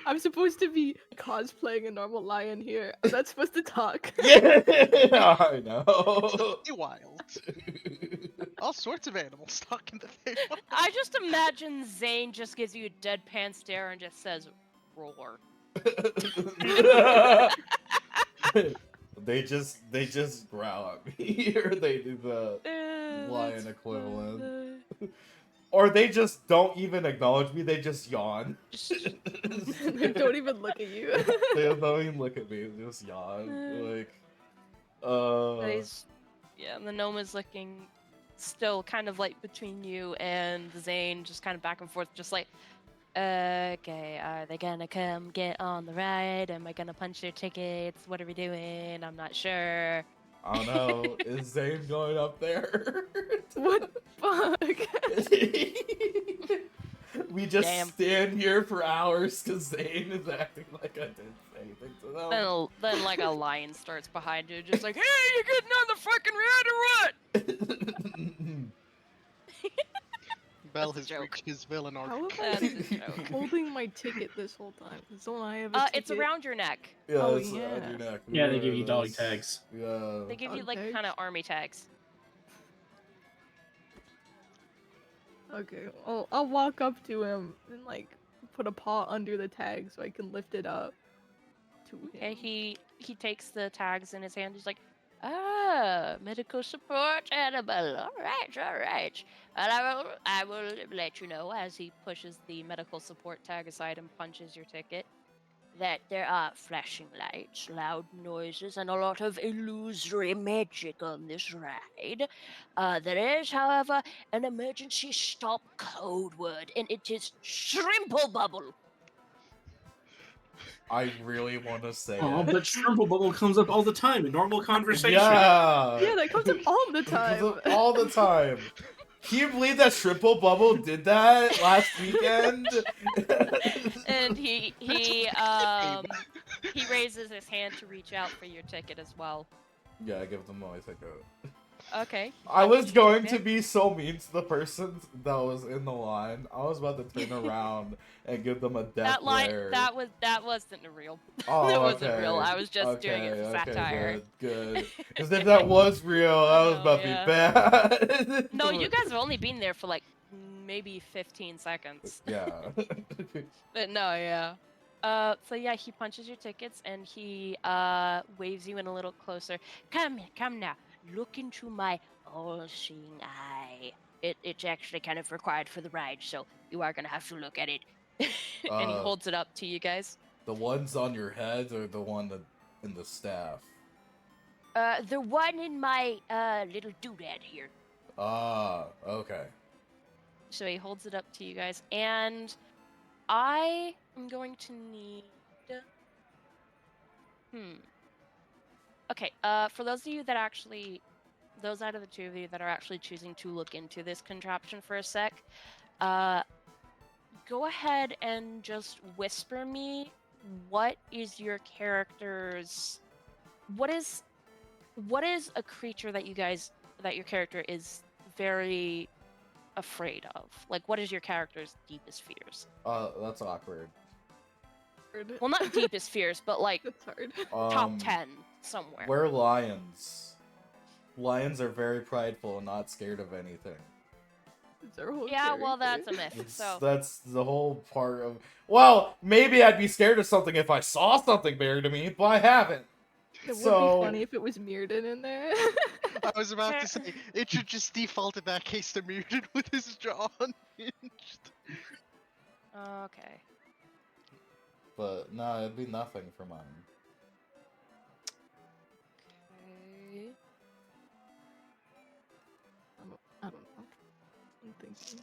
I'm supposed to be cosplaying a normal lion here. I'm not supposed to talk. Yeah, I know. It's wild. All sorts of animals talking to the I just imagine Zane just gives you a deadpan stare and just says, roar. They just growl at me, or they do the lion That's equivalent. funny. Or they just don't even acknowledge me, they just yawn. They don't even look at you. They don't even look at me, they just yawn. Like, Yeah, and the gnome is looking still kind of like between you and Zane, just kind of back and forth, just like, okay, are they gonna come get on the ride? Am I gonna punch their tickets? What are we doing? I'm not sure. I don't know, is Zane going up there? What fuck? We just Damn. stand here for hours because Zane is acting like I didn't say anything to them. Then like a lion starts behind you, just like, hey, you getting on the fucking ride or what? Bell That's has a joke. reached his villain arc. How have I That's been a joke. holding my ticket this whole time? Don't I have a ticket? It's around your neck. Yeah, Oh, it's on yeah. your neck. Yeah, they Where give you it dog is. tags. Yeah. They give you Dog like tags? kind of army tags. Okay, I'll walk up to him and like put a paw under the tag so I can lift it up to him. Okay, he takes the tags in his hand. He's like, medical support animal. All right. And I will let you know as he pushes the medical support tag aside and punches your ticket that there are flashing lights, loud noises, and a lot of illusory magic on this ride. There is, however, an emergency stop code word, and it is Shrimple Bubble. I really want to say Oh, it. but Shrimple Bubble comes up all the time in normal conversation. Yeah. Yeah, that comes up all the It comes time. up all the time. Can you believe that Triple Bubble did that last weekend? And he raises his hand to reach out for your ticket as well. Yeah, I give them my ticket. Okay. I was punches your going to ticket. be so mean to the person that was in the line. I was about to turn around and give them a death That line glare. that wasn't real. Oh, That okay. wasn't real. I was just doing it for Okay, satire. good. Because if that was real, that was No, about yeah. to be bad. No, you guys have only been there for like maybe 15 seconds. Yeah. But no, yeah. So yeah, he punches your tickets and he waves you in a little closer. Come now. Look into my all-seeing eye. It's actually kind of required for the ride, so you are gonna have to look at it. And he holds it up to you guys. The ones on your head or the one in the staff? The one in my little doodad here. Ah, okay. So he holds it up to you guys, and I am going to need. Okay. For those of you that actually, those out of the two of you that are actually choosing to look into this contraption for a sec, go ahead and just whisper me what is your character's. What is a creature that your character is very afraid of? Like, what is your character's deepest fears? That's awkward. Well, not deepest fears, but like That's hard. top 10 somewhere. We're lions. Lions are very prideful and not scared of anything. It's our whole Yeah, well, that's character. a myth. So That's the whole part of. Well, maybe I'd be scared of something if I saw something buried to me, but I haven't. It would So- be funny if it was Mirrodin in there. I was about to say, it should just default in that case to muted with his jaw unhinged. okay. But no, it'd be nothing for mine. Okay. I don't know. I'm thinking.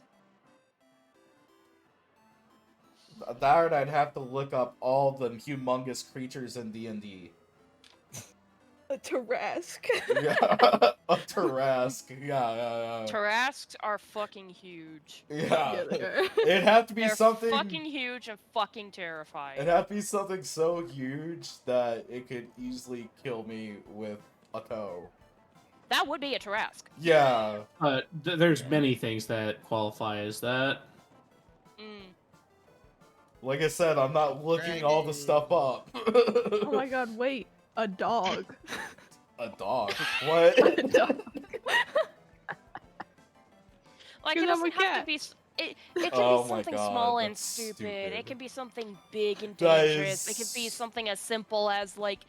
That I'd have to look up all the humongous creatures in D&D. A Tarask. Yeah, a Tarask. Yeah. Tarasks are fucking huge. Yeah, they are. It'd have to be They're something. fucking huge and fucking terrifying. It'd have to be something so huge that it could easily kill me with a toe. That would be a Tarask. Yeah. But there's many things that qualify as that. Mm. Like I said, I'm not looking all the stuff up. Oh my god, wait. A dog. A dog? What? A dog. Like, 'Cause it I'm a doesn't have to cat. be. It can Oh be my something God, small and that's stupid. stupid. It can be something big and That dangerous. It can be is- something as simple as, like,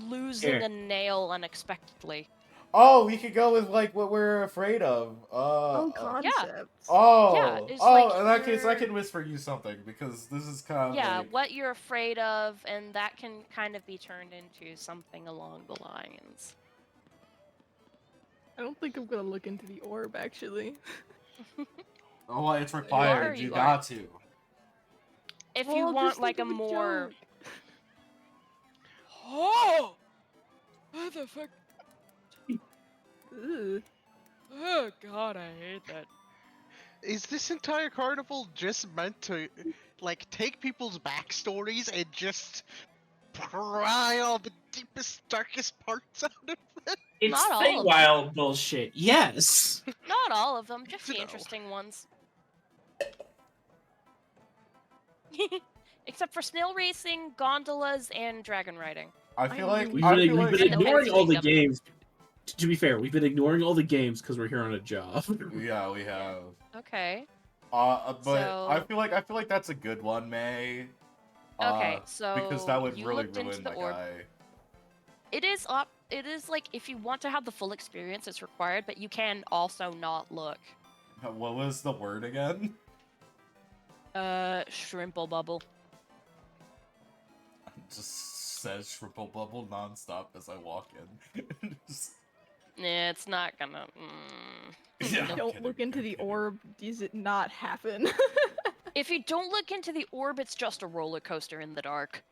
losing Here. a nail unexpectedly. Oh, we could go with like what we're afraid of. Oh, concepts. it's oh, like in that case, I you're- can whisper you something because this is kind of Yeah, like... what you're afraid of, and that can kind of be turned into something along the lines. I don't think I'm gonna look into the orb, actually. Oh, well, it's are required. or You you got to. If Well, you I'll want, just like, a think of more... joke. Oh! What the fuck? Ugh. Oh god, I hate that. Is this entire carnival just meant to, like, take people's backstories and just pry all the deepest, darkest parts out of them? It's Not all of them. Feywild bullshit. Yes. Not all of them, just the No. interesting ones. Except for snail racing, gondolas, and dragon riding. I feel I like... mean, I We've feel been like... And ignoring all the Kingdom. games. To be fair, we've been ignoring all the games because we're here on a job. Yeah, we have. Okay. But I So- feel like that's a good one, May. Okay, so because that would you really looked into ruin the my orb. guy. It is like, if you want to have the full experience, it's required, but you can also not look. What was the word again? Shrimple bubble. Just says triple bubble nonstop as I walk in. Yeah, it's not gonna. Yeah, I'm Don't kidding, look into I'm the kidding. orb. Does it not happen? If you don't look into the orb, it's just a roller coaster in the dark.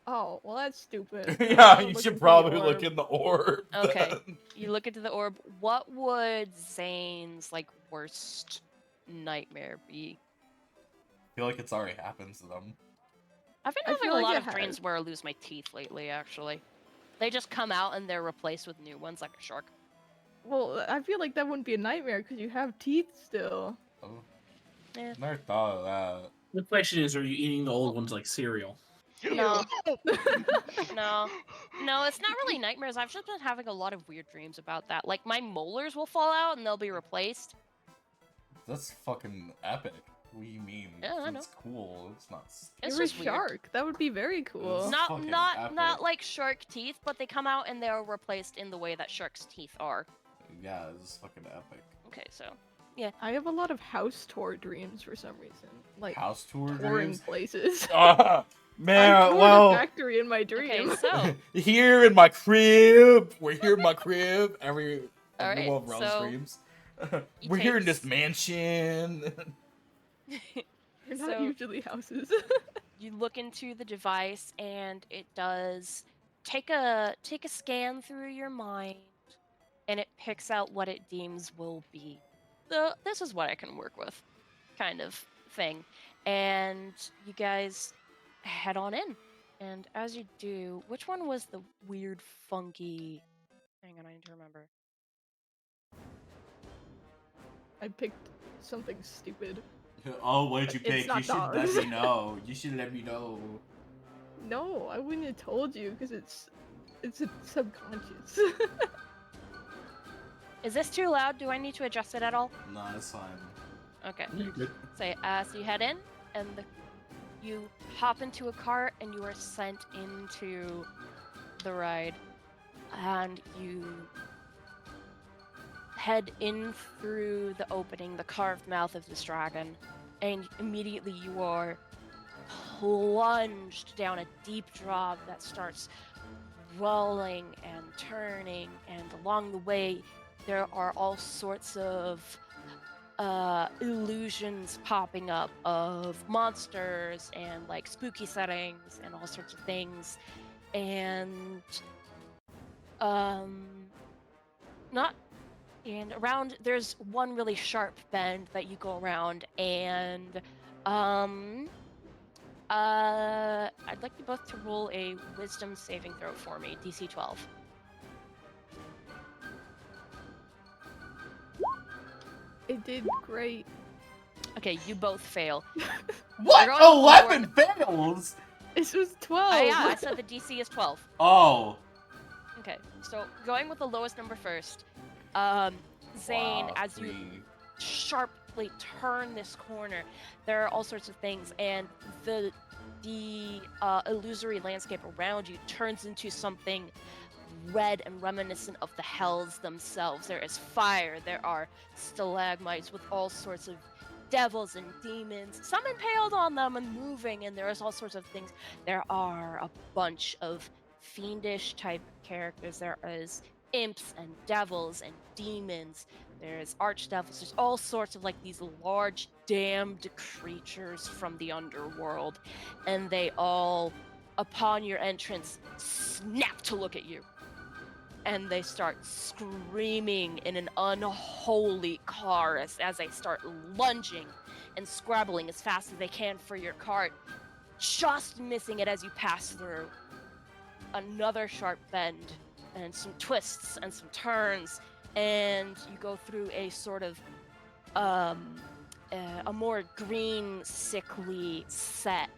Oh, well, that's stupid. Yeah, Don't you look should into the probably look orb. in the orb. Okay. then. You look into the orb. What would Zane's, like, worst nightmare be? I feel like it's already happened to them. I've been I having feel a like lot it of dreams has. where I lose my teeth lately, actually. They just come out and they're replaced with new ones, like a shark. Well, I feel like that wouldn't be a nightmare because you have teeth still. Oh, Eh. never thought of that. The question is, are you eating the old ones like cereal? No. No. No, it's not really nightmares. I've just been having a lot of weird dreams about that. Like, my molars will fall out and they'll be replaced. That's fucking epic. What do you mean? Yeah, I know. It's cool. It's not. It's You're a just weird. shark. That would be very cool. It's Not fucking not epic. not like shark teeth, but they come out and they're replaced in the way that sharks' teeth are. Yeah, it's fucking epic. Okay, so I have a lot of house tour dreams for some reason. Like House tour touring dreams. places. Ah, I man, toured well, a factory in my dream. okay, so here in my crib. We're here in my crib. Everyone Alright, of Real's so dreams. he We're here in this takes- mansion. They're not so- usually houses. you look into the device and it does take a scan through your mind, and it picks out what it deems will be this is what I can work with, kind of thing. And you guys head on in. And as you do, which one was the weird, funky? Hang on, I need to remember. I picked something stupid. Oh, what did you It's pick? not You should dogs. let me know. You should let me know. No, I wouldn't have told you because it's subconscious. Is this too loud? Do I need to adjust it at all? Nah, it's fine. Okay. You're good. Say, so you head in, and you hop into a cart, and you are sent into the ride, and you head in through the opening, the carved mouth of this dragon, and immediately you are plunged down a deep drop that starts rolling and turning, and along the way there are all sorts of illusions popping up of monsters and like spooky settings and all sorts of things, and not and around there's one really sharp bend that you go around, and I'd like you both to roll a wisdom saving throw for me, DC 12. It did great. Okay, you both fail. What? You're going 11 fails? This was 12. Yeah, I said the DC is 12. Oh. Okay, so going with the lowest number first, Zane, Wow, as you 3. sharply turn this corner, there are all sorts of things, and the illusory landscape around you turns into something red and reminiscent of the hells themselves. There is fire, there are stalagmites with all sorts of devils and demons, some impaled on them and moving, and there is all sorts of things. There are a bunch of fiendish type characters. There is imps and devils and demons. There's archdevils. There's all sorts of like these large damned creatures from the underworld, and they all, upon your entrance, snap to look at you. And they start screaming in an unholy chorus as they start lunging and scrabbling as fast as they can for your cart, just missing it as you pass through. Another sharp bend and some twists and some turns, and you go through a sort of a more green, sickly set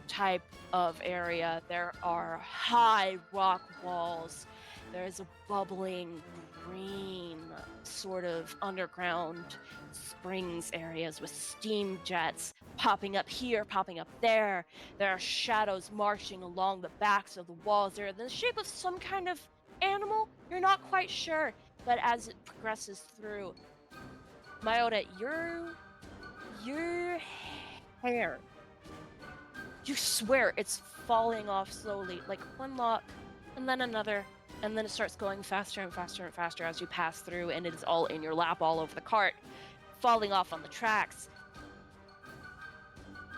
type of area. There are high rock walls. There's a bubbling green sort of underground springs areas with steam jets popping up here, popping up there. There are shadows marching along the backs of the walls. They're in the shape of some kind of animal. You're not quite sure, but as it progresses through, Myota, your hair, you swear it's falling off slowly, like one lock and then another, and then it starts going faster and faster and faster as you pass through, and it is all in your lap all over the cart, falling off on the tracks.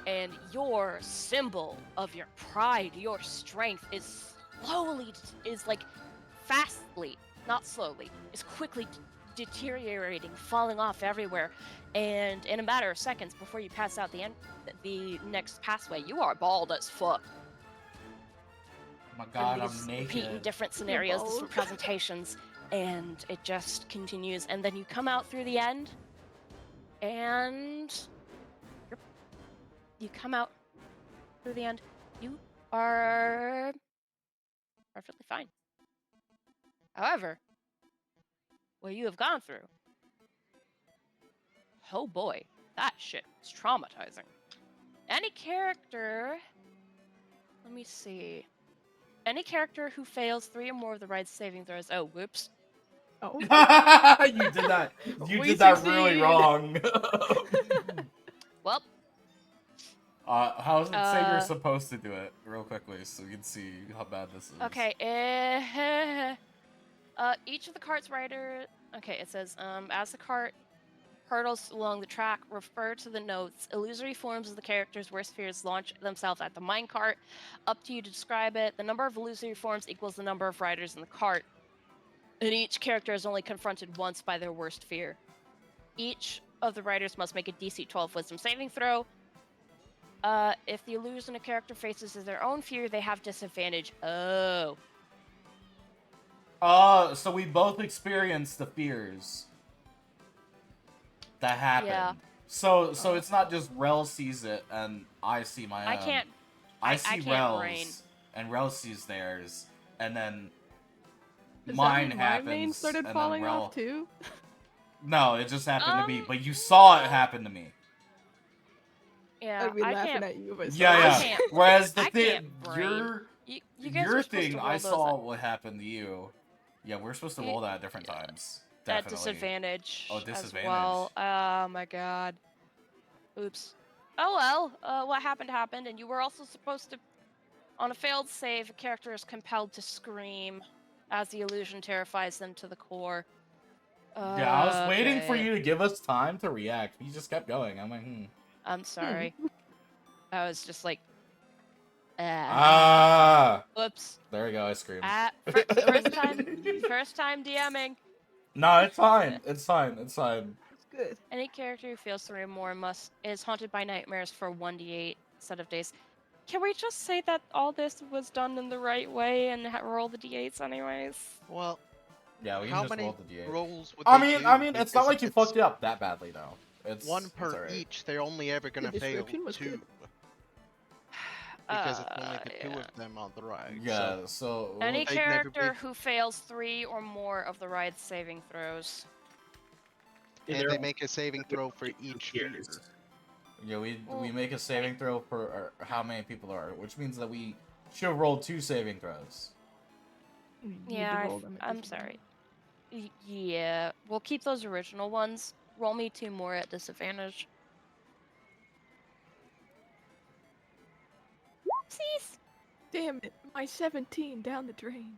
And your symbol of your pride, your strength, is fastly, not slowly, is quickly deteriorating, falling off everywhere. And in a matter of seconds before you pass out the next passway, you are bald as fuck. Oh my god, and I'm repeat in naked. different scenarios, bald. different presentations, and it just continues. And then you come out through the end, and you come out through the end. You are perfectly fine. However, what you have gone through, oh boy, that shit is traumatizing. Any character, let me see. Any character who fails 3 or more of the right saving throws. Oh, whoops. Oh. You did that. You We did that really succeed. wrong. Well, how does it say you're supposed to do it, real quickly, so you can see how bad this is? okay. Each of the cart's rider. Okay, it says, as the cart hurdles along the track, refer to the notes. Illusory forms of the character's worst fears launch themselves at the minecart. Up to you to describe it. The number of illusory forms equals the number of riders in the cart. And each character is only confronted once by their worst fear. Each of the riders must make a DC 12 wisdom saving throw. If the illusion a character faces is their own fear, they have disadvantage. Oh. So we both experienced the fears that happened. Yeah. So it's not just Rel sees it and I see my own. I can't. I see can't Rel's brain. and Rel sees theirs, and then Does mine that mean happens. my mane started and falling then Rel... off too? No, it just happened to me. But you saw it happen to me. Yeah, I'd be I laughing can't. at you myself. Yeah, I yeah. can't- Whereas the I thing, can't brain. You guys your are supposed thing, to roll I those saw what happened to you. Yeah, we're supposed to You- roll that at different times. at Definitely. disadvantage. Oh, As disadvantage. well. Oh my god. Oops. Oh well. What happened, and you were also supposed to. On a failed save, a character is compelled to scream, as the illusion terrifies them to the core. Yeah, I was waiting for Okay. you to give us time to react. You just kept going. I'm like, I'm sorry. I was just like, Whoops. There we go. I screamed. First time DMing. No, it's fine. It's fine. It's fine. It's good. Any character who feels 3 or more is haunted by nightmares for 1d8 set of days. Can we just say that all this was done in the right way and roll the d8s anyways? Well, Yeah, we can how just many roll the d8. rolls would I they mean, do? it's not Because like you if fucked it up that badly, though. It's one it's per alright. each. They're only ever gonna fail description was 2. good. Because it's only the 2 Yeah. of them on the ride. Yeah. So Any they'd never character be- who fails 3 or more of the ride's saving throws. Yeah, and they're they all make a saving throw for each fear. tiers. yeah, we Well- make a saving throw for how many people there are, which means that we should have rolled 2 saving throws. You need to Yeah, roll them at I'm disadvantage. sorry. Yeah, we'll keep those original ones. Roll me 2 more at disadvantage. Whoopsies! Damn it, my 17 down the drain.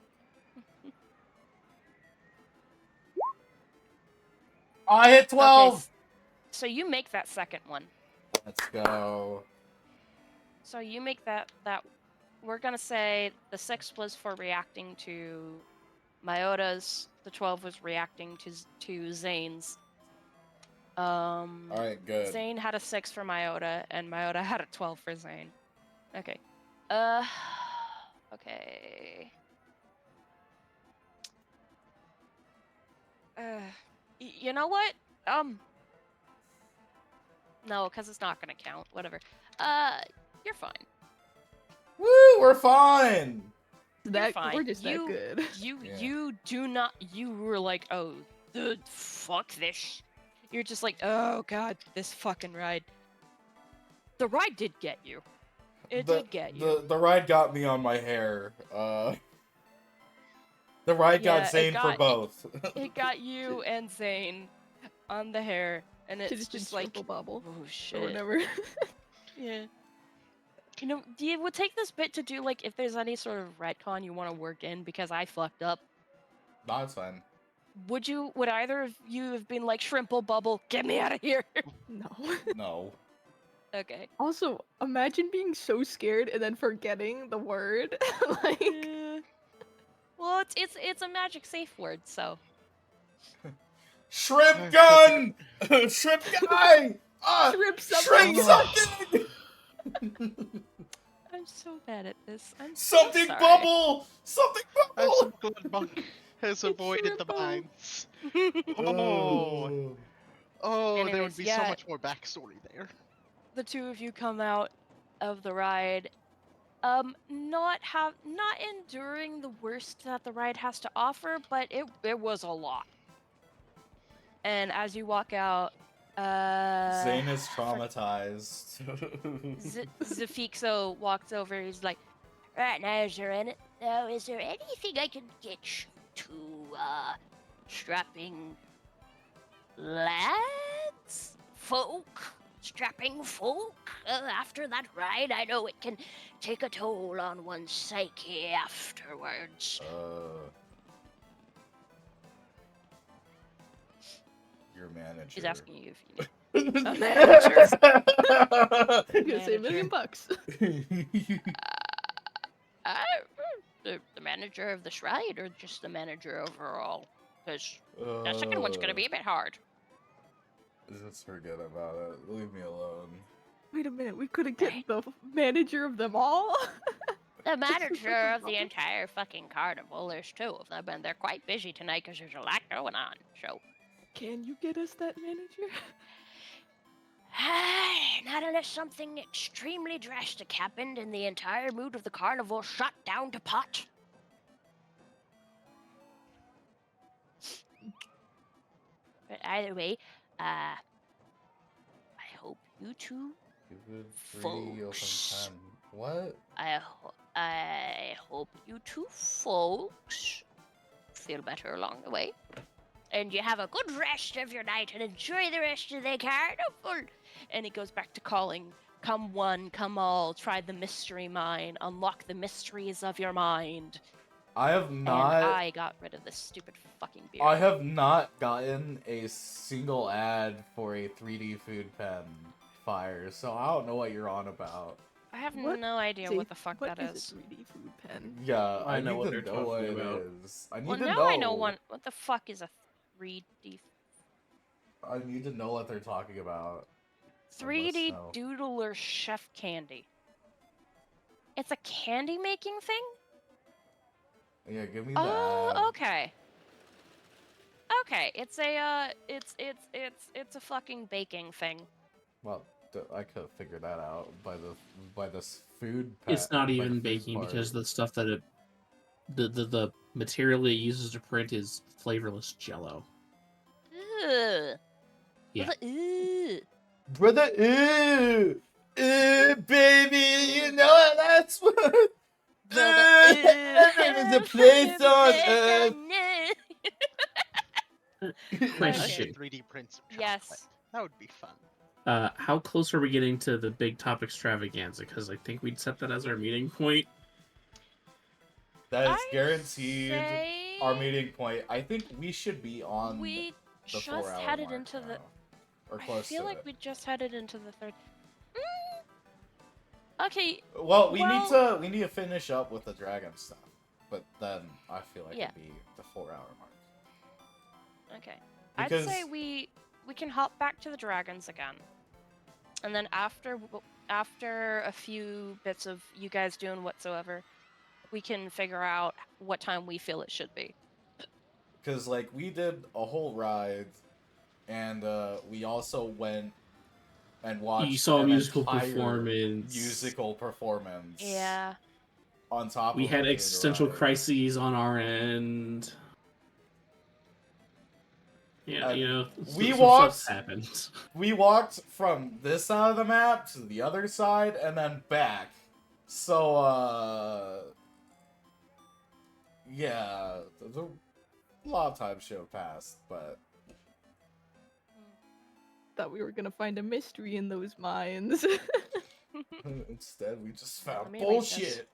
I hit 12. Okay, so you make that second one. Let's go. So you make that we're gonna say the 6 was for reacting to Myota's, the 12 was reacting to Zane's. All right, good. Zane had a 6 for Myota, and Myota had a 12 for Zane. Okay. Okay. You know what? No, because it's not gonna count. Whatever. You're fine. Woo, we're fine. You're fine. We're just that good. Yeah. You do not. You were like, oh, fuck this. You're just like, oh god, this fucking ride. The ride did get you. It did get you. The ride got me on my hair. The ride Yeah, got it Zane for got- both. It got you and Zane on the hair, and it's Should've been just like, Triple Bubble oh or shit. whatever. Yeah. You know, we'll take this bit to do like if there's any sort of retcon you want to work in because I fucked up. No, it's fine. Would either of you have been like Shrimple Bubble, get me out of here? No. No. Okay. Also, imagine being so scared and then forgetting the word. Like, Well, it's a magic safe word, so. Shrimp gun! Shrimp guy! Shrimp Shrimp something! something! I'm so bad at this. I'm so Something sorry. bubble! Something I'm bubble! so glad Monk has avoided the Shrimp-o. mines. Oh, there Anyways, would be yeah. so much more backstory there. The 2 of you come out of the ride, not enduring the worst that the ride has to offer, but it was a lot. And as you walk out, Zane is traumatized. Zafixo walks over. He's like, "Right now, is there anything I can get you to, strapping lads, strapping folk? After that ride, I know it can take a toll on one's psyche afterwards." Your manager. She's asking you if you need a manager. I'm gonna say $1 million. The manager of this ride, or just the manager overall? Because the second one's gonna be a bit hard. Just forget about it. Leave me alone. Wait a minute, we couldn't get the manager of them all? The manager of the entire fucking carnival. There's 2 of them, and they're quite busy tonight because there's a lot going on. So, Can you get us that manager? not unless something extremely drastic happened and the entire mood of the carnival shut down to pot. But either way, I hope you two Give it 3 open Folks. 10. What? I hope you two folks feel better along the way. And you have a good rest of your night and enjoy the rest of the carnival. And he goes back to calling, come one, come all, try the mystery mine, unlock the mysteries of your mind. I have not. And I got rid of this stupid fucking beer. I have not gotten a single ad for a 3D food pen fire, so I don't know what you're on about. I have What no idea is what the fuck that What is. is a 3D food pen? Yeah, I I know need what to they're know what talking it about. is. I need Well, to now know. I know what the fuck is a 3D I need to know what they're talking about. I must 3D know. doodler chef candy. It's a candy making thing? Yeah, give me Oh, that. okay. Okay, it's a it's a fucking baking thing. Well, I could have figured that out by this food. It's not by the even food baking part. because the stuff that it the material it uses to print is flavorless Jello. Ugh. Yeah. Ugh. Brother, baby, you know that's what. There's a place on earth. Question. 3D print some chocolate. Yes. That would be fun. How close are we getting to the big top extravaganza? Because I think we'd set that as our meeting point. That is I guaranteed say our meeting point. I think we should be on we the just 4 hour headed mark into the. now, or I close feel to like it. we just headed into the third. Okay. Well, we well- need to finish up with the dragon stuff, but then I feel like Yeah. it'd be the 4 hour mark. Okay. Because I'd say we can hop back to the dragons again, and then after a few bits of you guys doing whatsoever, we can figure out what time we feel it should be. Because, like, we did a whole ride, and we also went and watched You saw a an musical entire performance. musical performance. Yeah. On top We of had being existential a ride. crises on our end. Yeah, And you know, we some walked- stuff's happened. We walked from this side of the map to the other side, and then back. So, yeah, a lot of time should have passed, but Thought we were gonna find a mystery in those mines. instead we just found Let me read bullshit.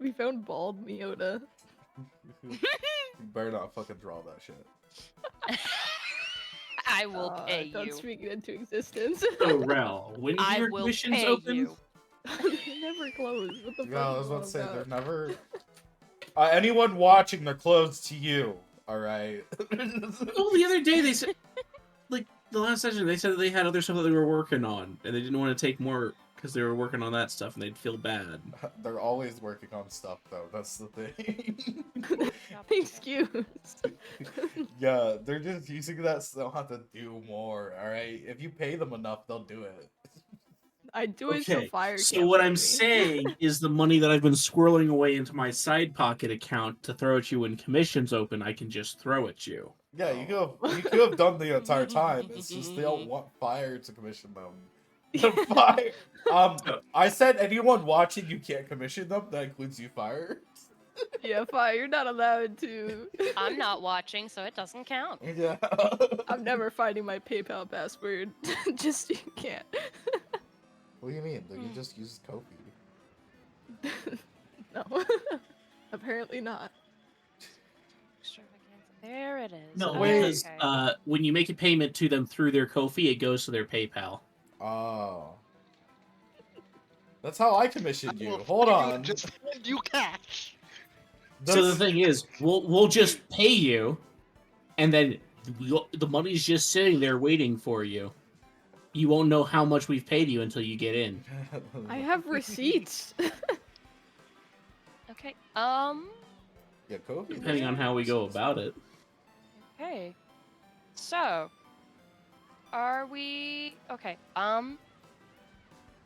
We found bald Miota. You better not fucking draw that shit. I will pay Don't you. speak it into existence. So, Rel, when do I your will commissions pay open? you. They never close. What the fuck? Yeah, I was is about to say, all they're about? never... anyone watching, they're closed to you, alright? Oh, the other day they said, like, the last session, they said that they had other stuff that they were working on, and they didn't want to take more because they were working on that stuff, and they'd feel bad. They're always working on stuff, though, that's the thing. Excuse. Yeah, they're just using that so they don't have to do more, alright? If you pay them enough, they'll do it. I do it so Okay, fire. so can't what pay I'm me. saying is the money that I've been squirreling away into my side pocket account to throw at you when commissions open, I can just throw at you. Yeah, you could have done the entire time. It's just they don't want fire to commission them. The fire. I said anyone watching, you can't commission them. That includes you, fire. Yeah, fire. You're not allowed to. I'm not watching, so it doesn't count. Yeah. I'm never finding my PayPal password. Just you can't. What do you mean? You just use Kofi. No. Apparently not. Extravaganza. There it is. No, Wait. because Okay. when you make a payment to them through their Ko-fi, it goes to their PayPal. Oh. That's how I commissioned I you. will Hold find you and on. Just hand you cash. So the thing is, we'll just pay you, and then the money's just sitting there waiting for you. You won't know how much we've paid you until you get in. I have receipts. Okay. Yeah, Kofi. Depending on how we go about it. Okay. So, are we okay? I'm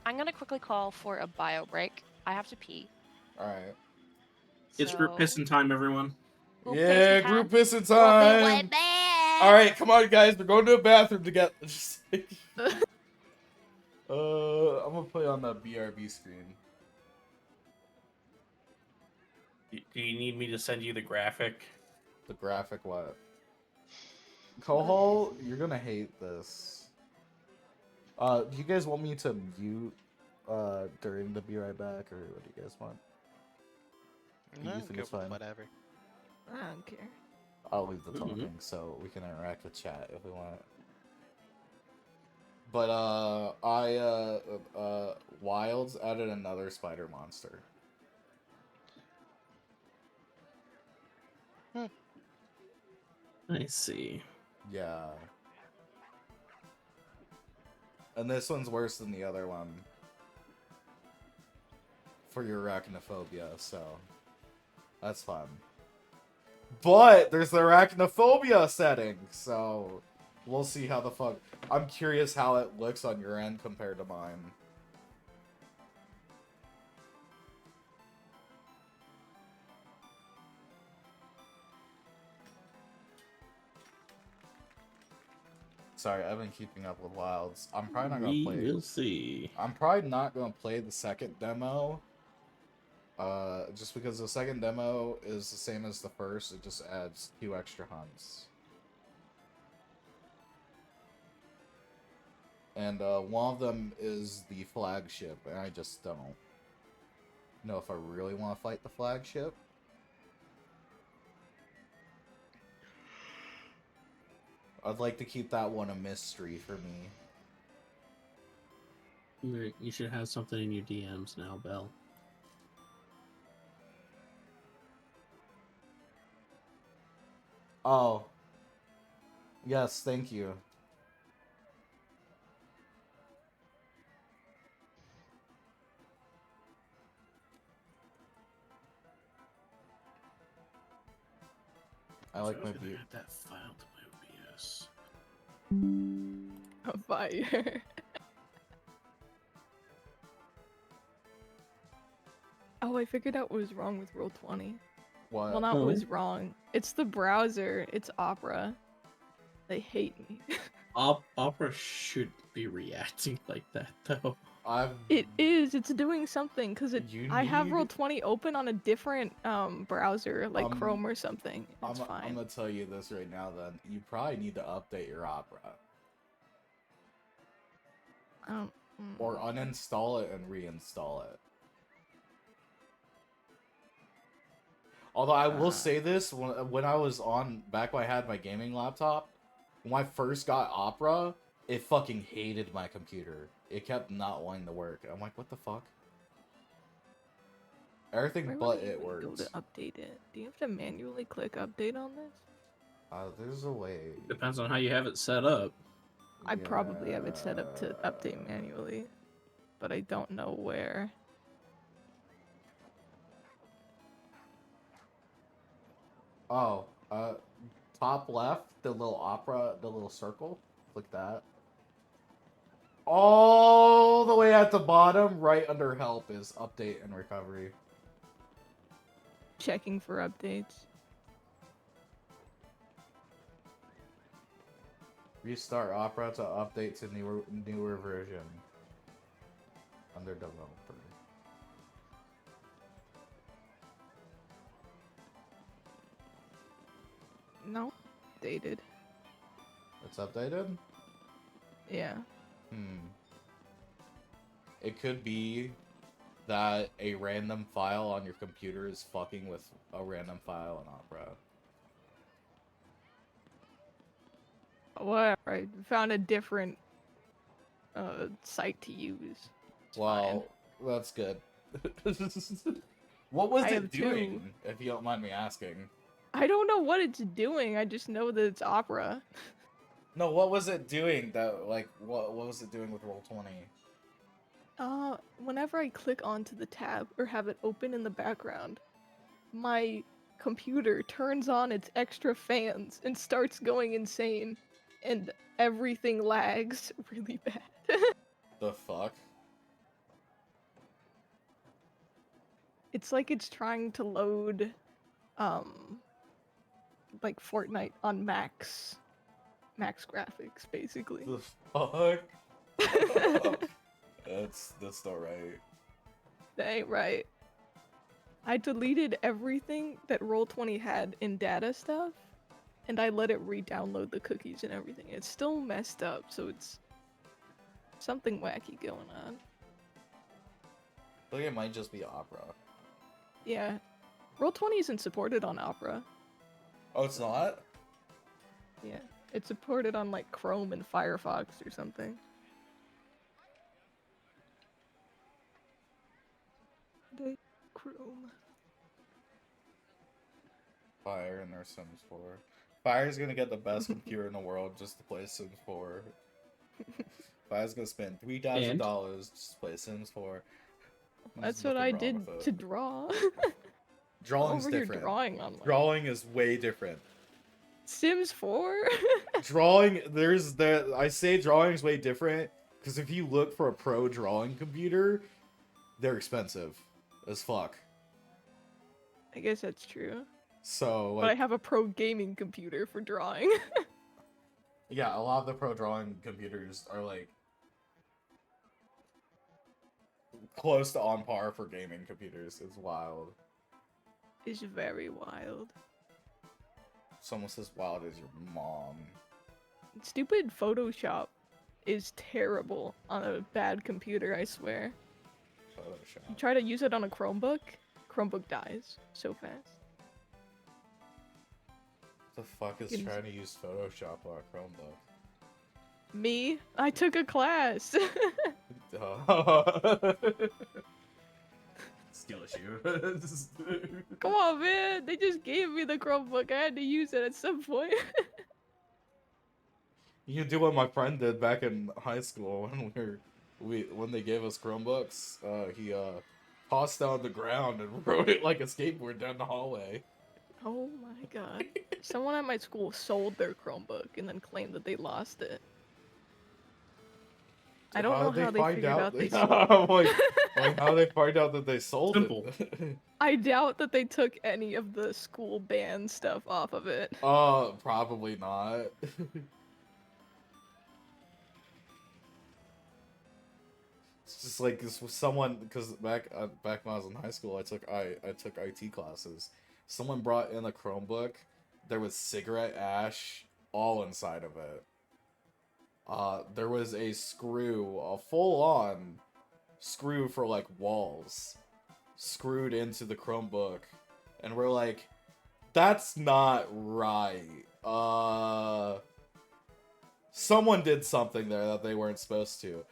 gonna quickly call for a bio break. I have to pee. Alright. It's group so- pissing time, everyone. Group Yeah, pissing group time? pissing We'll be time. right back. Alright, come on, guys. We're going to the bathroom together. I'm gonna play on the BRB screen. Do you need me to send you the graphic? The graphic what? Kohol, you're gonna hate this. Do you guys want me to mute during the be right back, or what do you guys want? No, You think go it's fine? with whatever. I don't care. I'll leave the Mhm. talking so we can interact with chat if we want. But Wilds added another spider monster. I see. Yeah. And this one's worse than the other one. For your arachnophobia, so that's fun. But there's the arachnophobia setting, so we'll see how the fuck. I'm curious how it looks on your end compared to mine. Sorry, I've been keeping up with Wilds. I'm probably not gonna play. We'll see. I'm probably not gonna play the second demo. Just because the second demo is the same as the first, it just adds 2 extra hunts. And one of them is the flagship, and I just don't know if I really want to fight the flagship. I'd like to keep that one a mystery for me. You should have something in your DMs now, Belle. Oh. Yes, thank you. I like my view. Add that file to my OBS. A fire. Oh, I figured out what was wrong with Roll20. What? Well, not what Oh. was wrong. It's the browser. It's Opera. They hate me. Opera should be reacting like that, though. It is. It's doing something because I have need- Roll20 open on a different browser, like Chrome or something. It's I'm fine. gonna tell you this right now. Then you probably need to update your Opera I don't. or uninstall it and reinstall it. Although I will say this, when I was on back when I had my gaming laptop, when I first got Opera, it fucking hated my computer. It kept not wanting to work. I'm like, what the fuck? Everything Where but would you it go works. to update it? Do you have to manually click update on this? There's a way. Depends on how you have it set up. I probably have it set up to update manually, but I don't know where. Oh, top left, the little Opera, the little circle. Click that. All the way at the bottom, right under help, is update and recovery. Checking for updates. Restart Opera to update to newer version. Under developer. No, updated. It's updated? Yeah. It could be that a random file on your computer is fucking with a random file in Opera. Whatever. I found a different site to use. It's Well, that's good. What was I it have doing, if you don't mind me asking? I don't know what it's doing. I just know that it's Opera. No, what was it doing that, like, what was it doing with Roll20? Whenever I click onto the tab or have it open in the background, my computer turns on its extra fans and starts going insane, and everything lags really bad. The fuck? It's like it's trying to load, like Fortnite on max graphics, basically. The fuck? That's not right. That ain't right. I deleted everything that Roll20 had in data stuff, and I let it re-download the cookies and everything. It's still messed up, so it's something wacky going on. I think it might just be Opera. Yeah. Roll20 isn't supported on Opera. Oh, it's not? Yeah. It's supported on like Chrome and Firefox or something. They Chrome. Fire in their Sims 4. Fire's gonna get the best computer in the world just to play Sims 4. Fire's gonna spend $3,000 just to play Sims 4. There's That's what nothing I wrong did with it. to draw. Drawing's Over here different. drawing on my Drawing is way different. Sims 4. I say drawing's way different because if you look for a pro drawing computer, they're expensive as fuck. I guess that's true. So But I like, have a pro gaming computer for drawing. yeah, a lot of the pro drawing computers are like close to on par for gaming computers. It's wild. It's very wild. It's almost as wild as your mom. Stupid Photoshop is terrible on a bad computer, I swear. You Photoshop. try to use it on a Chromebook dies so fast. The fuck is Goodness. trying to use Photoshop on a Chromebook? Me? I took a class! Duh. Skill issue. Come on, man! They just gave me the Chromebook. I had to use it at some point. You can do what my friend did back in high school when they gave us Chromebooks. He tossed down the ground and rode it like a skateboard down the hallway. Oh my god. Someone at my school sold their Chromebook and then claimed that they lost it. I don't know how they figured out they sold it. like how they find out that they sold Simple. it. I doubt that they took any of the school band stuff off of it. Probably not. It's just like this was someone because back when I was in high school, I took IT classes. Someone brought in a Chromebook. There was cigarette ash all inside of it. There was a screw, a full-on screw for like walls, screwed into the Chromebook, and we're like, that's not right. Someone did something there that they weren't supposed to,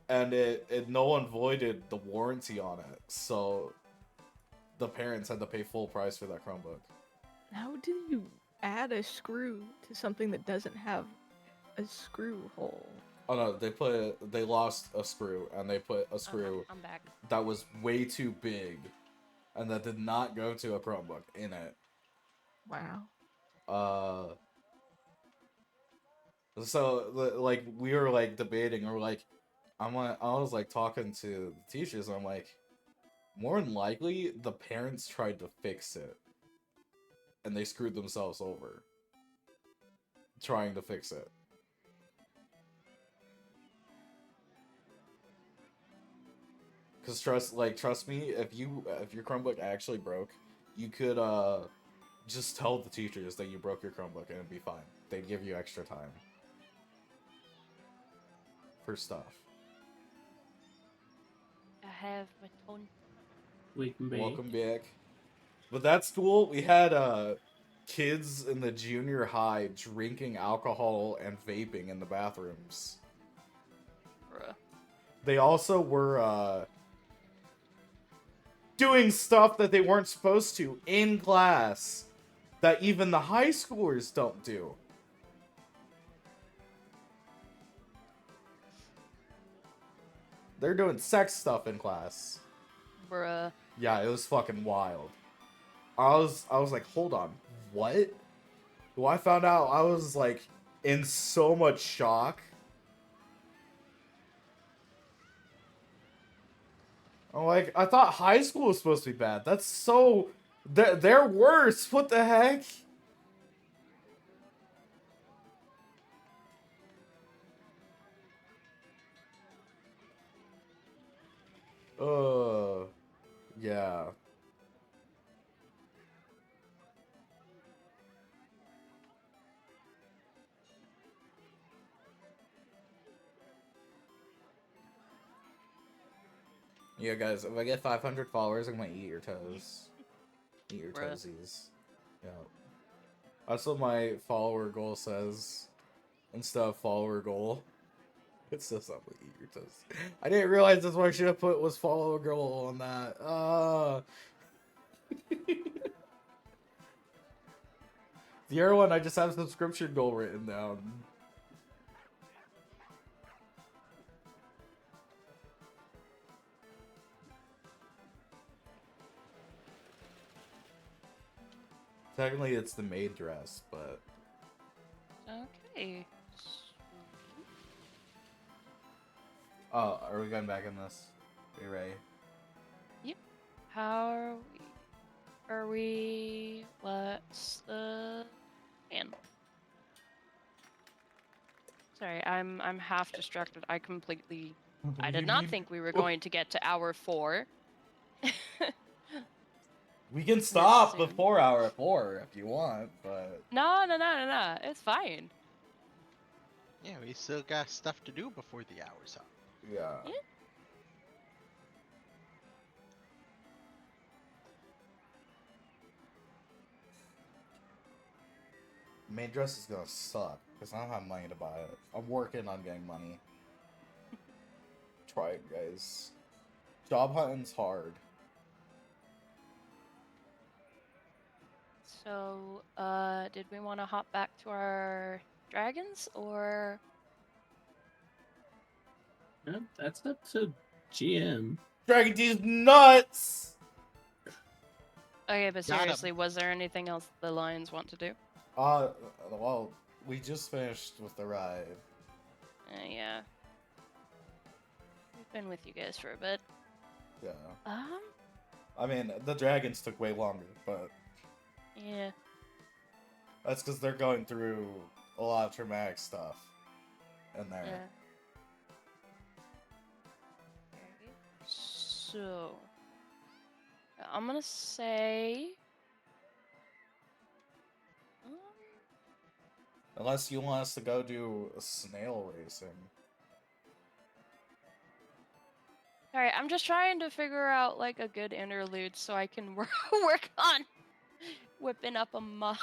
and it no one voided the warranty on it, so the parents had to pay full price for that Chromebook. How do you add a screw to something that doesn't have a screw hole? Oh no, they lost a screw, and they put a screw I'm back. that was way too big, and that did not go to a Chromebook in it. Wow. So like we were like debating, or like I was like talking to the teachers, and I'm like, more than likely the parents tried to fix it, and they screwed themselves over trying to fix it. Cause trust me, if your Chromebook actually broke, you could just tell the teachers that you broke your Chromebook and it'd be fine. They'd give you extra time for stuff. I have my phone. Welcome back. But that school, we had kids in the junior high drinking alcohol and vaping in the bathrooms. Bruh. They also were doing stuff that they weren't supposed to in class that even the high schoolers don't do. They're doing sex stuff in class. Bruh. Yeah, it was fucking wild. I was like, hold on, what? Well, I found out, I was like in so much shock. I'm like, I thought high school was supposed to be bad. That's so... They're worse. What the heck? Yeah. Yeah, guys, if I get 500 followers, I'm gonna eat your toes. Eat your Bruh. toesies. Yeah. That's what my follower goal says. Instead of follower goal. It's still something to eat your toast. I didn't realize that's what I should have put was follow a girl on that. The other one, I just have subscription goal written down. Technically, it's the maid dress, but Okay. oh, are we going back in this? Are you ready? How are we? What's the plan? Sorry, I'm half distracted. I did not think we were going to get to hour 4. We can stop soon. before hour 4 if you want, but No. It's fine. Yeah, we still got stuff to do before the hour's up. yeah. Yeah. Maid dress is gonna suck because I don't have money to buy it. I'm working on getting money. Try it, guys. Job hunting's hard. So, did we want to hop back to our dragons or? Yeah, that's up to GM. Dragon D's nuts! Okay, but Got 'em. seriously, was there anything else the lions want to do? Well, we just finished with the ride. Yeah. We've been with you guys for a bit. Yeah. Um, I mean, the dragons took way longer, but yeah. that's because they're going through a lot of traumatic stuff in there. Yeah. So, I'm gonna say. Unless you want us to go do snail racing. Alright, I'm just trying to figure out like a good interlude so I can work on whipping up a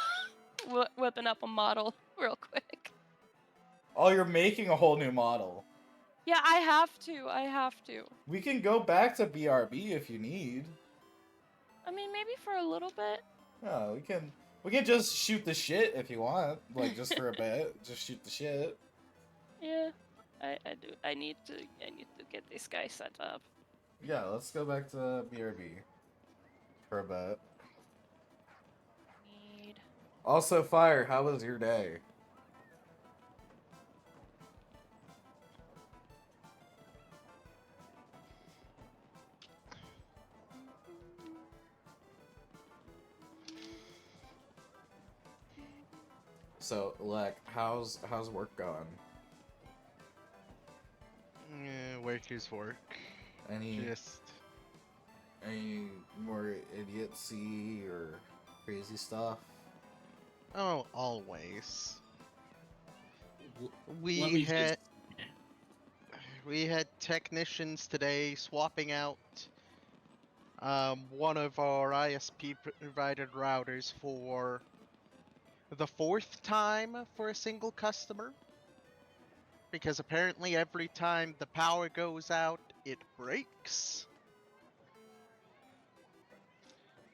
whipping up a model real quick. Oh, you're making a whole new model. Yeah, I have to. We can go back to BRB if you need. I mean, maybe for a little bit. Yeah, we can just shoot the shit if you want. Like, just for a bit. Just shoot the shit. Yeah, I do. I need to get this guy set up. Yeah, let's go back to BRB. For a bit. Need. Also, Fire, how was your day? So, Lek, how's work going? Work is work. Any Just more idiocy or crazy stuff? oh, always. Let We me had just- we had technicians today swapping out one of our ISP provided routers for the 4th time for a single customer. Because apparently every time the power goes out, it breaks.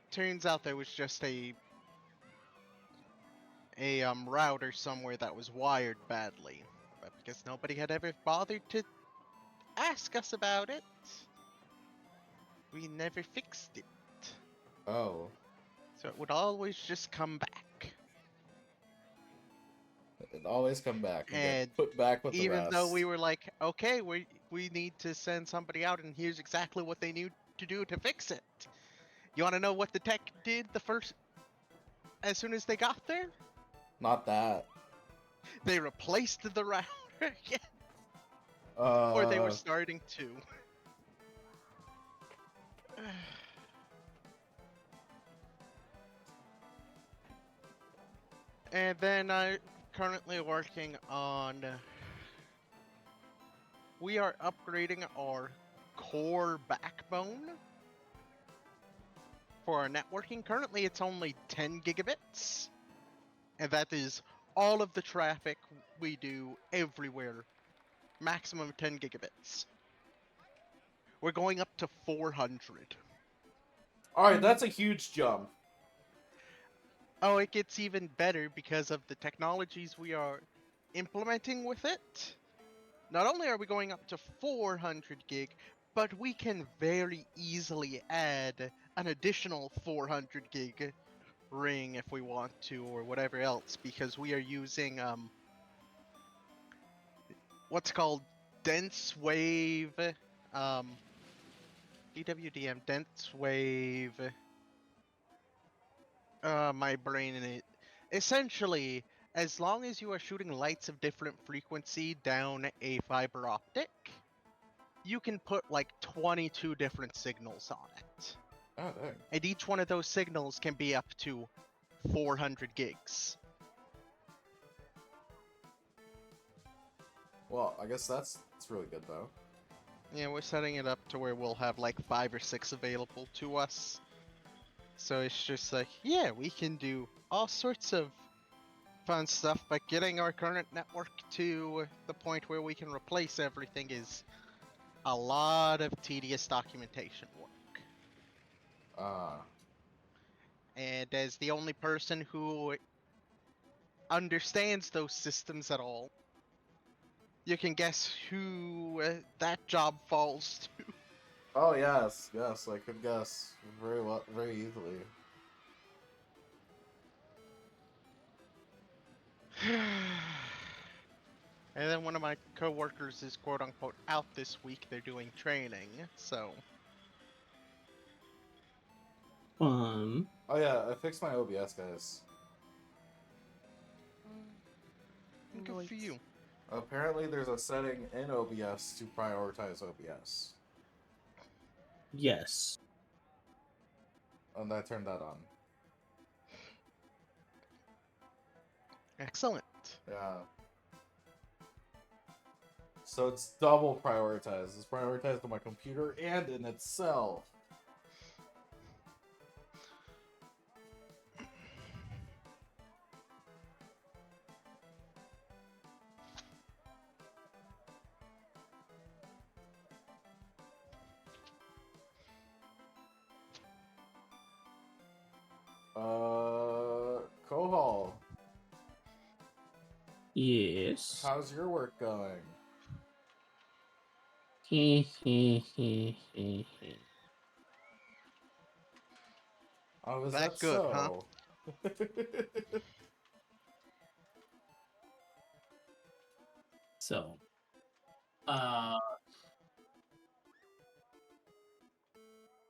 Turns out there was just a router somewhere that was wired badly. But because nobody had ever bothered to ask us about it, we never fixed it. Oh. So it would always just come back. It always come back and And get put back with the Even rest. though we were like, okay, we need to send somebody out and here's exactly what they need to do to fix it. You want to know what the tech did as soon as they got there? Not that. They replaced the router again. Or they were starting to. And then I'm currently working on. We are upgrading our core backbone for our networking. Currently, it's only 10 gigabits, and that is all of the traffic we do everywhere maximum of 10 gigabits. We're going up to 400. Alright, that's a huge jump. Oh, it gets even better because of the technologies we are implementing with it. Not only are we going up to 400 gig, but we can very easily add an additional 400 gig ring if we want to, or whatever else, because we are using what's called dense wave, DWDM, dense wave. My brain in it. Essentially, as long as you are shooting lights of different frequency down a fiber optic, you can put like 22 different signals on it. Oh, dang. And each one of those signals can be up to 400 gigs. Well, I guess that's really good, though. Yeah, we're setting it up to where we'll have like 5 or 6 available to us. So it's just like, yeah, we can do all sorts of fun stuff, but getting our current network to the point where we can replace everything is a lot of tedious documentation work. And as the only person who understands those systems at all, you can guess who that job falls to. Oh, yes, I could guess very easily. And then one of my coworkers is quote unquote out this week. They're doing training, so Fun. Oh yeah, I fixed my OBS, guys. good for you. Apparently there's a setting in OBS to prioritize OBS. Yes. And I turned that on. Excellent. Yeah. So it's double prioritized. It's prioritized on my computer and in itself. Kohal, Yes. how's your work going? Oh, is that good, huh? so? So,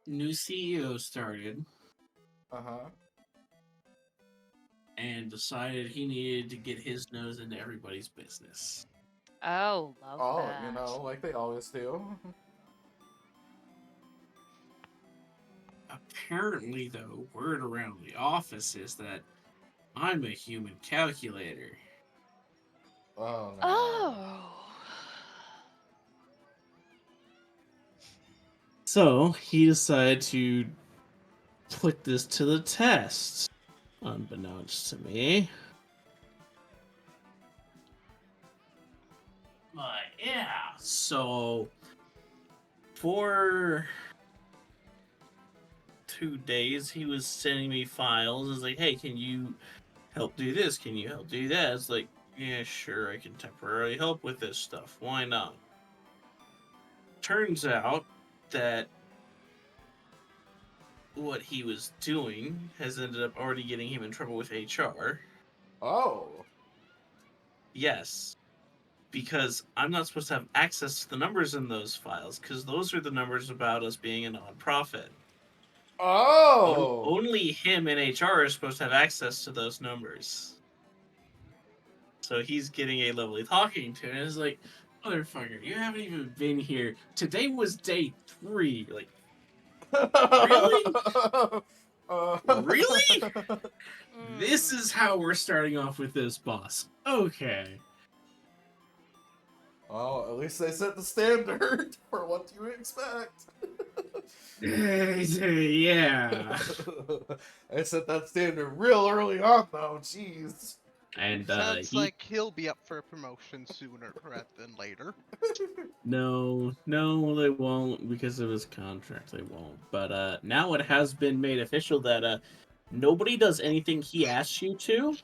new CEO started Uh-huh. and decided he needed to get his nose into everybody's business. Oh, love Oh, that. you know, like they always do. Apparently, though, word around the office is that I'm a human calculator. Oh, no. Oh. So, he decided to put this to the test, unbeknownst to me. But yeah, so for 2 days he was sending me files. It's like, hey, can you help do this? Can you help do that? It's like, yeah, sure, I can temporarily help with this stuff. Why not? Turns out that what he was doing has ended up already getting him in trouble with HR. Oh. Yes. Because I'm not supposed to have access to the numbers in those files, because those are the numbers about us being a nonprofit. Oh. Only him and HR are supposed to have access to those numbers. So he's getting a lovely talking to, and it's like, motherfucker, you haven't even been here. Today was day 3. Like, really? Really? This is how we're starting off with this boss. Okay. Well, at least they set the standard for what you expect. Yeah. I set that standard real early on, though. Jeez. And Sounds he like he'll be up for a promotion sooner rather than later. no, they won't because of his contract. They won't. But now it has been made official that nobody does anything he asks you to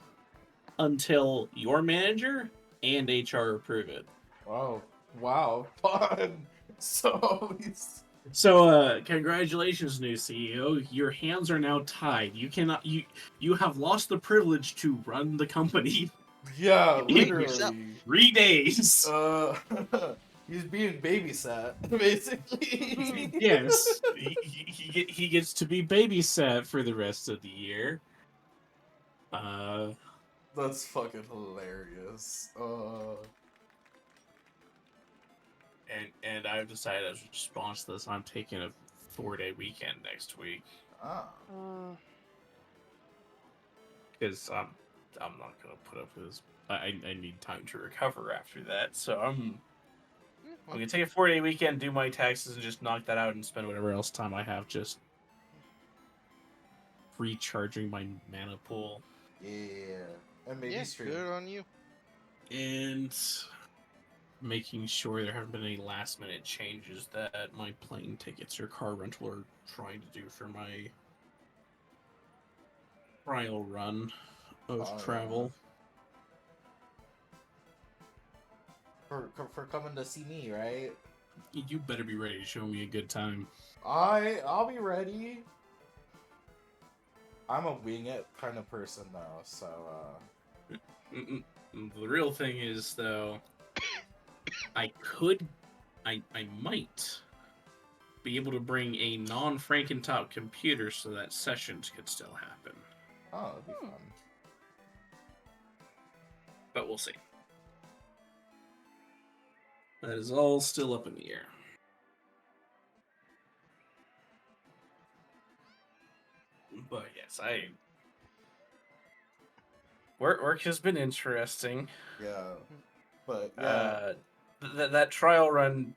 until your manager and HR approve it. Oh, wow, fun. So he's So congratulations, new CEO. Your hands are now tied. You have lost the privilege to run the company yeah, in yourself. literally. 3 days. He's being babysat, basically. Yes, he gets to be babysat for the rest of the year. That's fucking hilarious. And I've decided as a response to this, I'm taking a 4-day weekend next week Ah. because I'm not gonna put up with this. I need time to recover after that, so I'm gonna take a 4-day weekend, do my taxes, and just knock that out and spend whatever else time I have just recharging my mana pool. Yeah. And maybe Yeah, stream. good on you. And making sure there haven't been any last minute changes that my plane tickets or car rental are trying to do for my trial run of travel. For coming to see me, right? You better be ready to show me a good time. I'll be ready. I'm a wing it kind of person though, so The real thing is though, I might be able to bring a non-Frankentop computer so that sessions could still happen. oh, that'd be fun. But we'll see. That is all still up in the air. But yes, work has been interesting. Yeah. But yeah. That trial run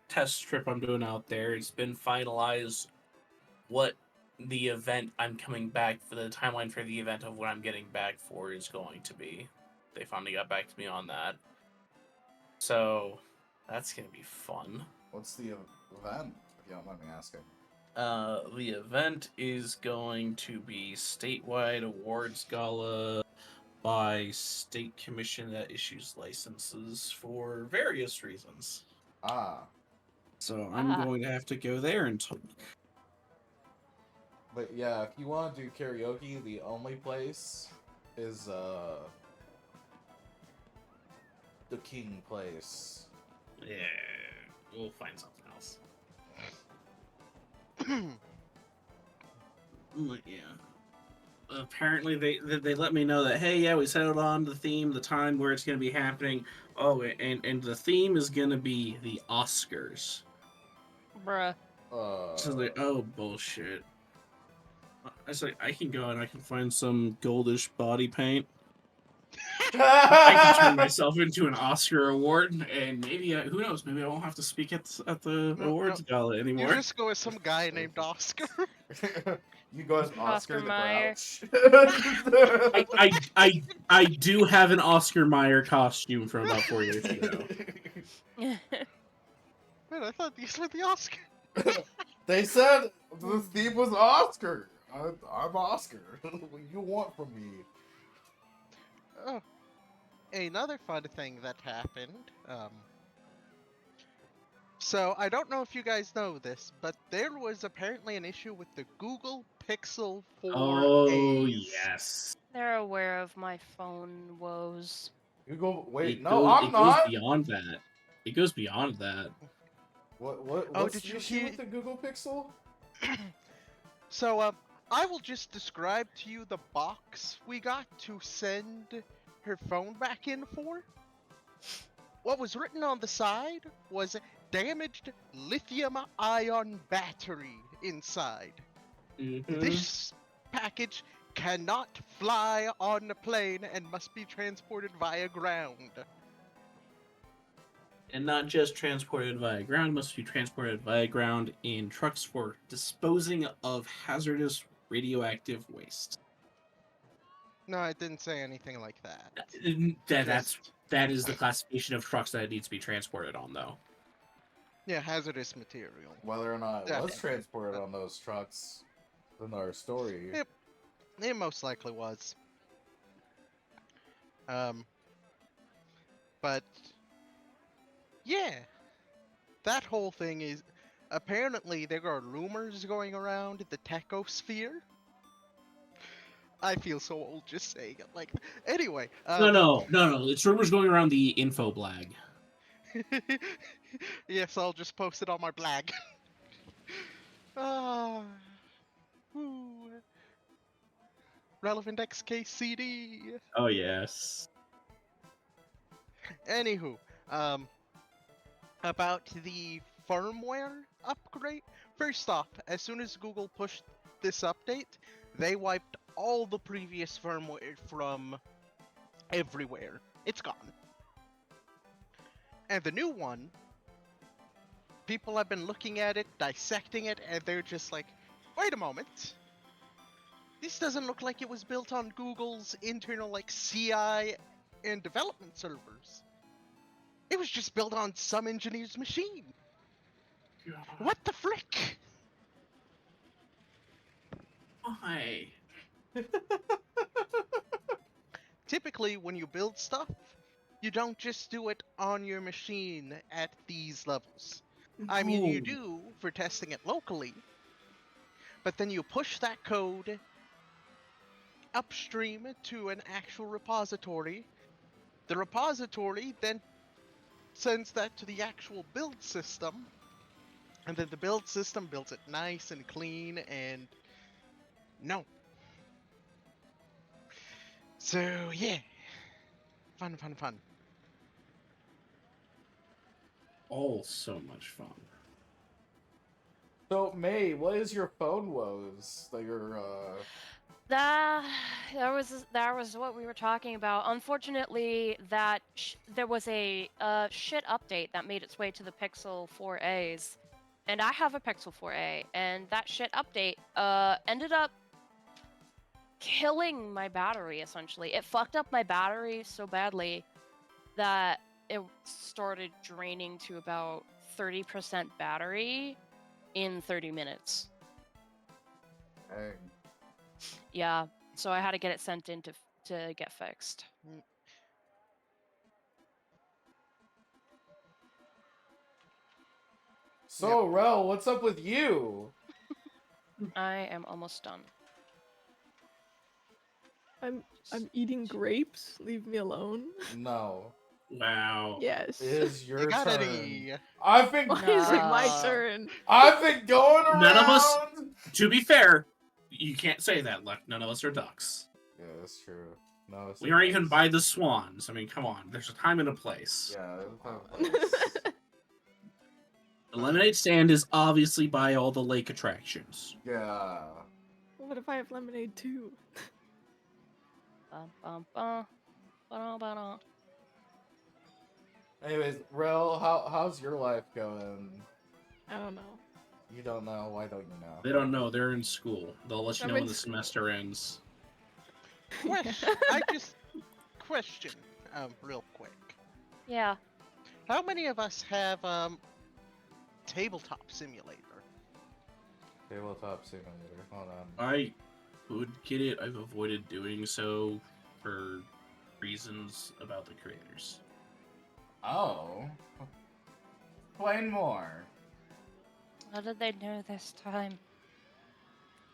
test trip I'm doing out there, it's been finalized what the event I'm coming back for, the timeline for the event of what I'm getting back for is going to be. They finally got back to me on that. So that's gonna be fun. What's the event? If you don't mind me asking. The event is going to be statewide awards gala by state commission that issues licenses for various reasons. Ah. So I'm going to have to go there and talk. But yeah, if you want to do karaoke, the only place is the King place. Yeah, we'll find something else. Yeah. Apparently they let me know that, hey, yeah, we settled on the theme, the time where it's going to be happening. Oh, and the theme is going to be the Oscars. Bruh. So like, oh, bullshit. I was like, I can go and I can find some goldish body paint. I can turn myself into an Oscar award, and maybe, who knows, maybe I won't have to speak at the awards gala You anymore. just go with some guy named Oscar. You go as Oscar, Oscar the Mayer. Grouch. I do have an Oscar Mayer costume from about 4 years ago. Man, I thought these were the Oscar. They said the theme was Oscar. I'm Oscar. What do you want from me? Oh, another fun thing that happened. So I don't know if you guys know this, but there was apparently an issue with the Google Pixel 4a. Oh, yes. They're aware of my phone woes. Wait, It no, goes, I'm it not. goes beyond that. It goes beyond that. What's did the you issue hear- with the Google Pixel? So I will just describe to you the box we got to send her phone back in for. What was written on the side was damaged lithium-ion battery inside. Mm-hmm. This package cannot fly on a plane and must be transported via ground. And not just transported via ground, must be transported via ground in trucks for disposing of hazardous radioactive waste. No, I didn't say anything like that. That is the classification of trucks that it needs to be transported on, though. Yeah, hazardous material. Whether or not it was Definitely. transported on those trucks, is another story. Yep. It most likely was. But yeah, that whole thing is apparently there are rumors going around the techosphere. I feel so old just saying it like. Anyway, No. It's rumors going around the info blag. yes, I'll just post it on my blag. Ah, ooh. Relevant XK CD. Oh yes. Anywho, about the firmware upgrade. First off, as soon as Google pushed this update, they wiped all the previous firmware from everywhere. It's gone. And the new one, people have been looking at it, dissecting it, and they're just like, wait a moment. This doesn't look like it was built on Google's internal like CI and development servers. It was just built on some engineer's machine. What the frick? Why? Typically, when you build stuff, you don't just do it on your machine at these levels. I mean, you No. do for testing it locally, but then you push that code upstream to an actual repository. The repository then sends that to the actual build system, and then the build system builds it nice and clean, and no. So, yeah. Fun. All so much fun. So, May, what is your phone woes that you're, That was what we were talking about. Unfortunately, there was a shit update that made its way to the Pixel 4As, and I have a Pixel 4A, and that shit update ended up killing my battery. Essentially, it fucked up my battery so badly that it started draining to about 30% battery in 30 minutes. dang. Yeah, so I had to get it sent in to get fixed. So, Rel, what's up with you? I am almost done. I'm eating grapes. Leave me alone. No. Wow. Yes. It is your You got turn. any? I've been Why is it my Nah. turn? I've been going around. None of us- To be fair, you can't say that. Like none of us are ducks. Yeah, that's true. No, it's We aren't even nice. by the swans. I mean, come on. There's a time and a place. Yeah, it's not a place. The lemonade stand is obviously by all the lake attractions. Yeah. What if I have lemonade too? Bum, bum, bum. Ba-dum, ba-dum. Anyways, Rel, how's your life going? I don't know. You don't know. Why don't you know? They don't know. They're in school. They'll let you I'm know in when the school. semester ends. Question, real quick. Yeah. How many of us have tabletop simulator? Tabletop simulator. Hold on. I would get it. I've avoided doing so for reasons about the creators. Oh. Explain more. What did they do this time?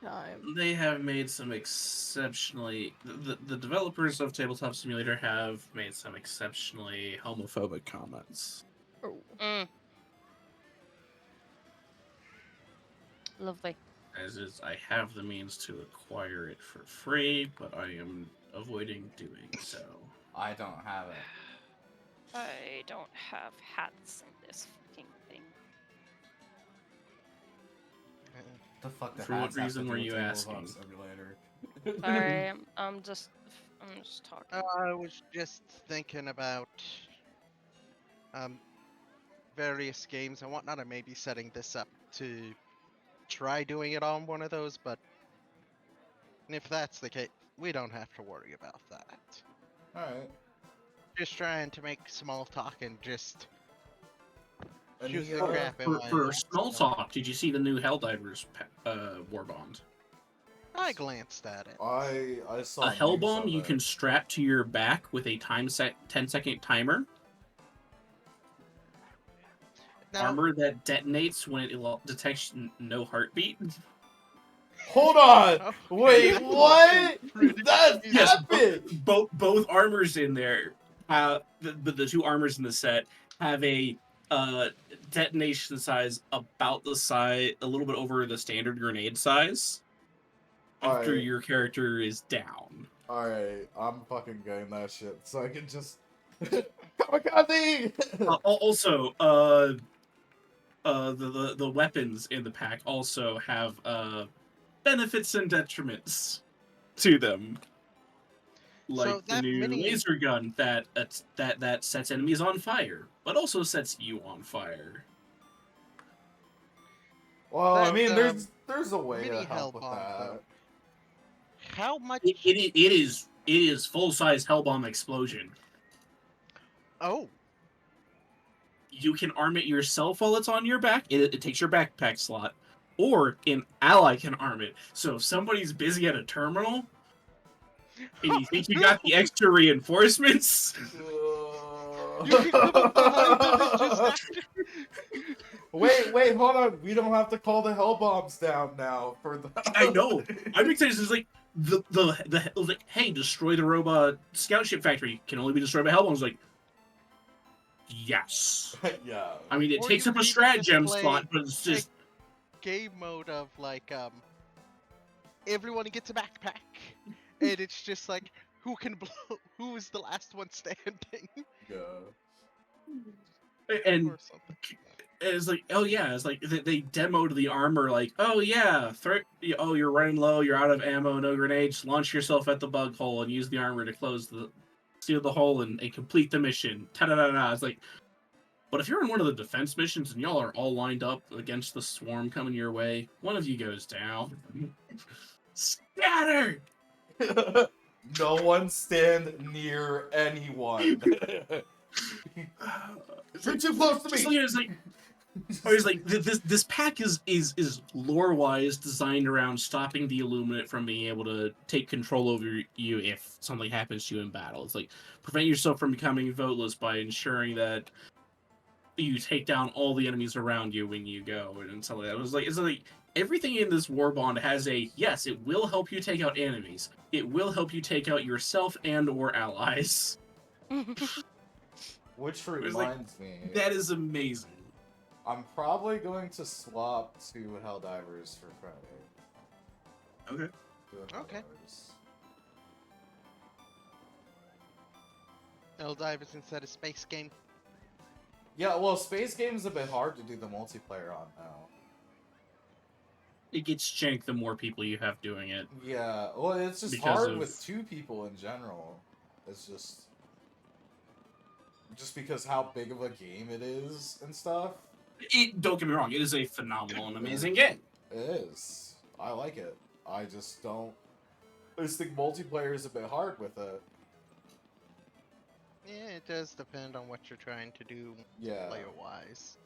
Time. They have made some exceptionally. The developers of Tabletop Simulator have made some exceptionally homophobic comments. Oh. Lovely. As is, I have the means to acquire it for free, but I am avoiding doing so. I don't have it. I don't have hats in this fucking thing. The fuck the For what hats have to reason do were with you Tabletop asking? Simulator? Sorry, I'm just talking. I was just thinking about various games and whatnot, and maybe setting this up to try doing it on one of those. But if that's the case, we don't have to worry about that. Alright. Just trying to make small talk and just Any, shoot the uh, crap in my For mouth, small you know? talk, did you see the new Helldivers war bond? I glanced at it. I saw A news Hellbomb of you it. can strap to your back with a 10-second timer. Now, Armor that detonates when it detects no heartbeat. Hold on! okay, Wait, that what? sounds pretty That's crazy. Yes, epic! both armors in there. The two armors in the set have a detonation size about the size, a little bit over the standard grenade size. After Alright. your character is down. Alright, I'm fucking getting that shit so I can just. Kamikaze! Also, the weapons in the pack also have benefits and detriments to them. Like So the that new mini, laser gun that sets enemies on fire, but also sets you on fire. Well, I that mean, there's a way mini to help with Hellbomb, that. though. How much? It is full size Hellbomb explosion. Oh, You can arm it yourself while it's on your back. It takes your backpack slot, or an ally can arm it. So if somebody's busy at a terminal and you think you got the extra reinforcements, you can come up behind them and just act. Wait, hold on. We don't have to call the hell bombs down now for the. I know. I'm excited. It's like it was like, hey, destroy the robot scout ship factory. Can only be destroyed by Hellbombs. Like, yes. Yeah. I mean, it Or takes you up a could even strat just gem play slot, but it's just game mode of like everyone gets a backpack, and it's just like who can blow, who is the last one standing, Yeah. and or something. it's like, oh yeah, it's like they demoed the armor. Like, oh yeah, oh you're running low, you're out of ammo, no grenades. Launch yourself at the bug hole and use the armor to seal the hole and complete the mission. Ta da da da. It's like. But if you're in one of the defense missions and y'all are all lined up against the swarm coming your way, one of you goes down. Scatter! No one stand near anyone. You're too close to me. It's like this pack is lore wise designed around stopping the Illuminate from being able to take control over you if something happens to you in battle. It's like prevent yourself from becoming voteless by ensuring that you take down all the enemies around you when you go and stuff like that. It's like everything in this war bond has a yes, it will help you take out enemies. It will help you take out yourself and or allies. Which reminds me, That is amazing. I'm probably going to swap to Helldivers for Friday. Okay. Okay. Helldivers. Helldivers instead of space game. Yeah, well, space game's a bit hard to do the multiplayer on now. It gets jank the more people you have doing it. Yeah, well, it's just Because hard of- with two people in general. It's just because how big of a game it is and stuff. Don't get me wrong, it is a phenomenal and amazing game. It is. I like it. I just think multiplayer is a bit hard with it. Yeah, it does depend on what you're trying to do Yeah. player-wise.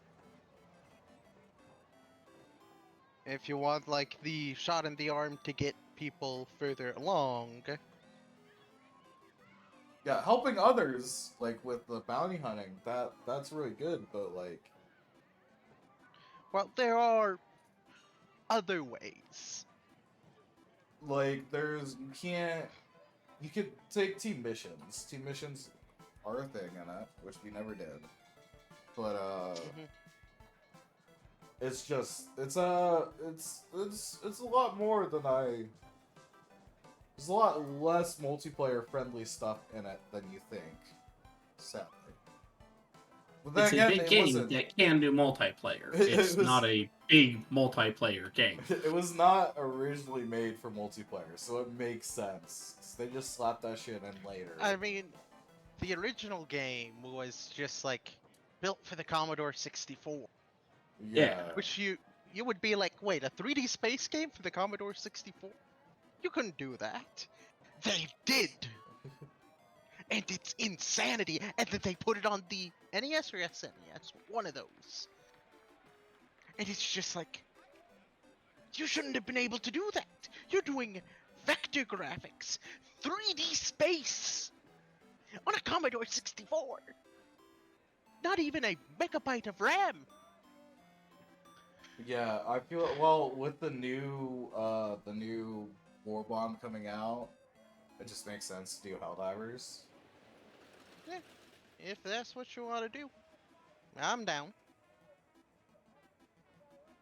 If you want, like, the shot in the arm to get people further along, Yeah, helping others, like with the bounty hunting, that's really good, but like well, there are other ways. you could take team missions. Team missions are a thing in it, which we never did. But it's just it's a lot more than there's a lot less multiplayer friendly stuff in it than you think, sadly. But then It's again, a big it game wasn't. that can do multiplayer. It It's was- not a big multiplayer game. It was not originally made for multiplayer, so it makes sense. They just slapped that shit in later. I mean, the original game was just, like, built for the Commodore 64. yeah. Which you would be like, wait, a 3D space game for the Commodore 64? You couldn't do that. They did! And it's insanity! And then they put it on the NES or SNES, one of those. And it's just like, you shouldn't have been able to do that! You're doing vector graphics, 3D space, on a Commodore 64! Not even a megabyte of RAM! Yeah, I feel well with the new War Bomb coming out. It just makes sense to do Helldivers. Yeah, if that's what you want to do, I'm down.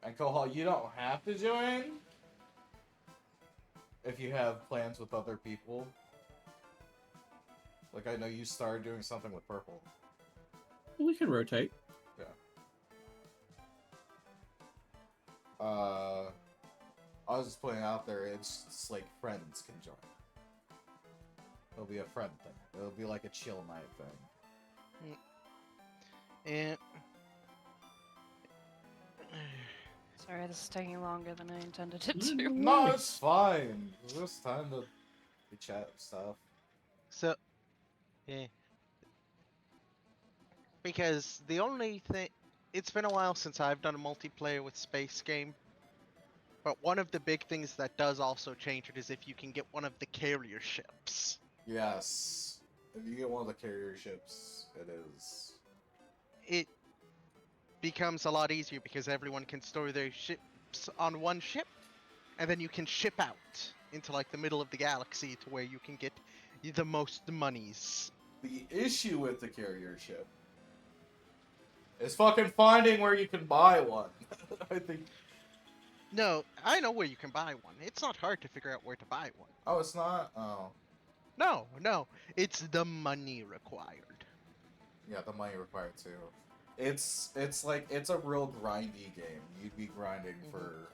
And Kohal, you don't have to join if you have plans with other people. Like I know you started doing something with Purple. We can rotate. Yeah. I was just putting it out there. It's just like friends can join. It'll be a friend thing. It'll be like a chill night thing. And Sorry, this is taking longer than I intended it to. No, it's fine. It's just time to chat stuff. so, yeah. Because the only thing, it's been a while since I've done a multiplayer with space game. But one of the big things that does also change it is if you can get one of the carrier ships. Yes. If you get one of the carrier ships, it is. It becomes a lot easier because everyone can store their ships on one ship, and then you can ship out into like the middle of the galaxy to where you can get the most monies. The issue with the carrier ship is fucking finding where you can buy one. I think. No, I know where you can buy one. It's not hard to figure out where to buy one. Oh, it's not? Oh. No, it's the money required. Yeah, the money required too. It's like it's a real grindy game. You'd be grinding for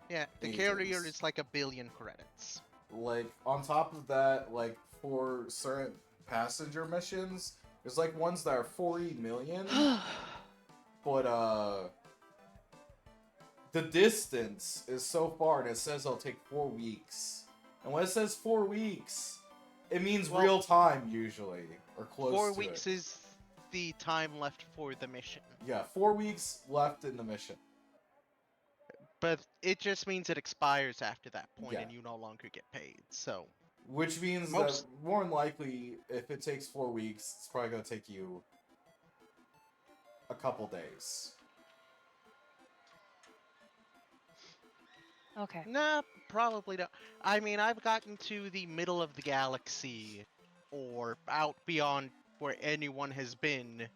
Yeah, the ages. carrier is like 1 billion credits. Like on top of that, like for certain passenger missions, there's like ones that are 40 million. But the distance is so far and it says it'll take 4 weeks. And when it says 4 weeks, it means Well, real time usually. Or close 4 to weeks it. is the time left for the mission. Yeah, 4 weeks left in the mission. But it just means it expires after that point Yeah. and you no longer get paid. So, Which means Most- that more than likely, if it takes 4 weeks, it's probably going to take you a couple days. Okay. nah, probably not. I mean, I've gotten to the middle of the galaxy or out beyond where anyone has been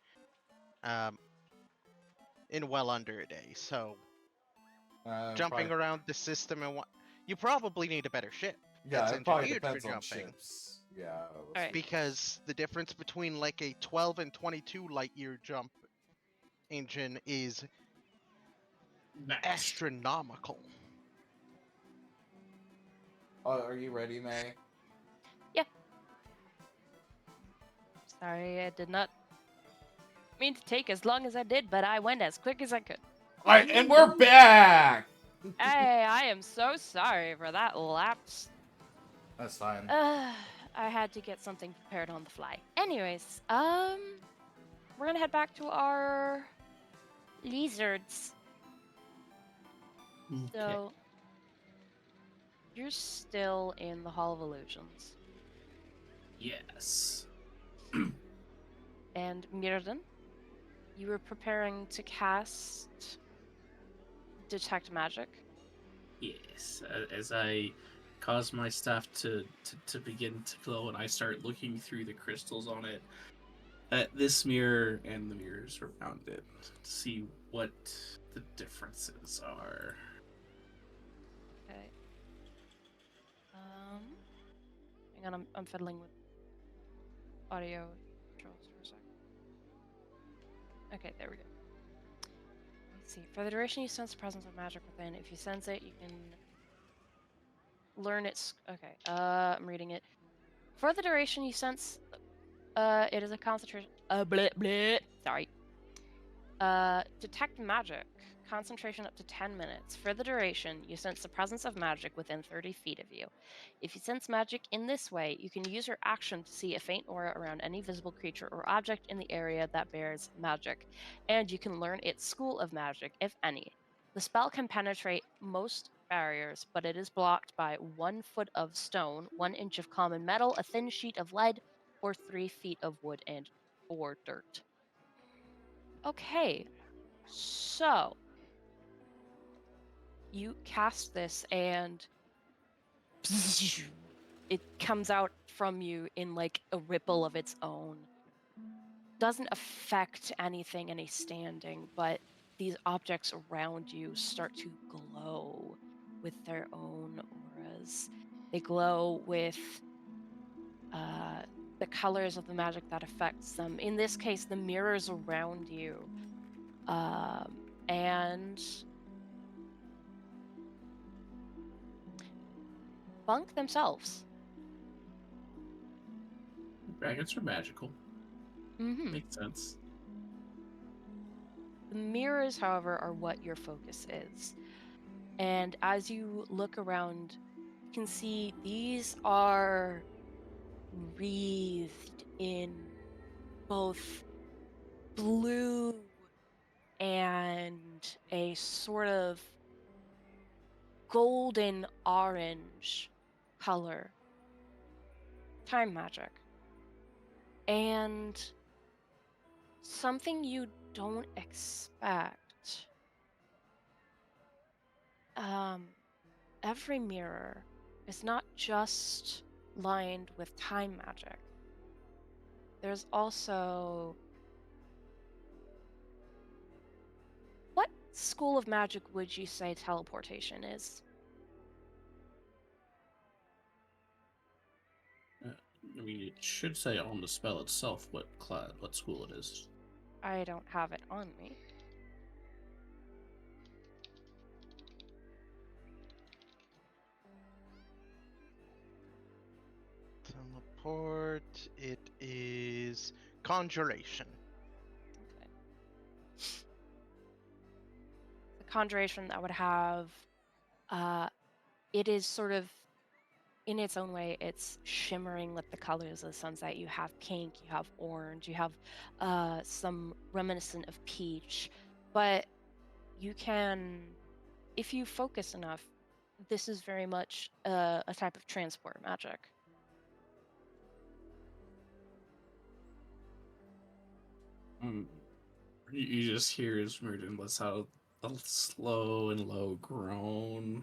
in well under a day. So, jumping Probably, around the system and what you probably need a better ship. yeah, that's it probably engineered for depends on jumping. ships. Yeah. Alright. Because the difference between like a 12 and 22 light year jump engine is astronomical. Oh, are you ready, May? Sorry, I did not mean to take as long as I did, but I went as quick as I could. Alright, and we're back! Hey, I am so sorry for that lapse. That's fine. I had to get something prepared on the fly. Anyways, we're gonna head back to our lizards. Okay. So, you're still in the Hall of Illusions. Yes. And Mirden, you were preparing to cast Detect Magic. Yes. As I cause my staff to begin to glow and I start looking through the crystals on it at this mirror and the mirrors around it to see what the differences are. Okay. Hang on, I'm fiddling with audio controls for a second. Okay, there we go. Let's see. For the duration you sense the presence of magic within, if you sense it, you can learn its. Okay, I'm reading it. For the duration you sense, it is a concentration. Bleh, bleh. Sorry. Detect magic concentration up to 10 minutes. For the duration, you sense the presence of magic within 30 feet of you. If you sense magic in this way, you can use your action to see a faint aura around any visible creature or object in the area that bears magic, and you can learn its school of magic, if any. The spell can penetrate most barriers, but it is blocked by 1 foot of stone, 1 inch of common metal, a thin sheet of lead, or 3 feet of wood and or dirt. Okay, so you cast this and it comes out from you in like a ripple of its own. Doesn't affect anything, any standing, but these objects around you start to glow with their own auras. They glow with the colors of the magic that affects them. In this case, the mirrors around you. And Bunk themselves. Dragons are magical. Mm-hmm. Makes sense. The mirrors, however, are what your focus is. And as you look around, you can see these are wreathed in both blue and a sort of golden orange color. Time magic. And something you don't expect. Every mirror is not just lined with time magic. There's also... What school of magic would you say teleportation is? I mean, it should say on the spell itself what school it is. I don't have it on me. Teleport. It is conjuration. Okay. The conjuration that would have, it is sort of, in its own way, it's shimmering with the colors of the sunset. You have pink, you have orange, you have some reminiscent of peach, but you can, if you focus enough, this is very much a type of transport magic. You just hear Smurden lets out a slow and low groan.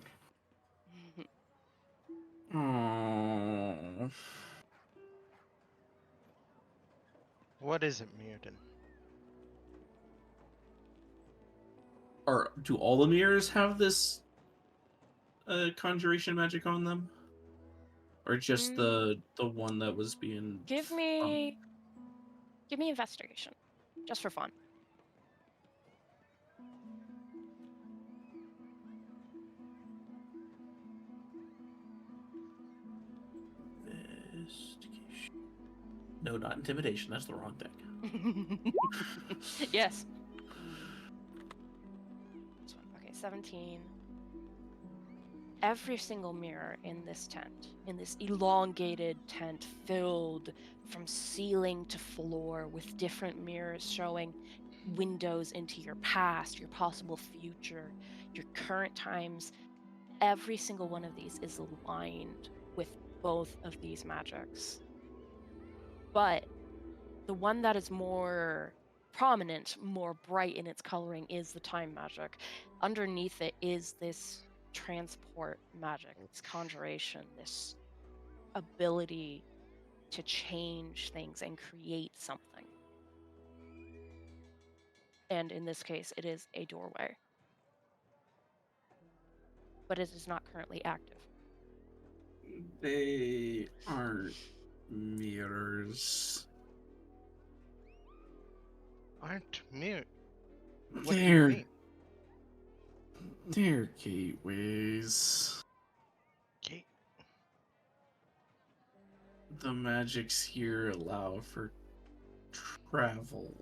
Aww. What is it, Mirrodin? Do all the mirrors have this conjuration magic on them? Or just the one that was being... Give me investigation, just for fun. Investigation. No, not intimidation. That's the wrong thing. Yes. Okay, 17. Every single mirror in this tent, in this elongated tent filled from ceiling to floor with different mirrors showing windows into your past, your possible future, your current times, every single one of these is aligned with both of these magics. But the one that is more prominent, more bright in its coloring is the time magic. Underneath it is this transport magic, this conjuration, this ability to change things and create something. And in this case, it is a doorway. But it is not currently active. They aren't mirrors. Aren't mirror. What do you They're mean? They're gateways. Gate. The magics here allow for travel,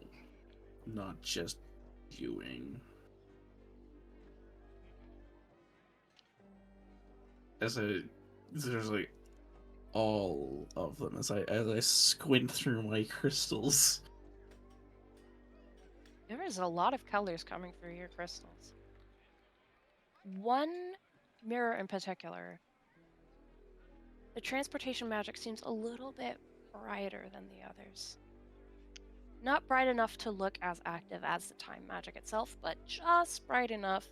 not just viewing. as I there's like all of them as I squint through my crystals. There is a lot of colors coming through your crystals. One mirror in particular, the transportation magic seems a little bit brighter than the others. Not bright enough to look as active as the time magic itself, but just bright enough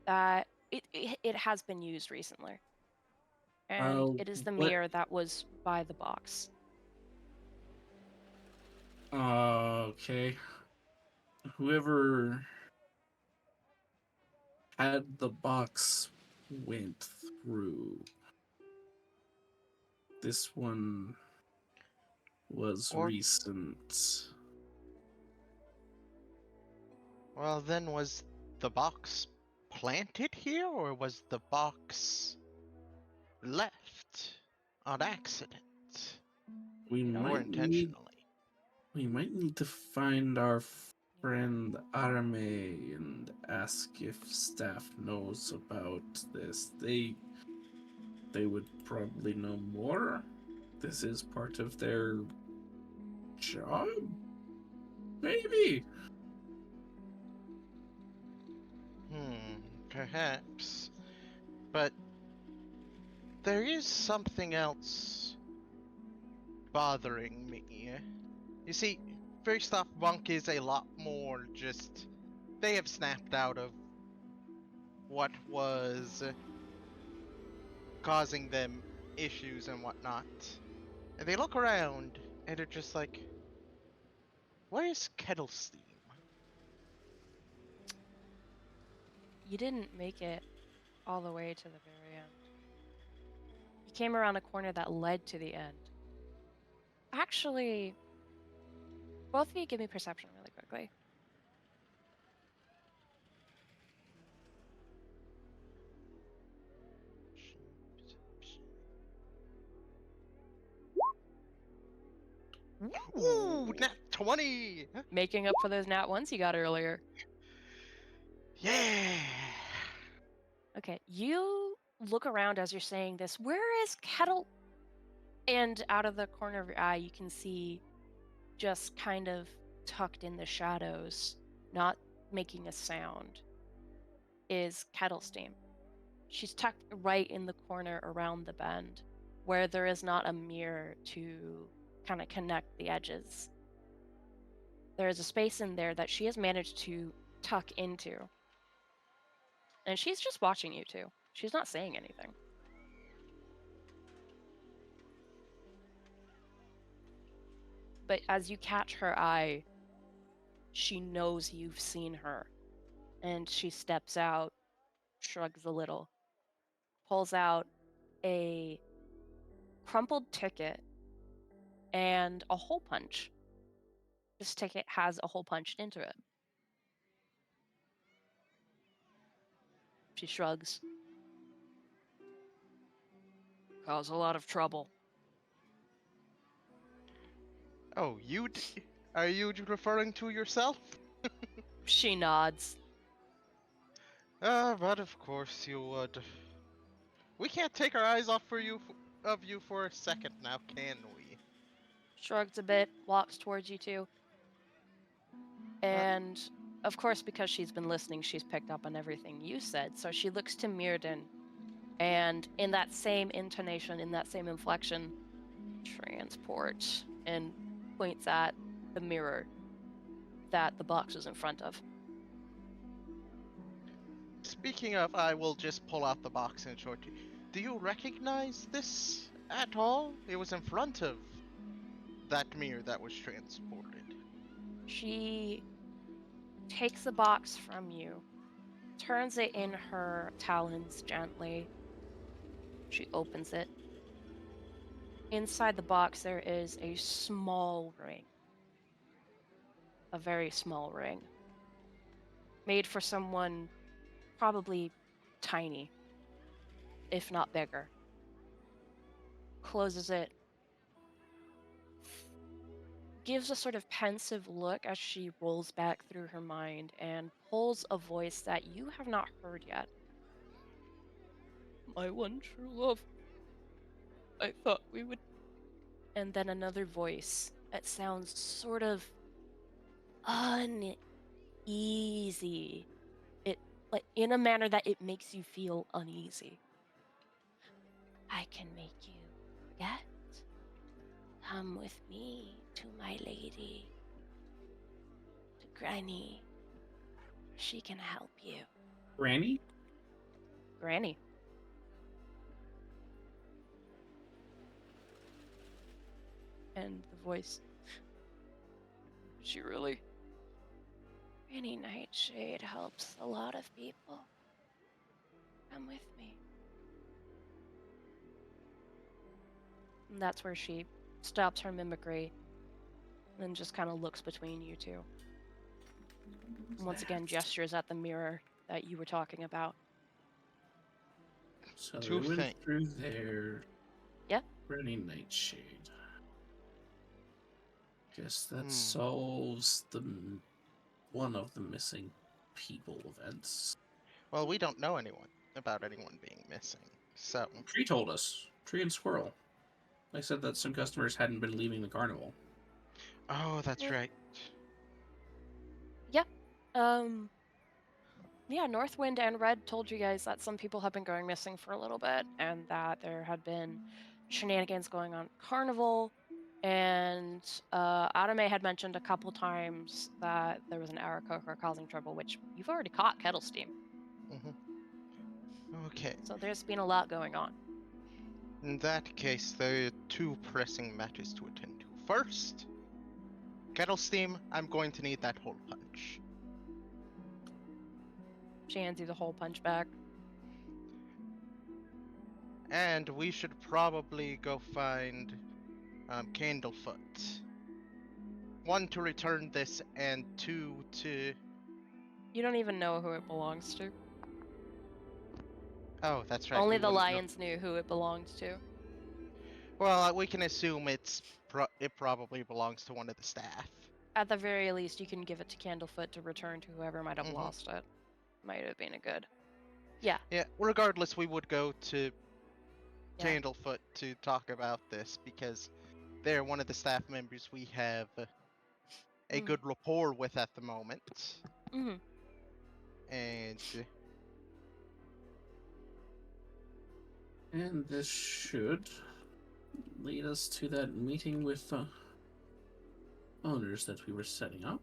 that it has been used recently. And it is the What? mirror that was by the box. Okay. Whoever had the box went through. This one was Or- recent. Well, then was the box planted here, or was the box left on accident We You don't or know. intentionally? we might need to find our friend Arme and ask if staff knows about this. They would probably know more. This is part of their job? Maybe. Perhaps. But there is something else bothering me. You see, first off, Monk is a lot more just. They have snapped out of what was causing them issues and whatnot. And they look around and they're just like, where's Kettle Steam? You didn't make it all the way to the very end. You came around a corner that led to the end. Actually, both of you give me perception really quickly. Ooh, nat 20! Making up for those nat ones you got earlier. Yeah! Okay, you look around as you're saying this. Where is Kettle? And out of the corner of your eye, you can see just kind of tucked in the shadows, not making a sound, is Kettle Steam. She's tucked right in the corner around the bend, where there is not a mirror to kind of connect the edges. There is a space in there that she has managed to tuck into. And she's just watching you two. She's not saying anything. But as you catch her eye, she knows you've seen her. And she steps out, shrugs a little, pulls out a crumpled ticket and a hole punch. This ticket has a hole punched into it. She shrugs. Cause a lot of trouble. Oh, are you referring to yourself? She nods. But of course you would. We can't take our eyes off of you for a second now, can we? Shrugs a bit, walks towards you two. And of course, because she's been listening, she's picked up on everything you said. So she looks to Mirrodin, and in that same intonation, in that same inflection, transport, and points at the mirror that the box is in front of. Speaking of, I will just pull out the box and show it to you. Do you recognize this at all? It was in front of that mirror that was transported. She takes the box from you, turns it in her talons gently. She opens it. Inside the box, there is a small ring. A very small ring. Made for someone probably tiny, if not bigger. Closes it. Gives a sort of pensive look as she rolls back through her mind and pulls a voice that you have not heard yet. my one true love. I thought we would. And then another voice. It sounds sort of uneasy. It like in a manner that it makes you feel uneasy. I can make you forget. Come with me to my lady, to Granny. She can help you. Granny? Granny. And the voice. She really. Granny Nightshade helps a lot of people. Come with me. And that's where she stops her mimicry and then just kind of looks between you two. And once again, gestures at the mirror that you were talking about. So Two we went things. through there. Yeah. Granny Nightshade. Guess that Hmm. solves one of the missing people events. Well, we don't know about anyone being missing, so Tree told us. Tree and Squirrel. They said that some customers hadn't been leaving the carnival. oh, that's Yeah. right. Yeah, Northwind and Red told you guys that some people have been going missing for a little bit and that there had been shenanigans going on at Carnival. And Adame had mentioned a couple times that there was an Aarakocra causing trouble, which you've already caught Kettle Steam. Okay. So there's been a lot going on. In that case, there are two pressing matters to attend to. First, Kettle Steam, I'm going to need that hole punch. She hands you the whole punch back. And we should probably go find Candlefoot. One, to return this, and two, to... You don't even know who it belongs to. Oh, that's right. Only we the wouldn't know. lions knew who it belonged to. Well, we can assume it probably belongs to one of the staff. At the very least, you can give it to Candlefoot to return to whoever might have Mhm. lost it. Might have been a good. Yeah. Yeah, regardless, we would go to Yeah. Candlefoot to talk about this because they're one of the staff members we have a Mm. good rapport with at the moment. Mm-hmm. And And this should lead us to that meeting with owners that we were setting up.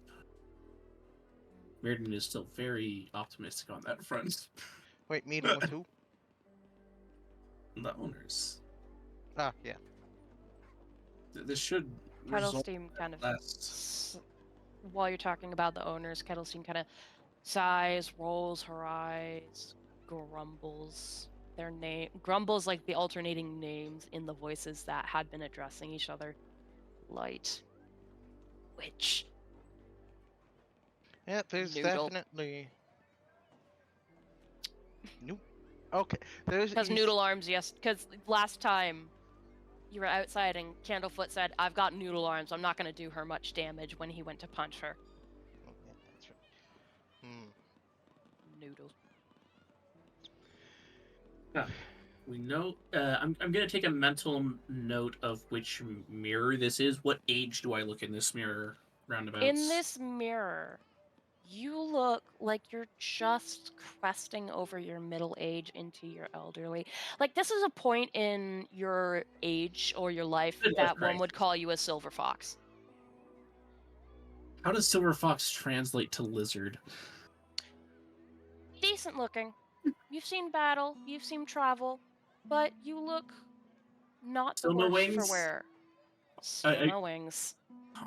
Mirrodin is still very optimistic on that front. wait, meeting with who? The owners. Ah, yeah. This should Kettle result Steam kind of. last. While you're talking about the owners, Kettle Steam kind of sighs, rolls her eyes, grumbles. Their name grumbles like the alternating names in the voices that had been addressing each other. Light. Witch. Yeah, there's Noodle. definitely... Nope. Okay, there's... Because Noodle Arms, yes. Because last time you were outside and Candlefoot said, I've got Noodle Arms. I'm not going to do her much damage when he went to punch her. Oh, yeah, that's right. Noodle. We know. I'm gonna take a mental note of which mirror this is. What age do I look in this mirror? Roundabouts. In this mirror, you look like you're just cresting over your middle age into your elderly. Like, this is a point in your age or your life Midlife that one crisis. would call you a silver fox. How does silver fox translate to lizard? Decent looking. You've seen battle, you've seen travel, but you look not the Still no worst for wings? wear. Still no wings.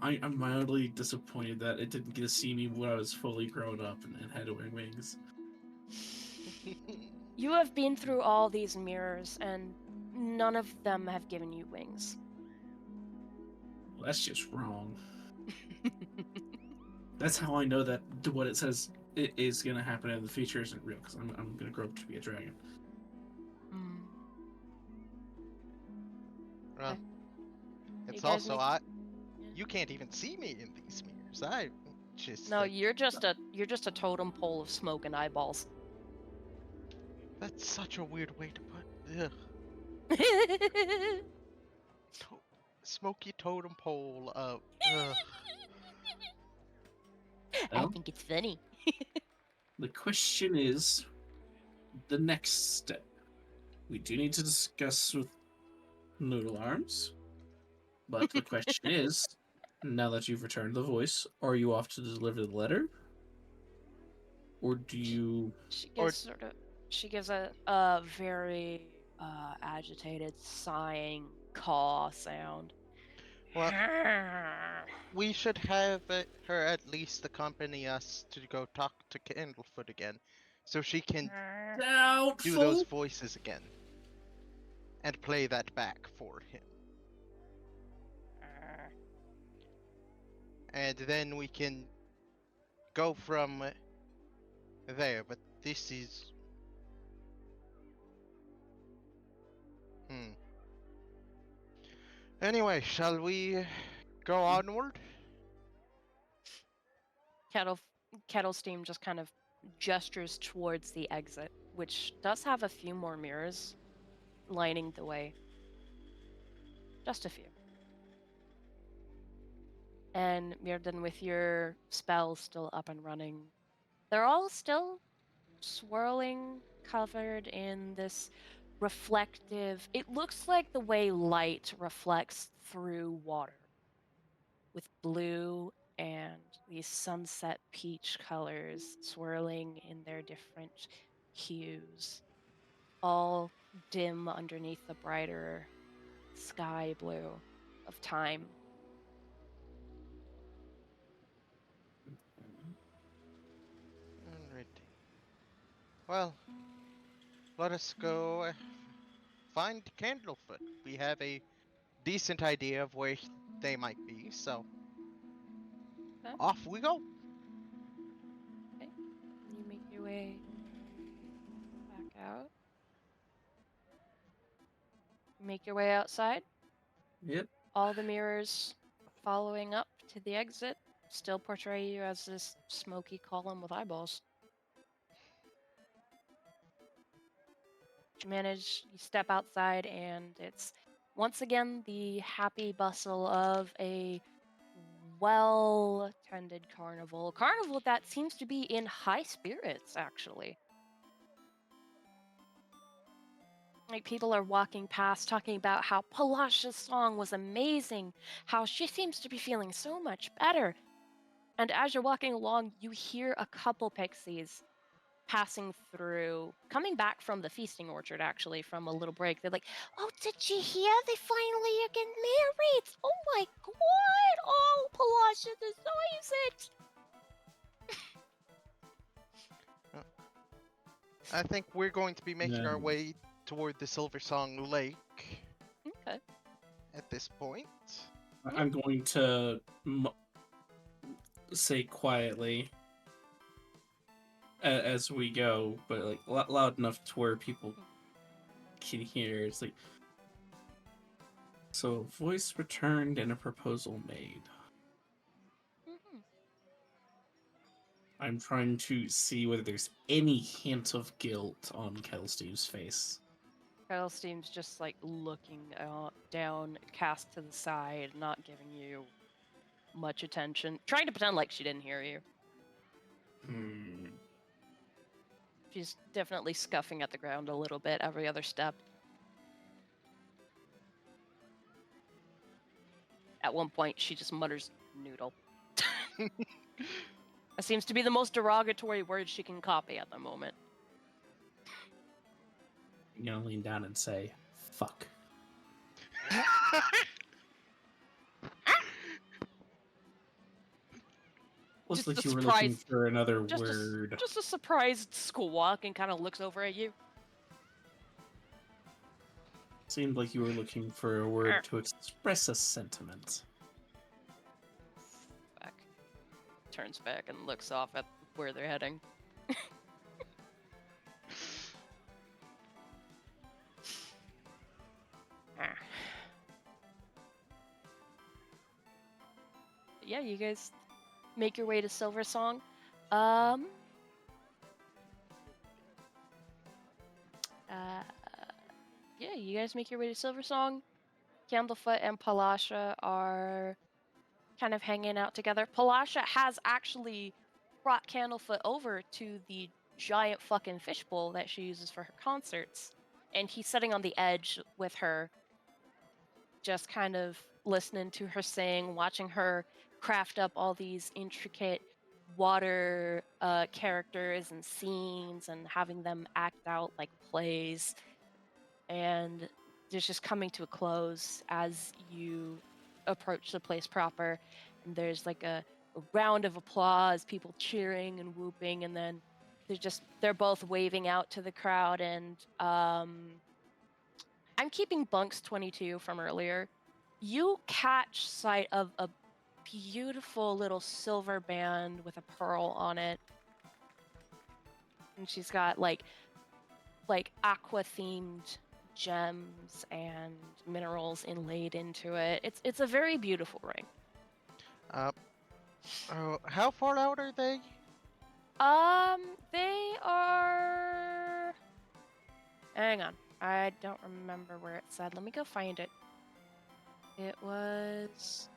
I'm mildly disappointed that it didn't get to see me when I was fully grown up and had to wear wings. You have been through all these mirrors, and none of them have given you wings. Well, that's just wrong. That's how I know that what it says it is going to happen in the future isn't real, because I'm going to grow up to be a dragon. Well, You it's guys also need- you can't even see me in these mirrors. I just No, you're just a totem pole of smoke and eyeballs. that's such a weird way to put. Ugh. Smoky totem pole. Ugh. I Well, think it's funny. the question is the next step. We do need to discuss with Noodle Arms, but the question is, now that you've returned the voice, are you off to deliver the letter? Or do you... She Or- gives she gives a very agitated sighing caw sound. Well, we should have her at least accompany us to go talk to Candlefoot again, so she can do those Doubtful? voices again and play that back for him. And then we can go from there. But this is... Anyway, shall we go onward? Kettle Steam just kind of gestures towards the exit, which does have a few more mirrors lining the way. Just a few. And Mirden, with your spells still up and running, they're all still swirling, covered in this reflective... It looks like the way light reflects through water, with blue and these sunset peach colors swirling in their different hues, all dim underneath the brighter sky blue of time. Alrighty. Well, let us go find Candlefoot. We have a decent idea of where they might be, so Okay. off we go. You make your way back out. Make your way outside. Yep. All the mirrors following up to the exit still portray you as this smoky column with eyeballs. You step outside, and it's once again the happy bustle of a well-tended carnival. A carnival that seems to be in high spirits, actually. Like, people are walking past talking about how Palasha's song was amazing, how she seems to be feeling so much better. And as you're walking along, you hear a couple pixies passing through, coming back from the feasting orchard, actually, from a little break. They're like, "Oh, did you hear? They finally are getting married! Oh my god! Oh, Palasha desires it!" I think we're going to be making our No. way toward the Silver Song Lake Okay. at this point. I'm going to say quietly as we go, but like loud enough to where people can hear. It's like, so voice returned and a proposal made. Mm-hmm. I'm trying to see whether there's any hint of guilt on Kettlesteve's face. Steam's just like looking down, cast to the side, not giving you much attention, trying to pretend like she didn't hear you. She's definitely scuffing at the ground a little bit every other step. At one point, she just mutters, "Noodle." That seems to be the most derogatory word she can copy at the moment. I'm gonna lean down and say, fuck. Looks Just like a you were looking surprise- for another Just word. just a surprised squawk, and kind of looks over at you. Seemed like you were looking for a word to express a sentiment. Back. Turns back and looks off at where they're heading. Yeah, you guys make your way to Silver Song. Okay, you guys make your way to Silversong. Candlefoot and Palasha are kind of hanging out together. Palasha has actually brought Candlefoot over to the giant fucking fishbowl that she uses for her concerts. And he's sitting on the edge with her, just kind of listening to her sing, watching her craft up all these intricate water characters and scenes and having them act out like plays. And it's just coming to a close as you approach the place proper. And there's like a round of applause, people cheering and whooping, and then they're both waving out to the crowd. And I'm keeping Bunks 22 from earlier. You catch sight of a beautiful little silver band with a pearl on it. And she's got like aqua themed gems and minerals inlaid into it. It's a very beautiful ring. How far out are they? They are. Hang on, I don't remember where it said. Let me go find it. It was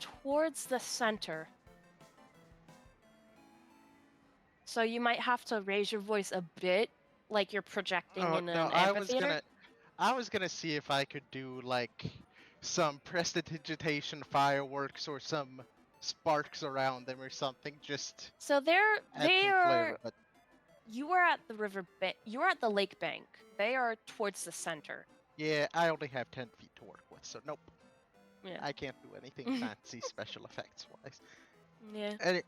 towards the center. So you might have to raise your voice a bit, like you're projecting in No, an amphitheater. I was gonna see if I could do like some prestidigitation fireworks or some sparks around them or something, just So add some flair. But you are at the river bank. You are at the lake bank. They are towards the center. yeah, I only have 10 feet to work with, so nope. Yeah. I can't do anything fancy special effects wise. Yeah. And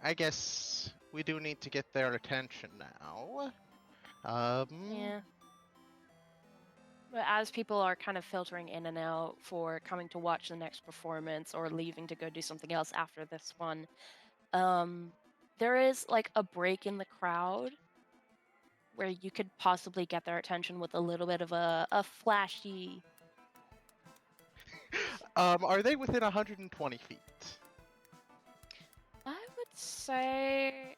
I guess we do need to get their attention now. Yeah. But as people are kind of filtering in and out for coming to watch the next performance or leaving to go do something else after this one, there is like a break in the crowd where you could possibly get their attention with a little bit of a flashy. Are they within 120 feet? I would say.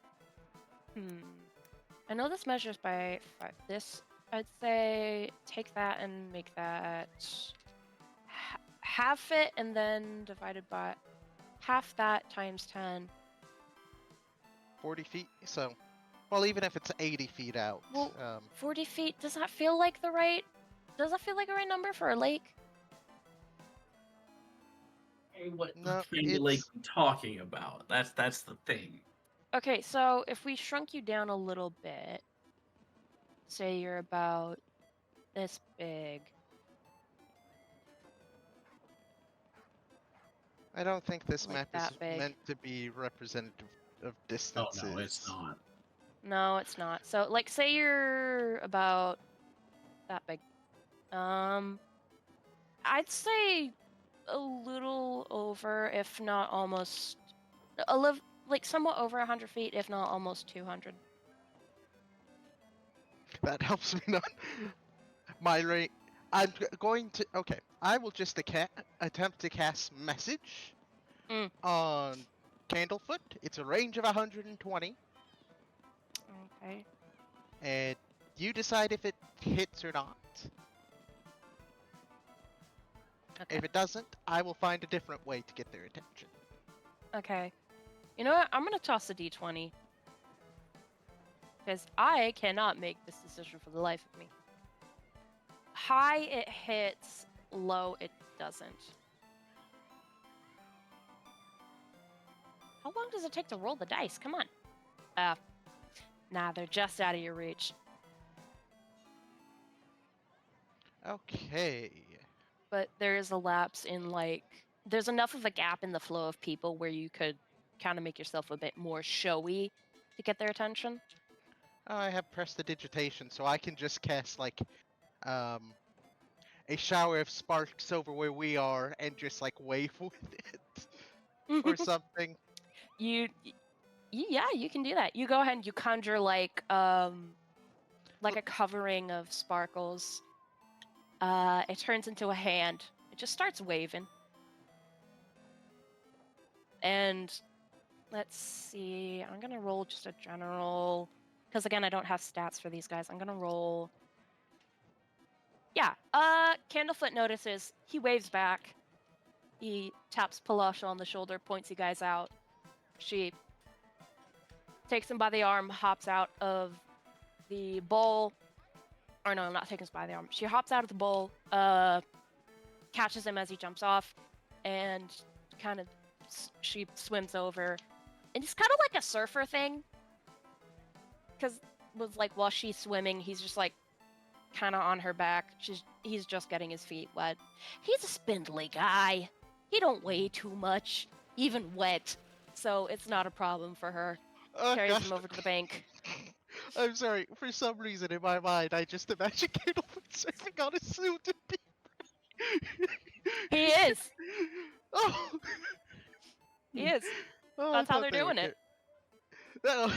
I know this measures by 5. This, I'd say, take that and make that half it, and then divided by half that times 10. 40 feet? So, well, even if it's 80 feet out. Well, 40 feet. Does that feel like the right? Does that feel like a right number for a lake? Hey, what No, kind of lake we talking about? That's the thing. Okay, so if we shrunk you down a little bit, say you're about this big. I don't think this Like map that is big. meant to be representative of Oh distances. no, it's not. No, it's not. So, like, say you're about that big. I'd say a little over, if not almost, like somewhat over 100 feet, if not almost 200. That helps me not. My rate. I'm going to. Okay, I will just attempt to cast message on Candlefoot. It's a range of 120, Okay. and you decide if it hits or not. Okay. If it doesn't, I will find a different way to get their attention. Okay. You know what? I'm gonna toss a d20. Because I cannot make this decision for the life of me. High, it hits. Low, it doesn't. How long does it take to roll the dice? Come on. Nah, they're just out of your reach. Okay. But there is a lapse in, like, there's enough of a gap in the flow of people where you could kind of make yourself a bit more showy to get their attention. Oh, I have prestidigitation, so I can just cast like a shower of sparks over where we are and just like wave with it or something. Yeah, you can do that. You go ahead and you conjure like a covering of sparkles. It turns into a hand. It just starts waving. And let's see. I'm gonna roll just a general, because again, I don't have stats for these guys. I'm gonna roll Yeah. Candlefoot notices. He waves back. He taps Palasha on the shoulder, points you guys out. She takes him by the arm, hops out of the bowl. Or no, not taking him by the arm. She hops out of the bowl, catches him as he jumps off, and kind of she swims over. And it's kind of like a surfer thing. Because was like while she's swimming, he's just like kind of on her back. He's just getting his feet wet. He's a spindly guy. He don't weigh too much, even wet. So it's not a problem for her. Oh, Carries gosh. him over to the bank. I'm sorry. For some reason in my mind, I just imagine Candlefoot surfing on a suit and be. He is. Oh. He is. Oh, I That's how thought they're they were doing it. No.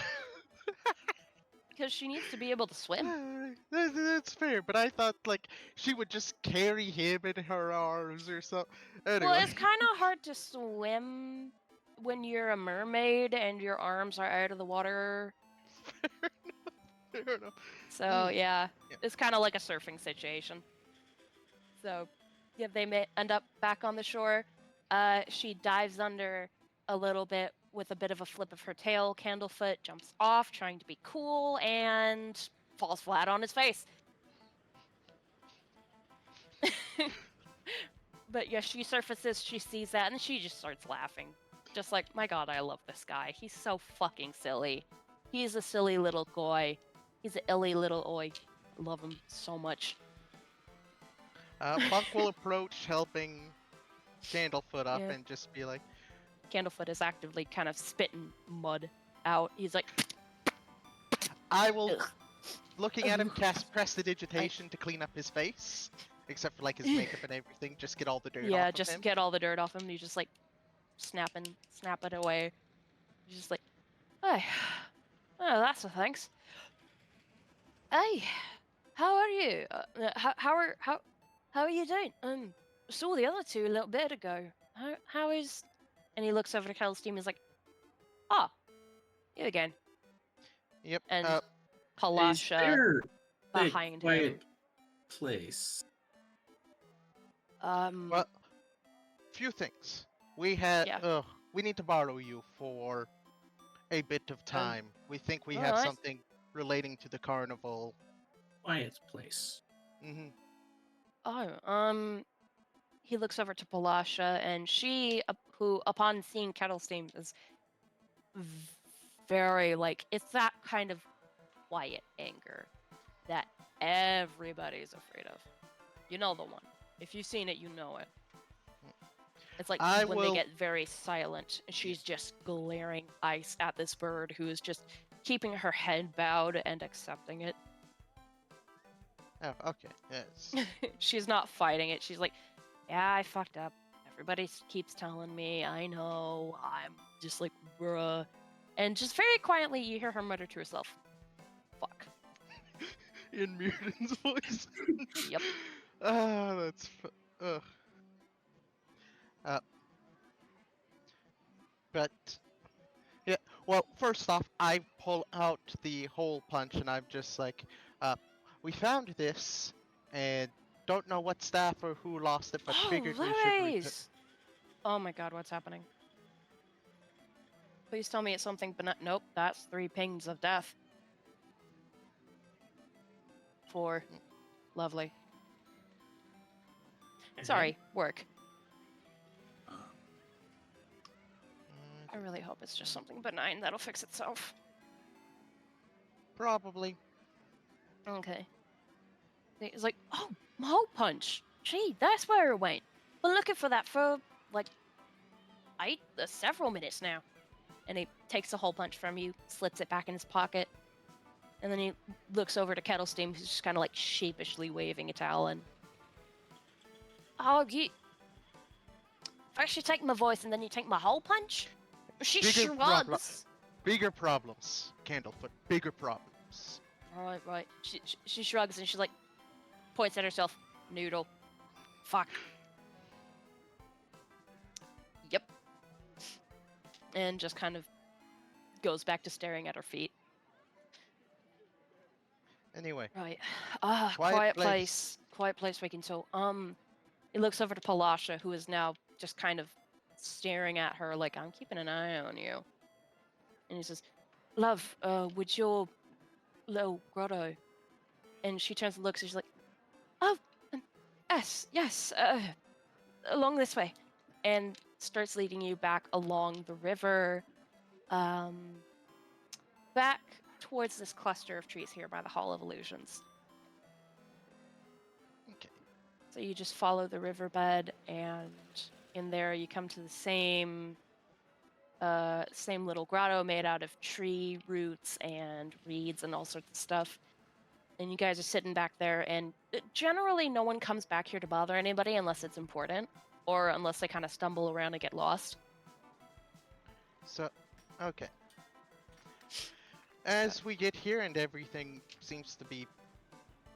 Because she needs to be able to swim. That's fair, but I thought like she would just carry him in her arms or something. Anyway. Well, it's kind of hard to swim when you're a mermaid and your arms are out of the water. Fair enough. So yeah, Yeah. it's kind of like a surfing situation. So yeah, they may end up back on the shore. She dives under a little bit with a bit of a flip of her tail. Candlefoot jumps off, trying to be cool, and falls flat on his face. But yeah, she surfaces, she sees that, and she just starts laughing. Just like, my god, I love this guy. He's so fucking silly. He's a silly little guy. He's an illy little oi. I love him so much. Monk will approach, helping Candlefoot up, Yeah. and just be like, Candlefoot is actively kind of spitting mud out. He's like, I will, Ugh. looking at him, cast Prestidigitation to clean up his face. Except for like his makeup and everything, just get all the dirt yeah, off just of him. get all the dirt off him. You just like snap it away. You're just like, hey, oh, that's a thanks. Hey, how are you? How are you doing? Saw the other two a little bit ago. How is? And he looks over to Kel's team. He's like, ah, you again. Yep. And Is Palasha there a behind him. quiet place? Well, few things. We had. Yeah. We need to borrow you for a bit of time. We think we have alright. something relating to the carnival. Quiet place. Mm-hmm. Oh, he looks over to Palasha, and she, who, upon seeing Kettle Steam, is very, like, it's that kind of quiet anger that everybody's afraid of. You know the one. If you've seen it, you know it. It's like I when will- they get very silent, and she's just glaring ice at this bird who is just keeping her head bowed and accepting it. Oh, okay. Yes. She's not fighting it. She's like, yeah, I fucked up. Everybody keeps telling me. I know. I'm just like, bruh. And just very quietly, you hear her mutter to herself, fuck. In Murin's voice. Yep. Ah, that's. Ugh. But. Yeah, well, first off, I pull out the hole punch and I'm just like, we found this and don't know what staff or who lost it, but Oh, figured we should. Louise! Oh my god, what's happening? Please tell me it's something, but nope, that's 3 pings of death. 4. Lovely. Sorry, work. I really hope it's just something benign that'll fix itself. Probably. Okay. He's like, oh, hole punch. Gee, that's where it went. Been looking for that for, like, several minutes now. And he takes the hole punch from you, slips it back in his pocket, and then he looks over to Kettlesteam, who's just kind of like sheepishly waving a towel. And oh, first you take my voice, and then you take my hole punch. She Bigger shrugs. Bigger problems, Candlefoot. Bigger problems. Right. She shrugs and she like points at herself. Noodle. Fuck. Yep. And just kind of goes back to staring at her feet. Anyway. Right. Quiet Quiet place. place. quiet place we can talk. He looks over to Palasha, who is now just kind of staring at her like, I'm keeping an eye on you. And he says, Love, would your little grotto? And she turns and looks and she's like, oh, yes, along this way. And starts leading you back along the river, back towards this cluster of trees here by the Hall of Illusions. Okay. So you just follow the riverbed, and in there you come to the same little grotto made out of tree roots and reeds and all sorts of stuff. And you guys are sitting back there, and generally no one comes back here to bother anybody unless it's important, or unless they kind of stumble around and get lost. So, okay. As we get here and everything seems to be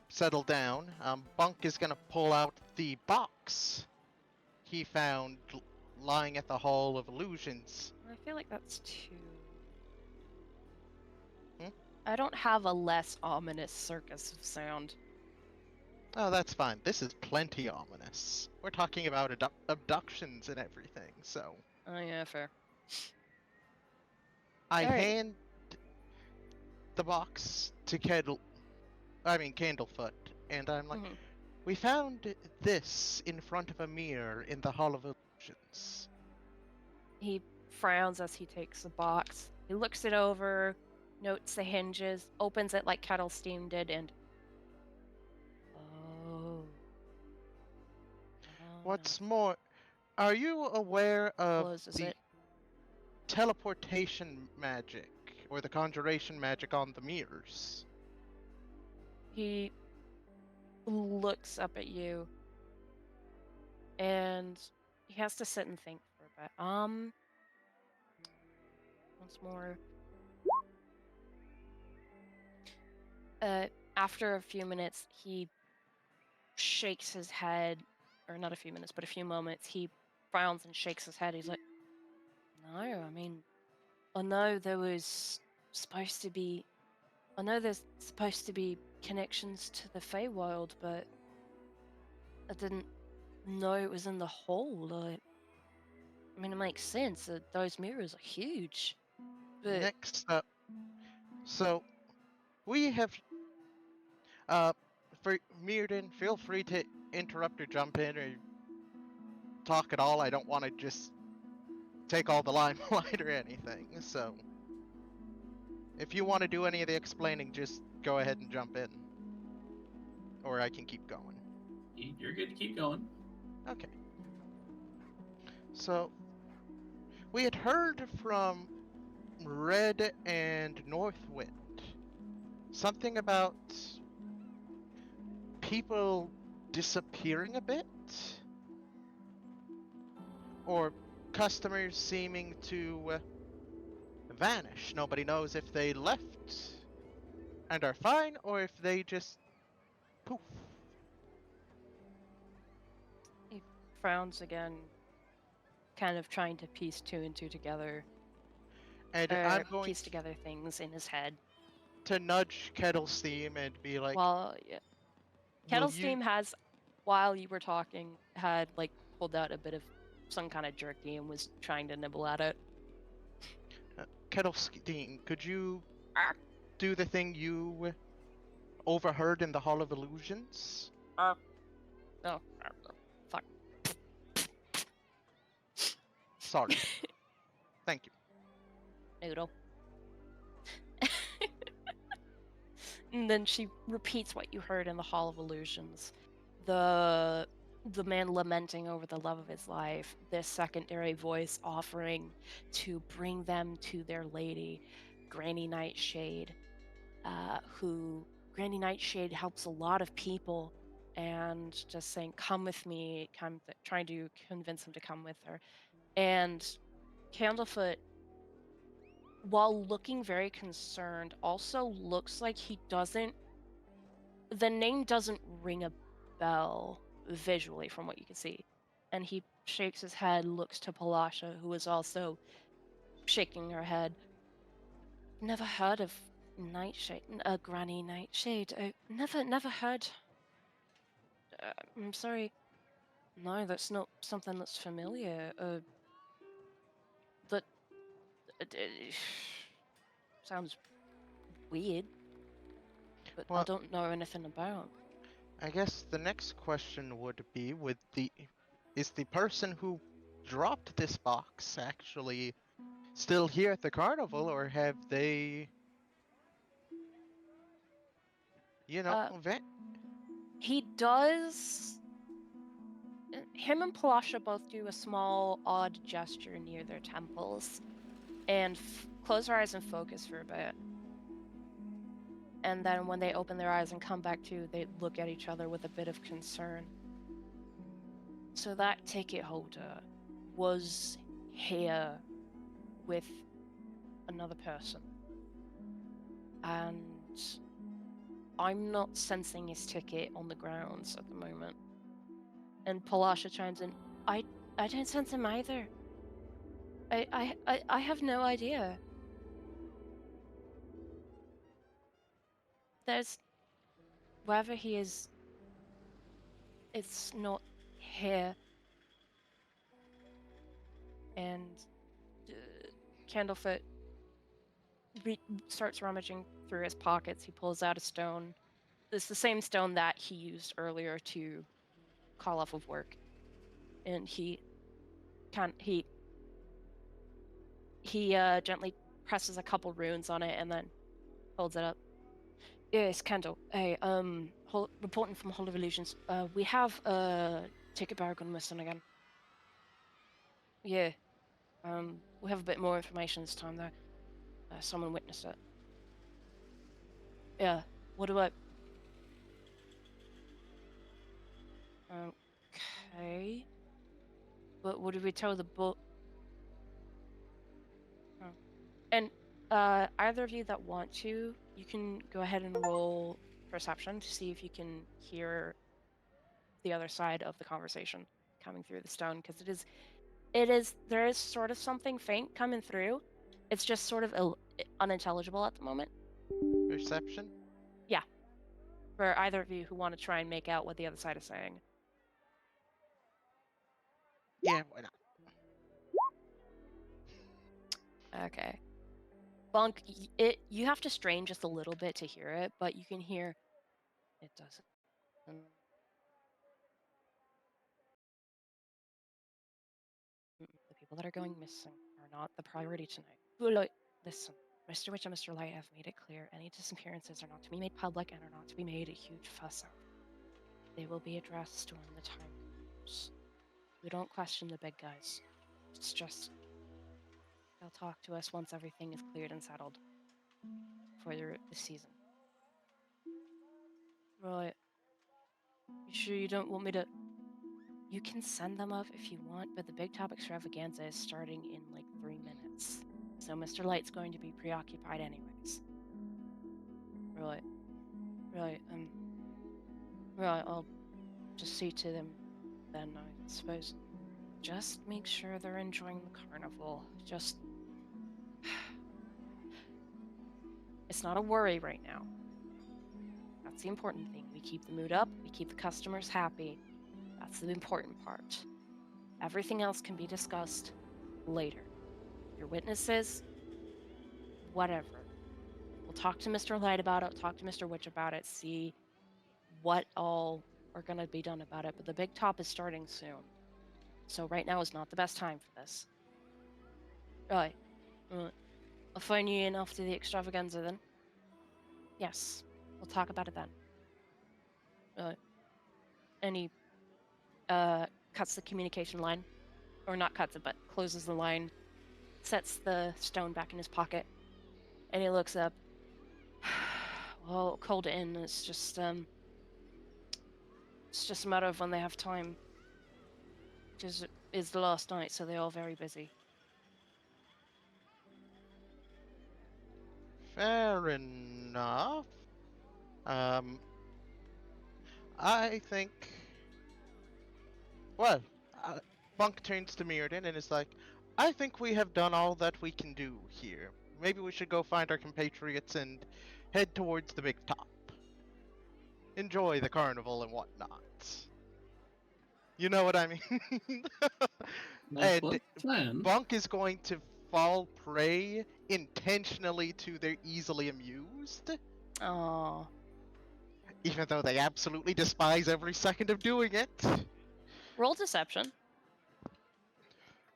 settled down, Bunk is gonna pull out the box he found lying at the Hall of Illusions. I feel like that's too... Hmm? I don't have a less ominous circus of sound. Oh, that's fine. This is plenty ominous. We're talking about abductions and everything, so... Oh yeah, fair. I Alright. hand the box to Candlefoot, and I'm like, Mhm. we found this in front of a mirror in the Hall of Illusions. He frowns as he takes the box. He looks it over, notes the hinges, opens it like Kettle Steam did, and... Oh. What's more, are you aware of Closes the it. teleportation magic, or the conjuration magic on the mirrors? He looks up at you, and he has to sit and think for a bit. Once more. After a few minutes, he shakes his head, or not a few minutes, but a few moments. He frowns and shakes his head. He's like, "No, I mean, I know there's supposed to be connections to the Feywild, but I didn't know it was in the hole. I mean, it makes sense that those mirrors are huge, but Next up, so we have, for Mirrodin, feel free to interrupt or jump in or talk at all. I don't want to just take all the limelight or anything, so if you want to do any of the explaining, just go ahead and jump in. Or I can keep going. You're good to keep going. Okay. So, we had heard from Red and Northwind something about people disappearing a bit? Or customers seeming to vanish. Nobody knows if they left and are fine, or if they just poof. he frowns again, kind of trying to piece two and two together, And or I'm going piece together things in his head. to nudge Kettle Steam and be like, While yeah, will Kettle you... Steam has, while you were talking, had like pulled out a bit of some kind of jerky and was trying to nibble at it. Kettle Steam, could you Ah. do the thing you overheard in the Hall of Illusions? Oh, fuck. Sorry. Thank you. Noodle. And then she repeats what you heard in the Hall of Illusions. The man lamenting over the love of his life, this secondary voice offering to bring them to their lady, Granny Nightshade, who Granny Nightshade helps a lot of people, and just saying, "Come with me," trying to convince him to come with her. And Candlefoot, while looking very concerned, also looks like he doesn't. The name doesn't ring a bell visually from what you can see. And he shakes his head, looks to Palasha, who is also shaking her head. Never heard of Nightshade, Granny Nightshade. Never heard. I'm sorry. No, that's not something that's familiar. That sounds weird, but I Well, don't know anything about. I guess the next question would be is the person who dropped this box actually still here at the carnival, or have they, Uh, van- he does. Him and Palasha both do a small, odd gesture near their temples, and close their eyes and focus for a bit. And then when they open their eyes and come back to, they look at each other with a bit of concern. So that ticket holder was here with another person. And I'm not sensing his ticket on the grounds at the moment. And Palasha chimes in, I don't sense him either. I have no idea. There's wherever he is, it's not here. And Candlefoot starts rummaging through his pockets. He pulls out a stone. It's the same stone that he used earlier to call off of work. And he gently presses a couple runes on it and then holds it up. Yes, Candle. Hey, reporting from Hall of Illusions. We have a ticket bargain missing again. Yeah. We have a bit more information this time though. Someone witnessed it. Yeah. What do I? Okay. But what did we tell the book? Oh. And either of you that want to, you can go ahead and roll perception to see if you can hear the other side of the conversation coming through the stone, because there is sort of something faint coming through. It's just sort of unintelligible at the moment. perception? For either of you who want to try and make out what the other side is saying. Yeah, why not? Okay. Bunk, you have to strain just a little bit to hear it, but you can hear it doesn't. The people that are going missing are not the priority tonight. Look, listen, Mr. Witch and Mr. Light have made it clear any disappearances are not to be made public and are not to be made a huge fuss out. They will be addressed when the time comes. We don't question the big guys. It's just they'll talk to us once everything is cleared and settled for the season. Right. You sure you don't want me to? You can send them up if you want, but the Big Top Extravaganza is starting in like 3 minutes. So Mr. Light's going to be preoccupied anyways. Right. Right, right, I'll just see to them then, I suppose. Just make sure they're enjoying the carnival. Just... It's not a worry right now. That's the important thing. We keep the mood up, we keep the customers happy. That's the important part. Everything else can be discussed later. Your witnesses, whatever. We'll talk to Mr. Light about it, talk to Mr. Witch about it, see what all are going to be done about it. But the big top is starting soon. So right now is not the best time for this. Right. I'll phone you in after the extravaganza then. Yes. We'll talk about it then. And he cuts the communication line. Or not cuts it, but closes the line. Sets the stone back in his pocket. And he looks up. Well, called it in. It's just a matter of when they have time. Because it's the last night, so they're all very busy. Fair enough. I think. Well, Bunk turns to Mirrodin and is like, I think we have done all that we can do here. Maybe we should go find our compatriots and head towards the big top. Enjoy the carnival and whatnot. You know what I mean? Like, And what plan? Bunk is going to fall prey intentionally to their easily amused, Oh, even though they absolutely despise every second of doing it. roll deception.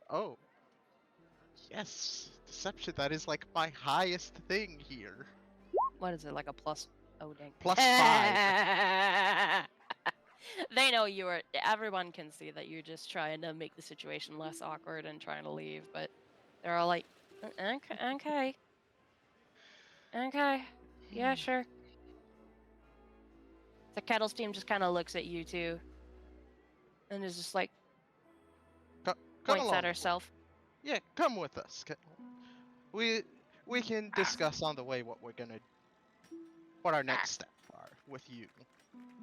Oh, yes, deception. That is like my highest thing here. What is it, like a plus? Oh, dang. +5. They know you are. Everyone can see that you're just trying to make the situation less awkward and trying to leave, but they're all like, okay, okay, okay, yeah, sure. The Kettle's team just kind of looks at you two and is just like, Come points along. at herself. Yeah, come with us. We we can discuss on the way what our next steps are with you.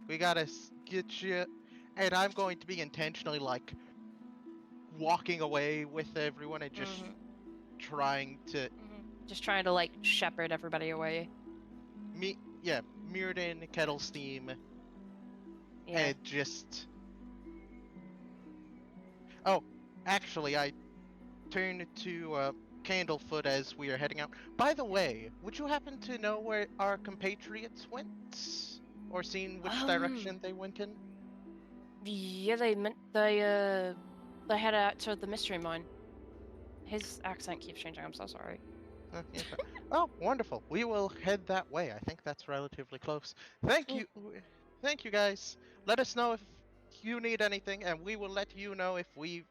We gotta get you, and I'm going to be intentionally like walking away with everyone and just Mhm, trying to Just trying to like shepherd everybody away. Mirrodin, Kettle Steam, Yeah. and just. Oh, actually, I turned to Candlefoot as we are heading out. By the way, would you happen to know where our compatriots went, or seen which direction they went in? Yeah, they head out to the mystery mine. His accent keeps changing. I'm so sorry. Yes, sir. Oh, wonderful. We will head that way. I think that's relatively close. Thank Mm. you. Thank you, guys. Let us know if you need anything, and we will let you know if we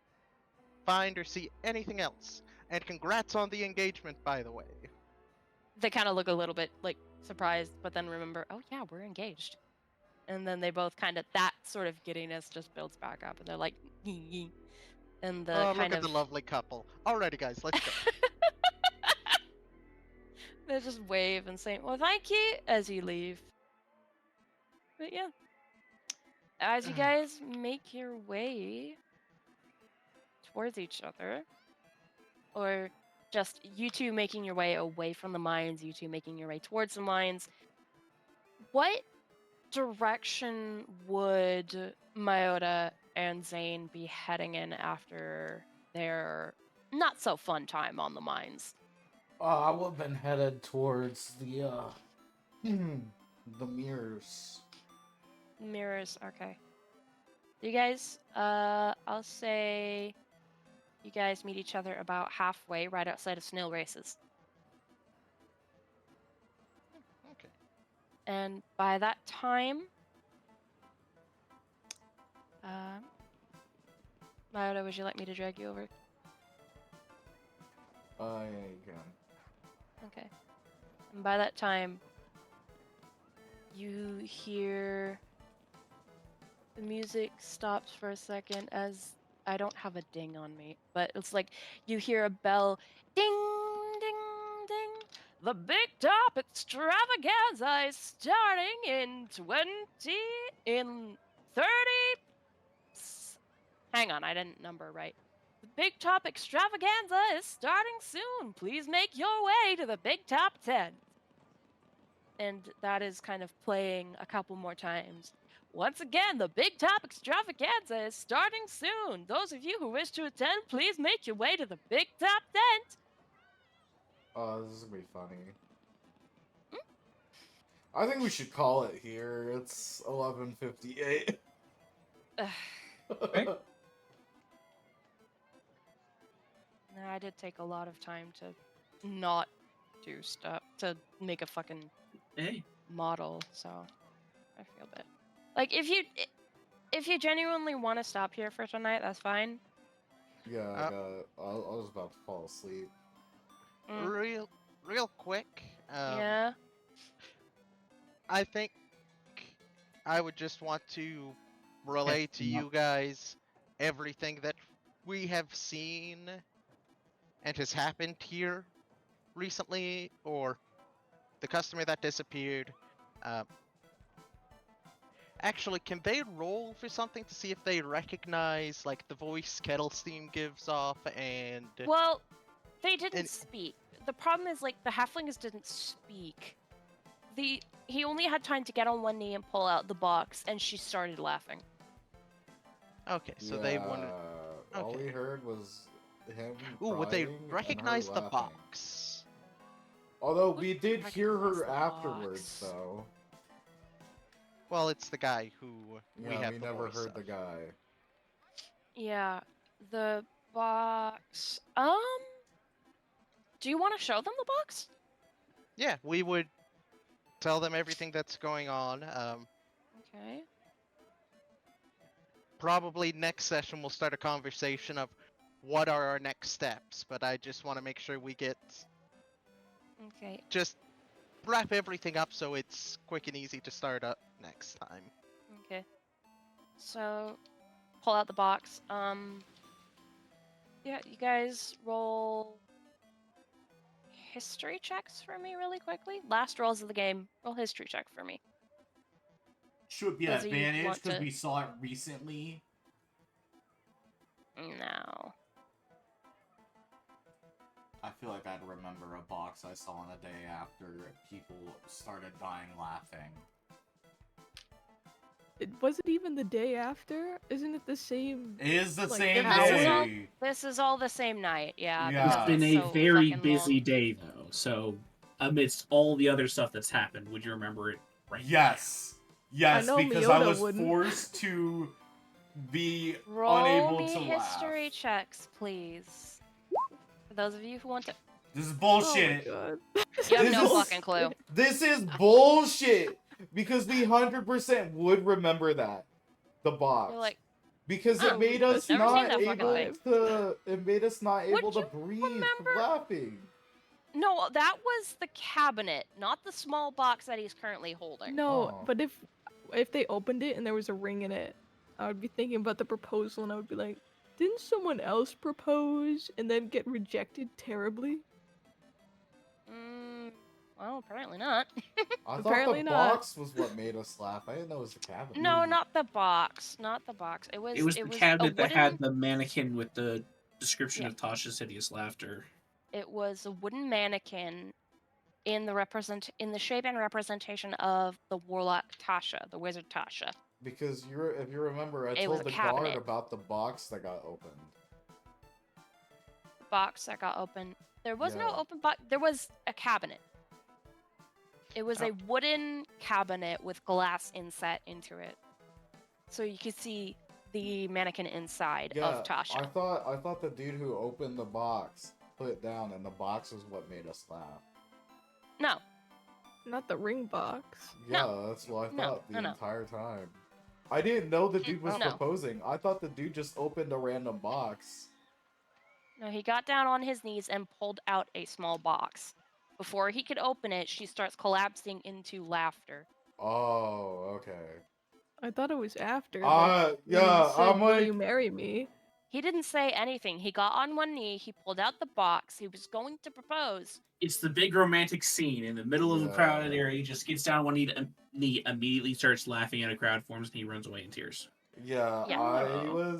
find or see anything else. And congrats on the engagement, by the way. They kind of look a little bit like surprised, but then remember, oh yeah, we're engaged. And then they both kind of, that sort of giddiness just builds back up, and they're like, and the Oh, look kind at of the lovely couple. Alrighty, guys, let's go. they just wave and say, well, thank you, as you leave. But yeah, as you guys make your way towards each other, or just you two making your way away from the mines, you two making your way towards the mines, what direction would Myota and Zane be heading in after their not so fun time on the mines? I would have been headed towards the mirrors. Mirrors, okay. You guys, I'll say you guys meet each other about halfway, right outside of Snail Races. Okay. And by that time, Myota, would you like me to drag you over? Yeah, you can. Okay. And by that time, you hear the music stops for a second as I don't have a ding on me, but it's like you hear a bell ding, ding, ding. The Big Top Extravaganza is starting in 30. Hang on, I didn't number right. The Big Top Extravaganza is starting soon. Please make your way to the Big Top 10. And that is kind of playing a couple more times. Once again, the Big Top Extravaganza is starting soon. Those of you who wish to attend, please make your way to the Big Top tent. Oh, this is gonna be funny. I think we should call it here. It's 11:58. Okay. No, I did take a lot of time to not do stuff, to make a fucking Hey, model, so I feel bad. Like, if you genuinely want to stop here for tonight, that's fine. Yeah, I Uh, got it. I was about to fall asleep. Mm, real quick. yeah. I think I would just want to relay to you guys everything that we have seen and has happened here recently, or the customer that disappeared. Actually, can they roll for something to see if they recognize like the voice Kettlestein gives off and Well, they didn't and speak. The problem is, like, the halflings didn't speak. He only had time to get on one knee and pull out the box, and she started laughing. Okay, so they wanted. All we Okay. heard was him Ooh, would they crying and her recognize the laughing. box? Although Would we did hear recognize her the afterwards, box. though. Well, it's the guy who we Yeah, have we the never voice heard of. the guy. Yeah, the box. Do you want to show them the box? Yeah, we would tell them everything that's going on. Okay. Probably next session we'll start a conversation of what are our next steps, but I just want to make sure we get Okay. just wrap everything up so it's quick and easy to start up next time. Okay. So, pull out the box. Yeah, you guys roll history checks for me really quickly. Last rolls of the game. Roll history check for me. Should be an Those of you who advantage want because to- we saw it recently. No. I feel like I'd remember a box I saw on a day after people started dying laughing. It wasn't even the day after. Isn't it the same? It is the Like, same this is all- day. This is all the same night. Yeah. Yeah. It's because been it's a so very fucking busy long. day, though. So, amidst all the other stuff that's happened, would you remember it right Yes. Yes, I know because I Miota was wouldn't. forced to be Roll unable me to history laugh. checks, please. For those of you who want to. This is Oh my bullshit. god. You have This no is- fucking clue. This is bullshit! Because we 100% would remember that. The box. You're like, because oh, it made us never seen not that fucking able thing. to. It made us not Would able to you breathe from remember- laughing. no, that was the cabinet, not the small box that he's currently holding. No, Oh. but if they opened it and there was a ring in it, I would be thinking about the proposal and I would be like, didn't someone else propose and then get rejected terribly? Well, apparently not. I thought Apparently the not. box was what made us laugh. I didn't know it was the cabinet. No, not the box. Not the box. It was. It was the a cabinet that wooden, had the mannequin with the description Yeah. of Tasha's hideous laughter. It was a wooden mannequin in the shape and representation of the warlock Tasha, the wizard Tasha. Because if you remember, I It was told a the guard cabinet. about the box that got opened. The box that got open. There was no Yeah. open box. There was a cabinet. It was Oh. a wooden cabinet with glass inset into it, so you could see the mannequin inside Yeah, of Tasha. I thought the dude who opened the box put it down, and the box is what made us laugh. No, Not the ring box. Yeah, that's what I No, thought the no. entire time. I didn't know the dude was No. proposing. I thought the dude just opened a random box. no, he got down on his knees and pulled out a small box. Before he could open it, she starts collapsing into laughter. Oh, okay. I thought it was after. Yeah, when he said, I'm "Will like, you marry me?" He didn't say anything. He got on one knee, he pulled out the box, he was going to propose. It's the big romantic scene in the middle of a crowded Yeah. area. He just gets down on one knee, immediately starts laughing, and a crowd forms, and he runs away in tears. yeah, Yeah.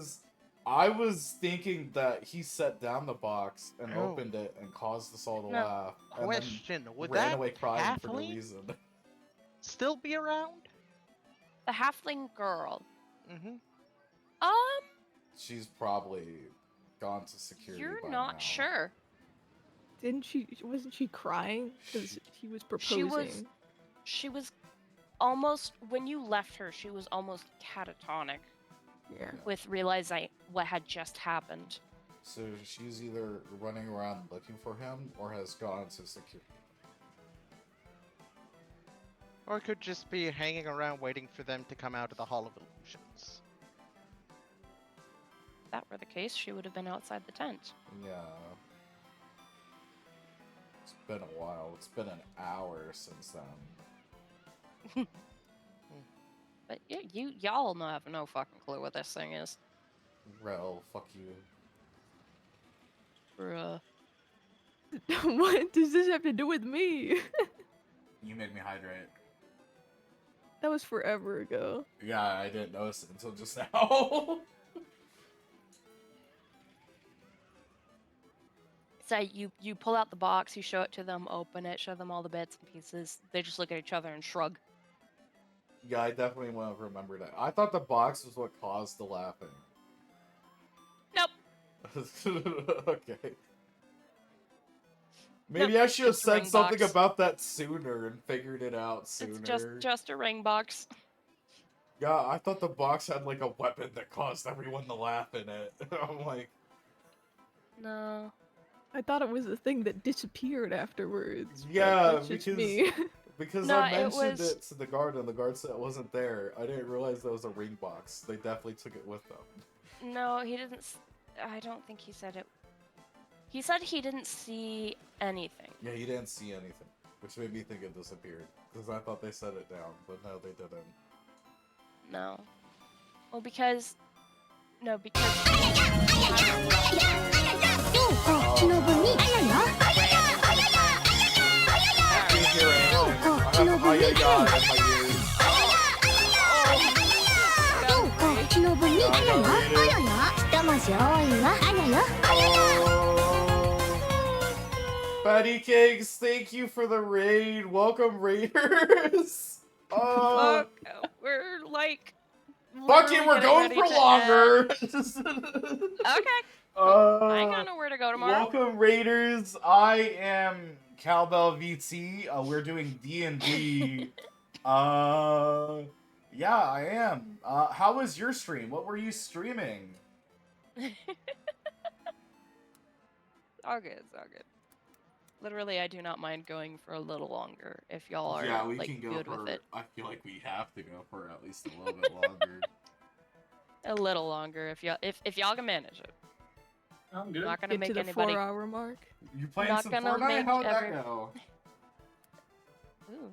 I was thinking that he set down the box and Oh. opened it and caused us all to No. laugh. And then Question: Would ran that away crying for no halfling reason. still be around? The halfling girl. Mm-hmm. She's probably gone to security. You're by not now. sure. Wasn't she crying because he was proposing? She was almost, when you left her, she was almost catatonic Yeah. with realizing what had just happened. So she's either running around looking for him or has gone to security. Or it could just be hanging around waiting for them to come out of the Hall of Illusions. If that were the case, she would have been outside the tent. Yeah. It's been a while. It's been an hour since then. But yeah, y'all have no fucking clue what this thing is. Rel, fuck you. Bruh. What does this have to do with me? You made me hydrate. That was forever ago. Yeah, I didn't notice it until just now. So you pull out the box, you show it to them, open it, show them all the bits and pieces. They just look at each other and shrug. Yeah, I definitely want to remember that. I thought the box was what caused the laughing. Okay. Maybe I should have just a said ring something box. about that sooner and figured it out sooner. It's just a ring box. Yeah, I thought the box had like a weapon that caused everyone to laugh in it. I'm like, No. I thought it was a thing that disappeared afterwards. but yeah, that's just because me. because No, I it mentioned was- it to the guard and the guard said it wasn't there. I didn't realize that was a ring box. They definitely took it with them. No, he didn't. I don't think he said it. He said he didn't see anything. Yeah, he didn't see anything, which made me think it disappeared. Because I thought they set it down, but no, they didn't. No. Well, because. No, because. Patty Cakes, thank you for the raid. Welcome, Raiders. Fuck, we're like. Fuck it, literally we're getting going ready for to longer. end. Okay. I ain't got nowhere to go tomorrow. Welcome, Raiders. I am Cowbell VT. We're doing D&D. Yeah, I am. How was your stream? What were you streaming? All good, it's all good. Literally, I do not mind going for a little longer if y'all are Yeah, we like can go good for. with it. I feel like we have to go for at least a little bit longer. A little longer if y'all can manage it. I'm I'm good. not gonna Get to make the anybody. 4-hour mark. You playing Not some gonna Fortnite? make How'd that every- go? Ooh.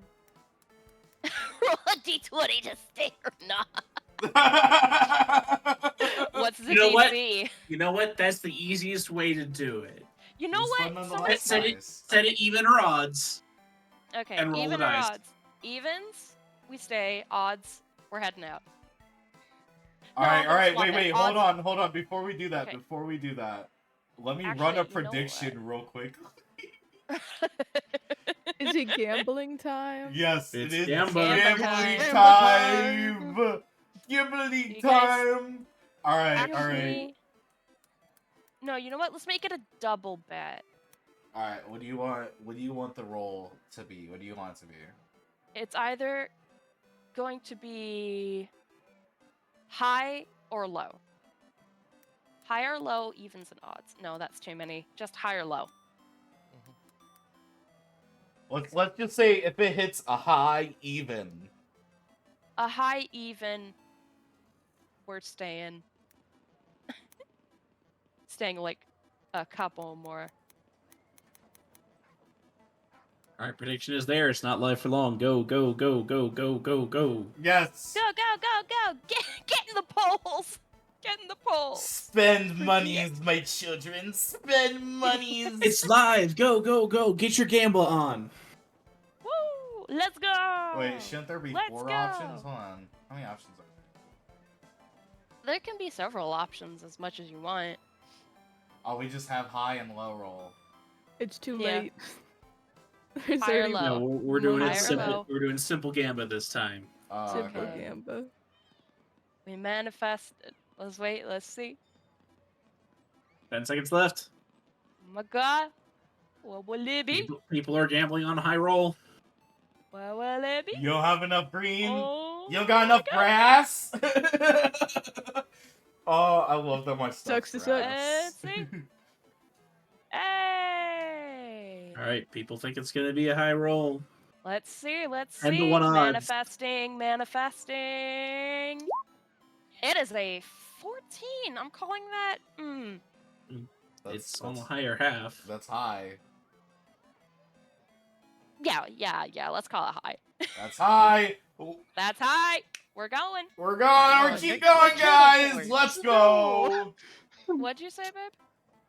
Roll a d20 to stay or not. What's the You know what? DC? You know what? That's the easiest way to do it. You know It's fun what? nonetheless, Somebody nice. Set it even or odds. Okay, and roll the even or dice. odds? Evens, we stay. Odds, we're heading out. All No, right, I'm gonna swap wait, it. wait, Odds- hold on. Before we do that, Okay. let me run Actually, a you know prediction real quick. Is it gambling time? Yes, It's it is gambling gambling time. time. Gambling You guys- time. All right, all right, Actually, no. You know what? Let's make it a double bet. all right. What do you want? What do you want the roll to be? What do you want it to be? It's either going to be high or low. High or low, evens and odds. No, that's too many. Just high or low. Let's just say if it hits a high even. A high even, we're staying. Staying like a couple more. All right, prediction is there. It's not live for long. Go, go, go, go, go, go, go. Yes. Go, go, go, go! Get in the polls! Get in the polls! Spend monies, my children. Spend monies. It's live. Go, go, go. Get your gamble on. Woo! Let's go! Wait, shouldn't there be Let's 4 go. options? Hold on. How many options are there? There can be several options as much as you want. Oh, we just have high and low roll. It's too Yeah. late. There's High or already low. No, we're doing High it or simple. low? We're doing simple gamba this time. simple Okay. gamba. We manifested. Let's wait, let's see. 10 seconds left. Oh my god. What will it be? People are gambling on high roll. What will it be? You don't have enough green? Oh You don't got enough my God. brass? Oh, I love that my stuff's Sucks to suck. brass. Let's see. Hey! All right, people think it's gonna be a high roll. Let's see, let's 10 to see. 1 odds. Manifesting. It is a 14. I'm calling that. It's on the higher half. That's high. Yeah. Let's call it high. That's high. That's high. We're going. We're going. We Oh, keep your going, channel guys. points. Let's go. What'd you say, babe?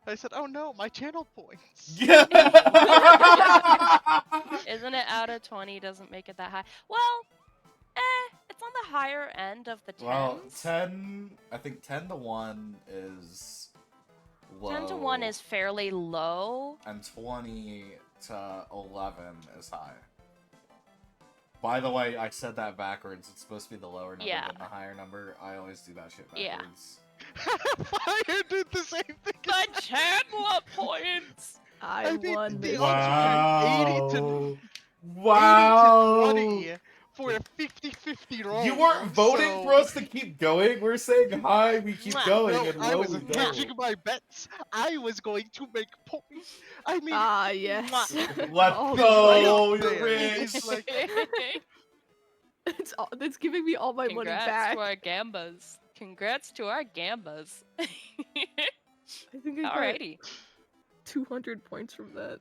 I said, oh no, my channel points. Yeah. Isn't it out of 20 doesn't make it that high? Well, it's on the higher end of the 10s. Well, 10. I think 10 to 1 is low. 10 to 1 is fairly low. And 20 to 11 is high. By the way, I said that backwards. It's supposed to be the lower number Yeah. than the higher number. I always do that shit Yeah. backwards. Fire did the same thing. The Chandler points! I mean, won the this. odds were 80 to Wow! 20 for a 50-50 roll. You weren't voting so... for us to keep going. We're saying hi, we keep Mwah. going, No, and I low was we go. hedging my bets. I was going to make points. I mean, Ah, yes. Let's Oh, go, right you're there. rich. It's like- It's giving me all my money Congrats back. to our gambas. Congrats to our gambas. I think I got Alrighty. 200 points from that.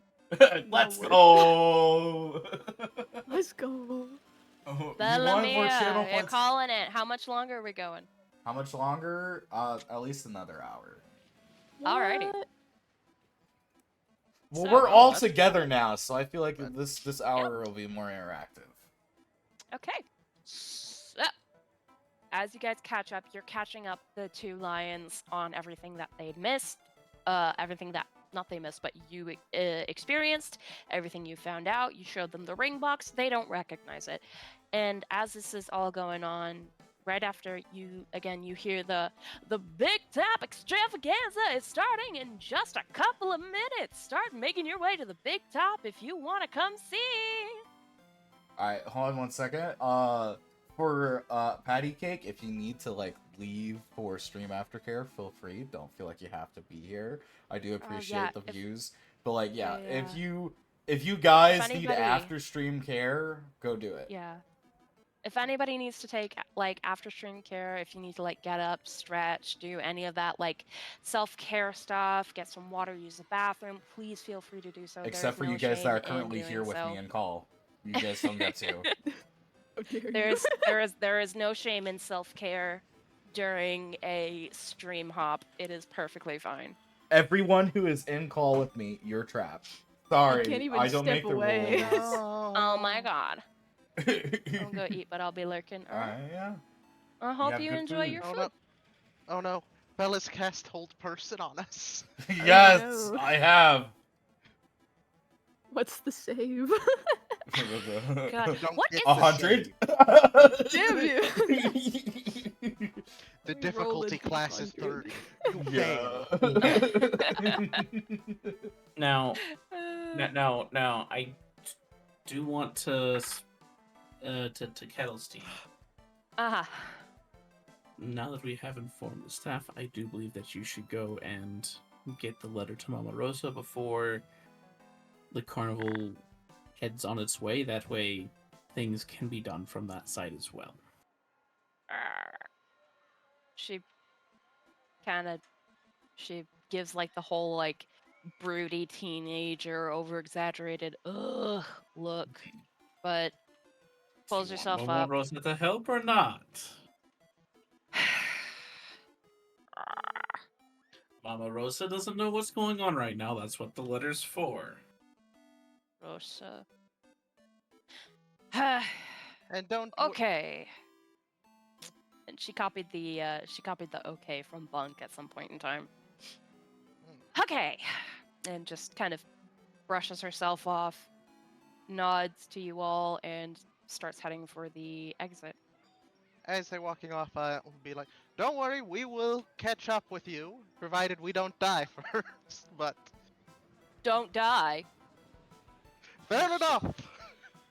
Let's worth. go. Let's go. You want more Bellamia, channel you're points? calling it. How much longer are we going? How much longer? At least another hour. Alrighty. What? Well, So- we're oh, all that's together now, so I feel like this hour will be more interactive. Okay. So, as you guys catch up, you're catching up the two lions on everything that they'd missed. Everything that, not they missed, but you experienced. Everything you found out. You showed them the ring box. They don't recognize it. And as this is all going on, right after you hear the big tap extravaganza is starting in just a couple of minutes. Start making your way to the big top if you want to come see. Alright, hold on 1 second. For Patty Cake, if you need to like leave for stream aftercare, feel free. Don't feel like you have to be here. I do appreciate yeah, the if- views. But like Yeah. if you guys need anybody- after stream care, go do it. Yeah. If anybody needs to take like after stream care, if you need to like get up, stretch, do any of that like self-care stuff, get some water, use the bathroom, please feel free to do so. Except for There's you no guys that are shame in currently doing here with so. me and call. You guys don't get to. How dare you. There is no shame in self-care during a stream hop. It is perfectly fine. Everyone who is in call with me, you're trapped. Sorry, can't even I don't step make the away. rules. Oh my god. I'll go eat, but I'll be lurking. Yeah. I hope have you good enjoy food. your oh food. no. Oh no. Bella's cast hold person on us. Yes, no. I have. What's the save? God, Don't what get is A the 100? Damn you! The We rolled a difficulty class is 200. 30. You fail. Yeah. Now, I do want to Kettlestein. Ah, Now that we have informed the staff, I do believe that you should go and get the letter to Mama Rosa before the carnival heads on its way. That way, things can be done from that side as well. she gives like the whole like broody teenager over exaggerated ugh look, but pulls Do you want herself Mama up. Rosa to help or not? Mama Rosa doesn't know what's going on right now. That's what the letter's for. Rosa. And don't. Okay. And she copied the okay from Bunk at some point in time. Okay. And just kind of brushes herself off, nods to you all, and starts heading for the exit. As they're walking off, I'll be like, "Don't worry, we will catch up with you, provided we don't die first." But Don't die. fair enough.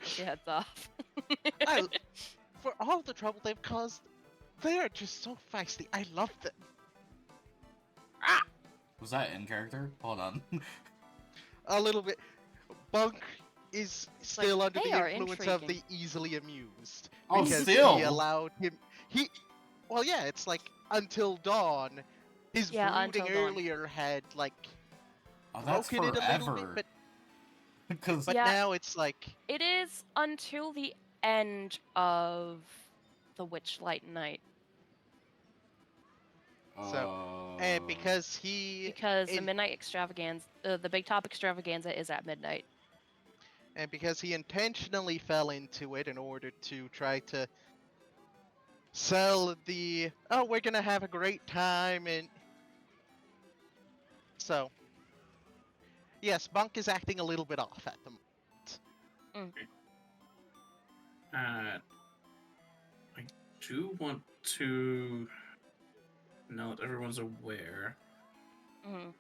She heads off. For all the trouble they've caused, they are just so feisty. I love them. Was that in character? Hold on. A little bit. Bunk is still under they the are influence of the intriguing. easily amused. Oh, Because still? he allowed him. Well, yeah, it's like until dawn. His Yeah, brooding until dawn. earlier had like Oh, that's broken it a little forever. bit, Because but Yeah. now it's like It is until the end of the Witchlight Night, and because because the in- Midnight Extravaganza, the Big Top Extravaganza is at midnight. and because he intentionally fell into it in order to try to sell the we're gonna have a great time, and so yes, Bunk is acting a little bit off at the moment. I do want to now that everyone's aware, Mhm.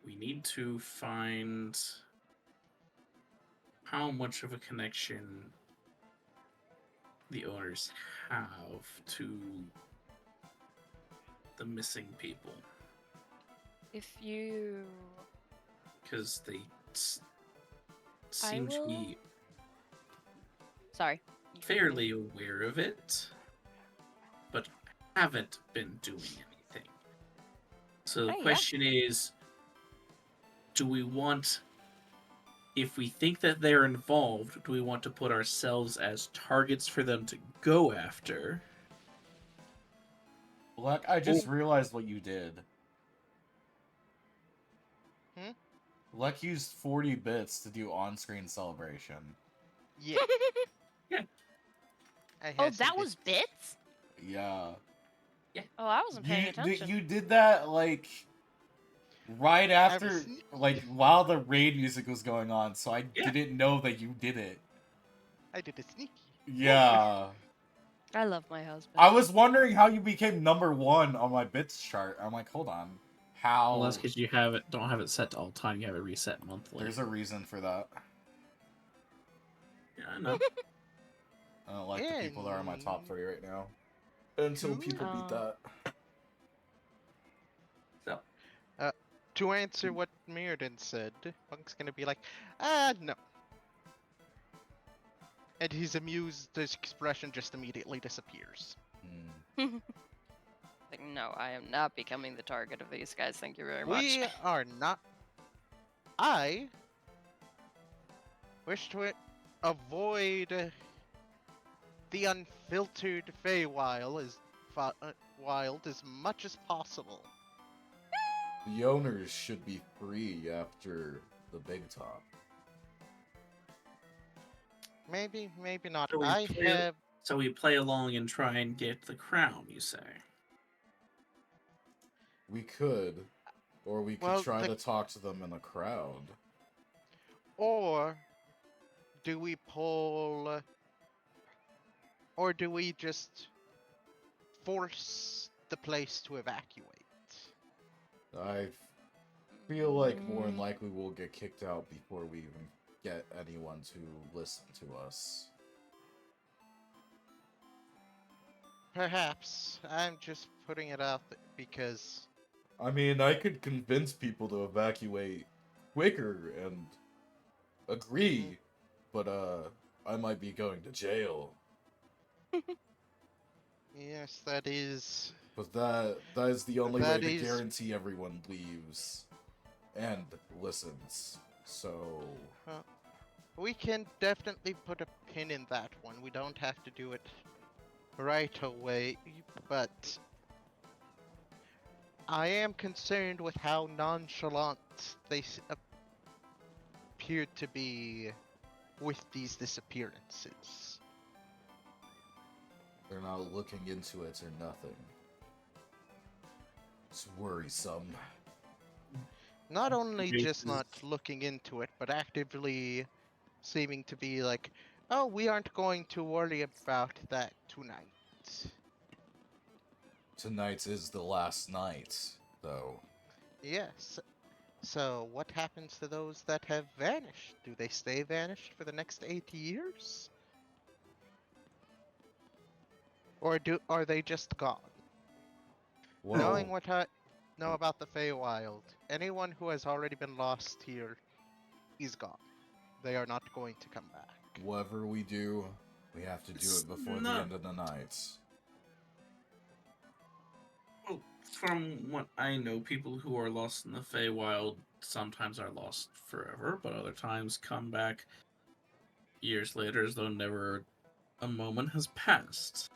we need to find how much of a connection the owners have to the missing people. If you, Because they I seem to will. be Sorry. you fairly aware of it, but haven't been doing anything. So the Oh, yeah. question is, do we want, if we think that they're involved, do we want to put ourselves as targets for them to go after? Look, I just realized what you did. Hmm? Luck used 40 bits to do on-screen celebration. Yeah. Yeah. I Oh, had some that was bits? Yeah. Oh, I wasn't paying attention. You did that, like, right after, sneaky. like, while the raid music was going on, so I Yeah. didn't know that you did it. I did a sneaky. Yeah. I love my husband. I was wondering how you became #1 on my bits chart. I'm like, hold on. How? Well, that's because you don't have it set to all time. You have it reset monthly. There's a reason for that. Yeah, I know. I don't like the people that are in my top And 3 right now. Until Two? people beat that. So, to answer what Mirrodin said, Punk's gonna be like, no. And his amused expression just immediately disappears. Hmm. Like, no, I am not becoming the target of these guys. Thank you very much. We are not. I wish to avoid the unfiltered Feywild wild as much as possible. The owners should be free after the big top. Maybe, maybe not. So we I play- have. so we play along and try and get the crown, you say? We could. Or we could Well, try the- to talk to them in the crowd. Or do we pull. Or do we just force the place to evacuate? I feel like more than Mm, likely we'll get kicked out before we even get anyone to listen to us. Perhaps. I'm just putting it out there because. I mean, I could convince people to evacuate quicker and agree, but I might be going to jail. Yes, that is. But that is the only way That to is- guarantee everyone leaves and listens. So We can definitely put a pin in that one. We don't have to do it right away, but I am concerned with how nonchalant they appear to be with these disappearances. they're not looking into it or nothing. It's worrisome. Not only just Jason- not looking into it, but actively seeming to be like, oh, we aren't going to worry about that tonight. Tonight is the last night, though. Yes. So, what happens to those that have vanished? Do they stay vanished for the next 8 years? Or are they just gone? Well, Knowing what I know about the Feywild, anyone who has already been lost here is gone. They are not going to come back. whatever we do, we have to do It's it before the not- end of the night. Well, from what I know, people who are lost in the Feywild sometimes are lost forever, but other times come back years later as though never a moment has passed.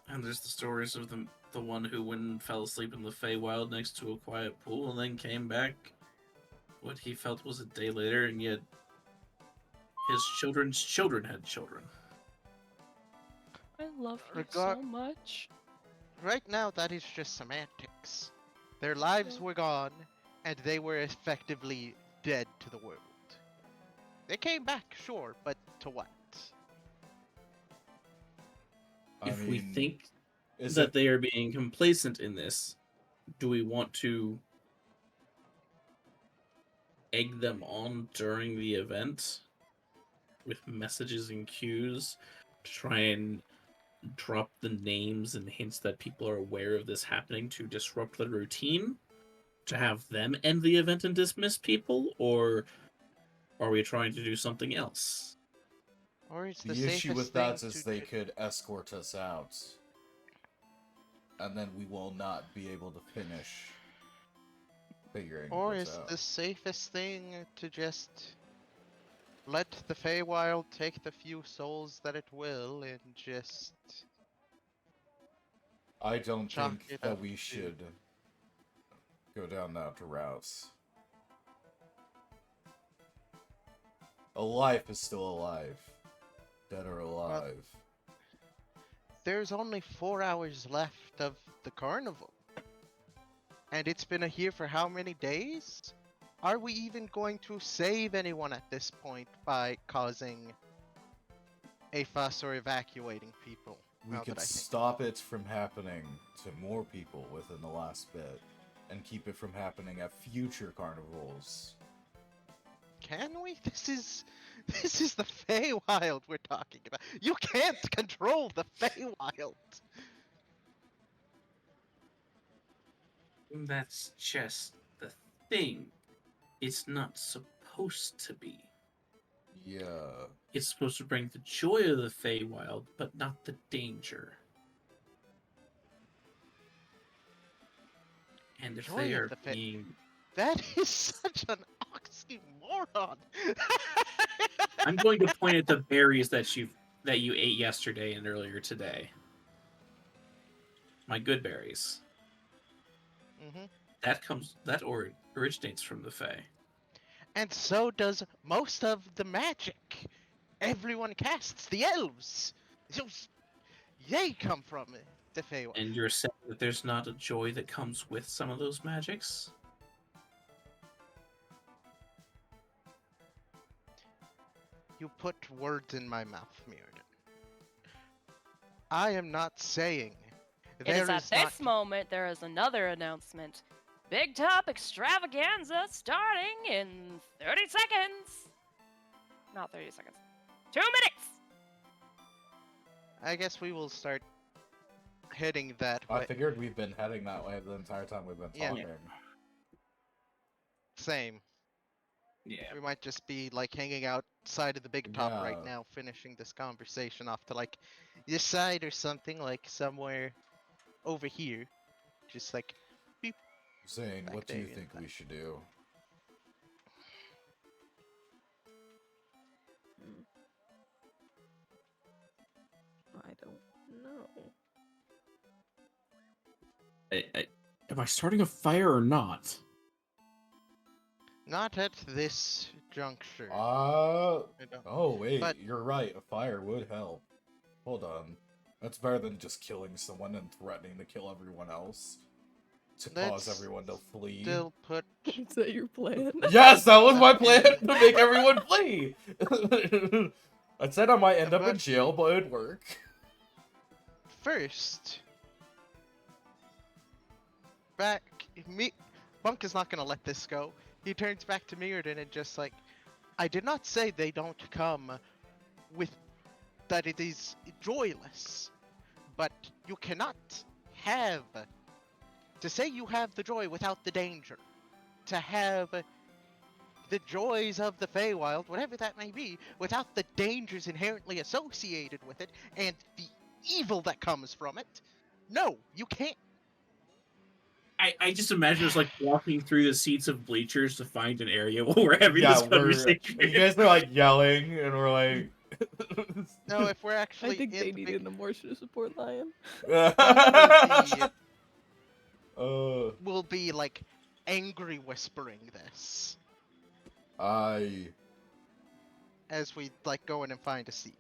And there's the stories of the one who went and fell asleep in the Feywild next to a quiet pool and then came back what he felt was a day later, and yet his children's children had children. I love you Regar- so much. Right now, that is just semantics. Their lives Yeah. were gone, and they were effectively dead to the world. They came back, sure, but to what? I if we mean, think is that it? they are being complacent in this, do we want to egg them on during the event with messages and cues to try and drop the names and hints that people are aware of this happening to disrupt the routine, to have them end the event and dismiss people, or are we trying to do something else? Or is the The issue safest with thing that is to they could escort us out, and then we will not be able to finish figuring Or what's is out. the safest thing to just let the Feywild take the few souls that it will and just I don't chalk think it that up we to should go down that route. A life is still alive. Dead or alive. there's only 4 hours left of the carnival. And it's been here for how many days? Are we even going to save anyone at this point by causing a fuss or evacuating people? We Now could that I think. stop it from happening to more people within the last bit, and keep it from happening at future carnivals. Can we? This is the Feywild we're talking about. You can't control the Feywild. That's just the thing. It's not supposed to be. Yeah. It's supposed to bring the joy of the Feywild, but not the danger. And if they Joy of are the Fey. being... That is such an oxymoron. I'm going to point at the berries that you ate yesterday and earlier today. My good berries. hmm That originates from the Fae. And so does most of the magic. Everyone casts the elves. They come from the Feywild. And you're saying that there's not a joy that comes with some of those magics? You put words in my mouth, Mirrodin. I am not saying It is there at is this not. moment there is another announcement. Big Top Extravaganza starting in 30 seconds. Not 30 seconds. 2 minutes! I guess we will start heading that I way. figured we've been heading that way the entire time we've been Yeah. talking. Same. Yeah. We might just be like hanging outside of the Big Top right Yeah. now, finishing this conversation off to like this side or something, like somewhere over here. Just like beep. Zane, Back what do you there in think the we should do? I don't know. Am I starting a fire or not? Not at this juncture. Uh, I don't- oh wait, But- you're right, a fire would help. Hold on. That's better than just killing someone and threatening to kill everyone else. To cause Let's everyone to flee. Still put. Is that your plan? Yes, that was my plan, to make everyone flee! I said I might end up in But- jail, but it'd work. First, back me. Bunk is not gonna let this go. He turns back to Mirrodin and just like, I did not say they don't come with that it is joyless, but you cannot have to say you have the joy without the danger. To have the joys of the Feywild, whatever that may be, without the dangers inherently associated with it and the evil that comes from it. No, you can't. I just imagine us like walking through the seats of bleachers to find an area while we're having Yeah, this conversation. you guys are like yelling, and we're like... No, if we're I actually think in they the needed big an emotional support lion. will be like angry whispering this I as we like go in and find a seat.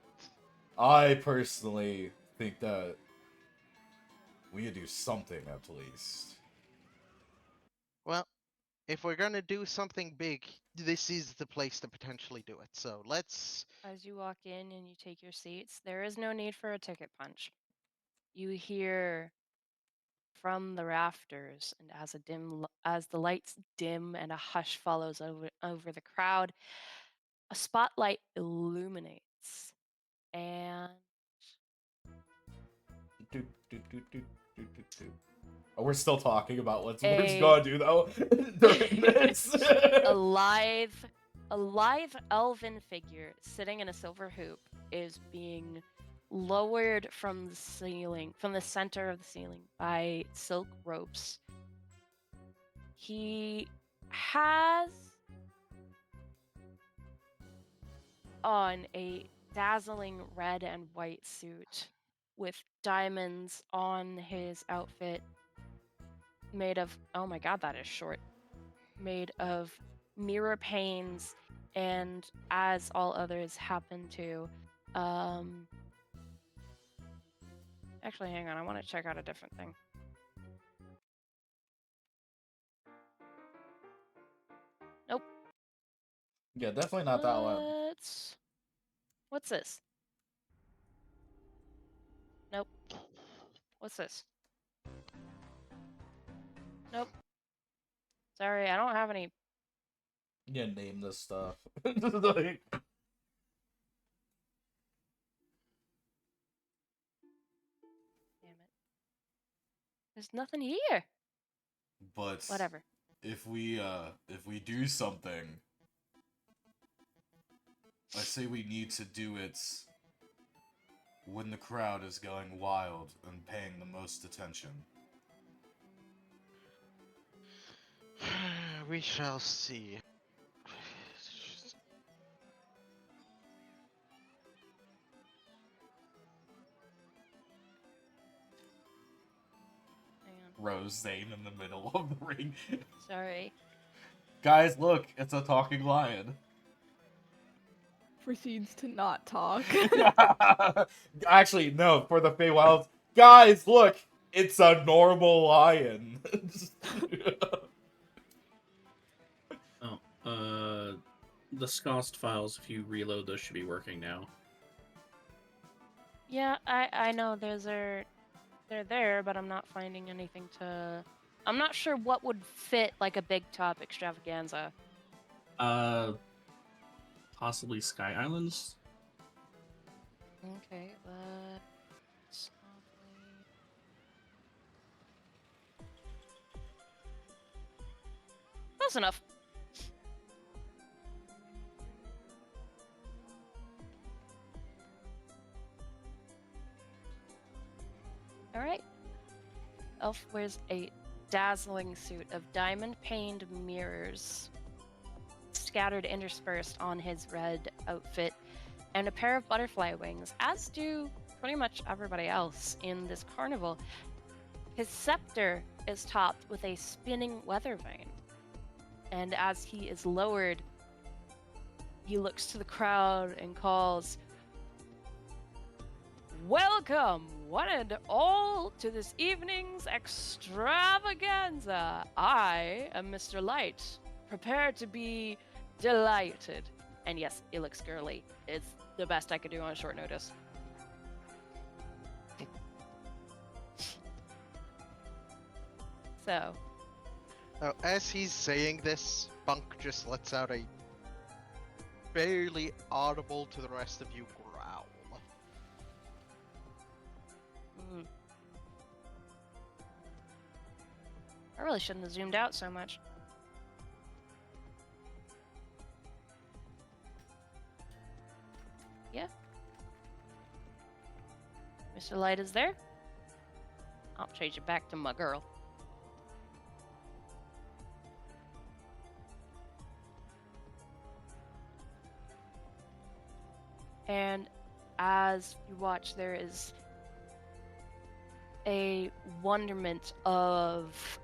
personally think that we could do something at least. Well, if we're gonna do something big, this is the place to potentially do it. So let's. As you walk in and you take your seats, there is no need for a ticket punch. you hear from the rafters, and as the lights dim and a hush follows over the crowd, a spotlight illuminates, and Do, do, do, do, do, do, do. Oh, we're still talking about what we're A- gonna do though during this. a live elven figure sitting in a silver hoop is being lowered from the ceiling, from the center of the ceiling, by silk ropes. He has on a dazzling red and white suit with diamonds on his outfit, made of, oh my god, that is short, made of mirror panes, and as all others happen to, actually, hang on, I want to check out a different thing. Nope. Yeah, definitely not that one. What's this? Nope. What's this? Nope. Sorry, I don't have any. Yeah, name this stuff. Like, Damn it. There's nothing here. but Whatever. if we do something, I say we need to do it when the crowd is going wild and paying the most attention. We shall see. Hang on. Rose Zane in the middle of the ring. Sorry. Guys, look, it's a talking lion. Proceeds to not talk. Actually, no, for the Feywilds. Guys, look, it's a normal lion. The SCOST files, if you reload those, should be working now. Yeah, I know they're there, but I'm not finding anything to. I'm not sure what would fit like a big top extravaganza. Possibly Sky Islands. Okay, let's. Close enough. All right. Elf wears a dazzling suit of diamond-paned mirrors scattered interspersed on his red outfit, and a pair of butterfly wings, as do pretty much everybody else in this carnival. His scepter is topped with a spinning weather vane, and as he is lowered, he looks to the crowd and calls, "Welcome, one and all, to this evening's extravaganza. I am Mr. Light, prepared to be delighted." And yes, it looks girly. It's the best I could do on short notice. So, Oh, as he's saying this, Bunk just lets out a barely audible to the rest of you growl. I really shouldn't have zoomed out so much. Yeah. Mr. Light is there. I'll change it back to my girl. And as you watch, there is a wonderment of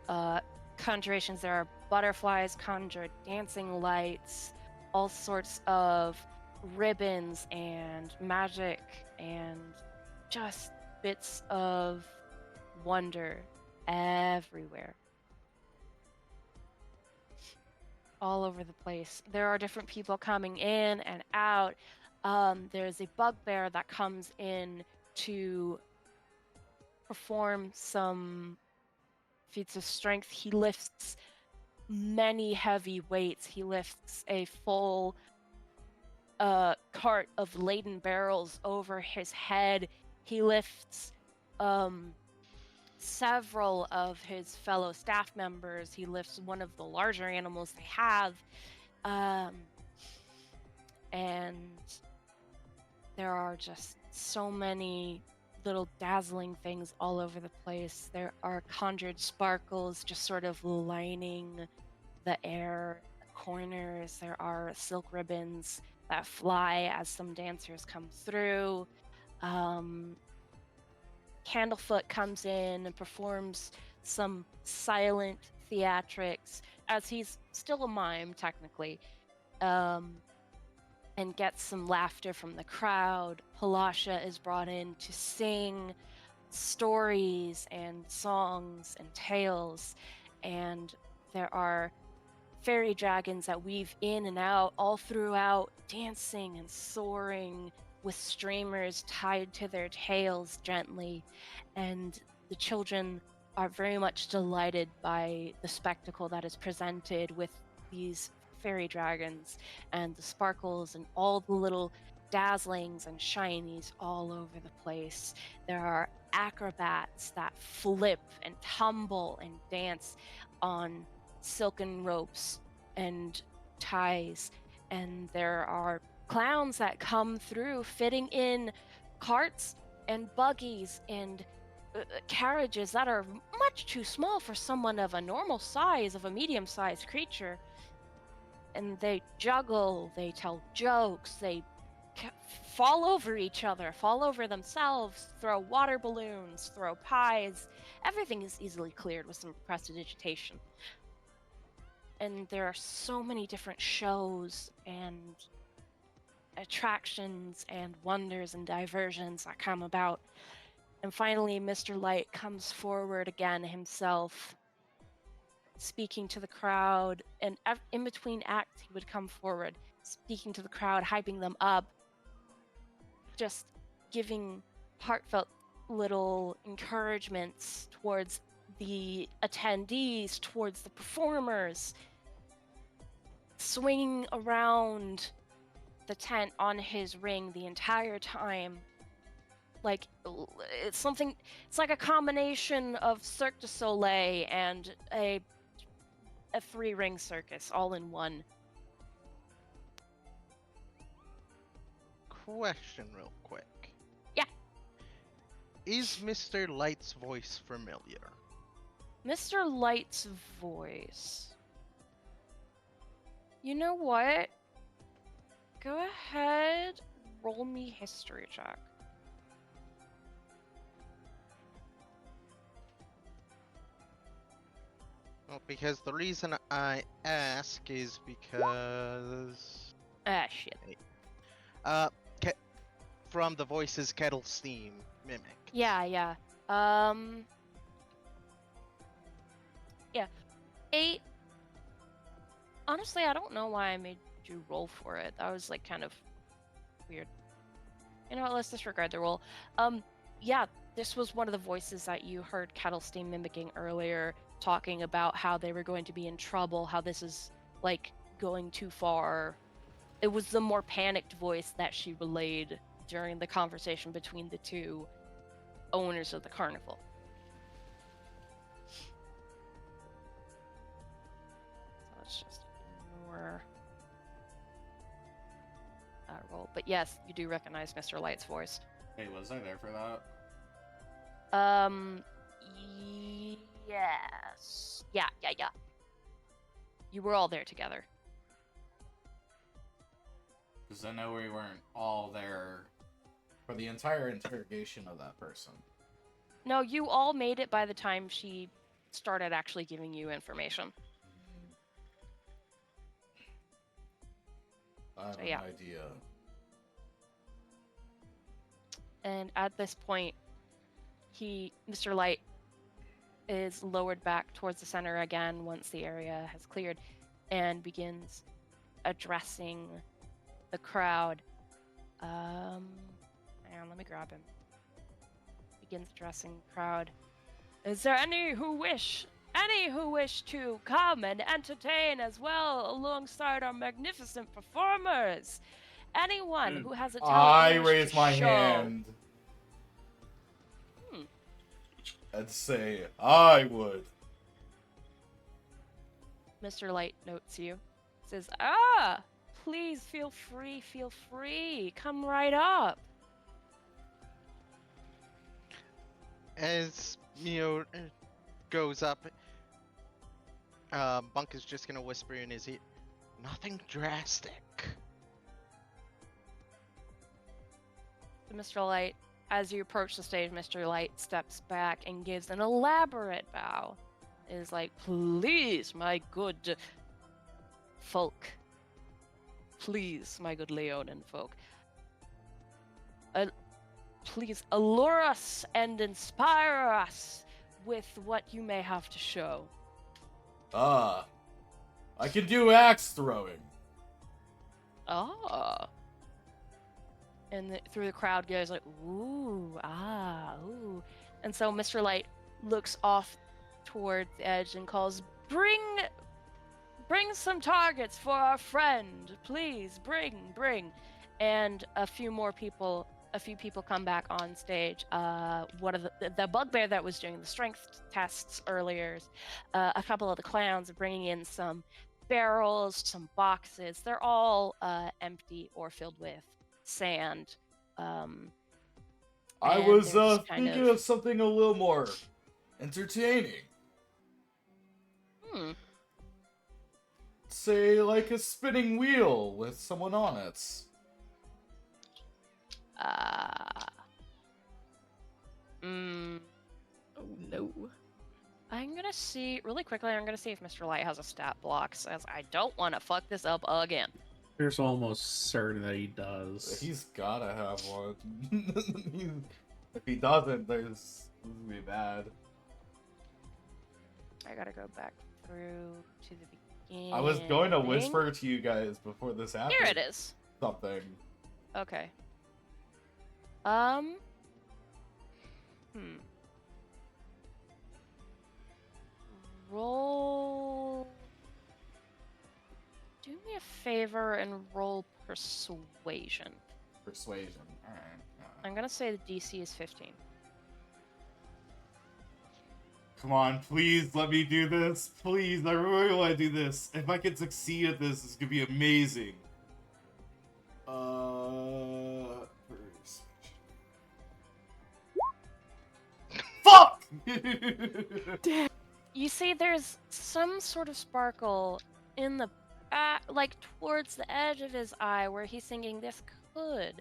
conjurations. There are butterflies conjured, dancing lights, all sorts of ribbons and magic, and just bits of wonder everywhere. All over the place. There are different people coming in and out. There's a bugbear that comes in to perform some feats of strength. He lifts many heavy weights. He lifts a full cart of laden barrels over his head. He lifts several of his fellow staff members. He lifts one of the larger animals they have. And there are just so many little dazzling things all over the place. There are conjured sparkles just sort of lining the air, the corners. There are silk ribbons that fly as some dancers come through. Candlefoot comes in and performs some silent theatrics as he's still a mime technically, and gets some laughter from the crowd. Palasha is brought in to sing stories and songs and tales, and there are fairy dragons that weave in and out all throughout, dancing and soaring with streamers tied to their tails gently, and the children are very much delighted by the spectacle that is presented with these fairy dragons and the sparkles and all the little dazzlings and shinies all over the place. There are acrobats that flip and tumble and dance on silken ropes and ties, and there are clowns that come through fitting in carts and buggies and carriages that are much too small for someone of a normal size, of a medium-sized creature. And they juggle, they tell jokes, they fall over each other, fall over themselves, throw water balloons, throw pies. Everything is easily cleared with some prestidigitation. And there are so many different shows and attractions and wonders and diversions that come about. And finally, Mr. Light comes forward again himself, speaking to the crowd, and in between acts he would come forward, speaking to the crowd, hyping them up, just giving heartfelt little encouragements towards the attendees, towards the performers, swinging around the tent on his ring the entire time. Like, it's like a combination of Cirque du Soleil and a three-ring circus all in one. Question real quick. Yeah. Is Mr. Light's voice familiar? Mr. Light's voice. You know what? Go ahead, roll me history check. Well, because the reason I ask is because Ah, shit. From the voice's kettle steam mimic. Yeah. Yeah, 8. Honestly, I don't know why I made you roll for it. That was, like, kind of weird. You know what, let's disregard the roll. Yeah, this was one of the voices that you heard Kettlestein mimicking earlier, talking about how they were going to be in trouble, how this is, like, going too far. It was the more panicked voice that she relayed during the conversation between the two owners of the carnival. So let's just ignore that roll. But yes, you do recognize Mr. Light's voice. Hey, was I there for that? Yes. Yeah. You were all there together. Because I know we weren't all there for the entire interrogation of that person. No, you all made it by the time she started actually giving you information. I have So, an yeah. idea. And at this point, Mr. Light is lowered back towards the center again once the area has cleared, and begins addressing the crowd. Hang on, let me grab him. begins addressing the crowd. Is there any who wish to come and entertain as well alongside our magnificent performers? Anyone who has a talent I they wish raise to my show? hand Hmm. and say, I would. Mr. Light notes you. Says, please feel free. Come right up. As Mio goes up, Bunk is just gonna whisper in his ear, nothing drastic. Mr. Light, as you approach the stage, Mr. Light steps back and gives an elaborate bow. Is like, please, my good folk. Please, my good Leonin folk. Please allure us and inspire us with what you may have to show. I can do axe throwing. And through the crowd goes like, ooh. And so Mr. Light looks off towards the edge and calls, bring some targets for our friend, please, bring. And a few people come back on stage. One of the bugbear that was doing the strength tests earlier, a couple of the clowns are bringing in some barrels, some boxes. They're all empty or filled with sand. I and was there's thinking of something a little more entertaining. Say, like a spinning wheel with someone on it. Oh no. I'm gonna see really quickly. I'm gonna see if Mr. Light has a stat block, says I don't want to fuck this up again. Here's almost certain that he does. He's gotta have one. If he doesn't, this will be bad. I gotta go back through to the beginning. I was going to whisper to you guys before this happened. Here it is. Something. Okay. Roll. Do me a favor and roll persuasion. Persuasion. Alright. I'm gonna say the DC is 15. Come on, please let me do this. Please, I really want to do this. If I can succeed at this, it's gonna be amazing. Fuck! Damn. You see, there's some sort of sparkle in the back, like towards the edge of his eye, where he's thinking this could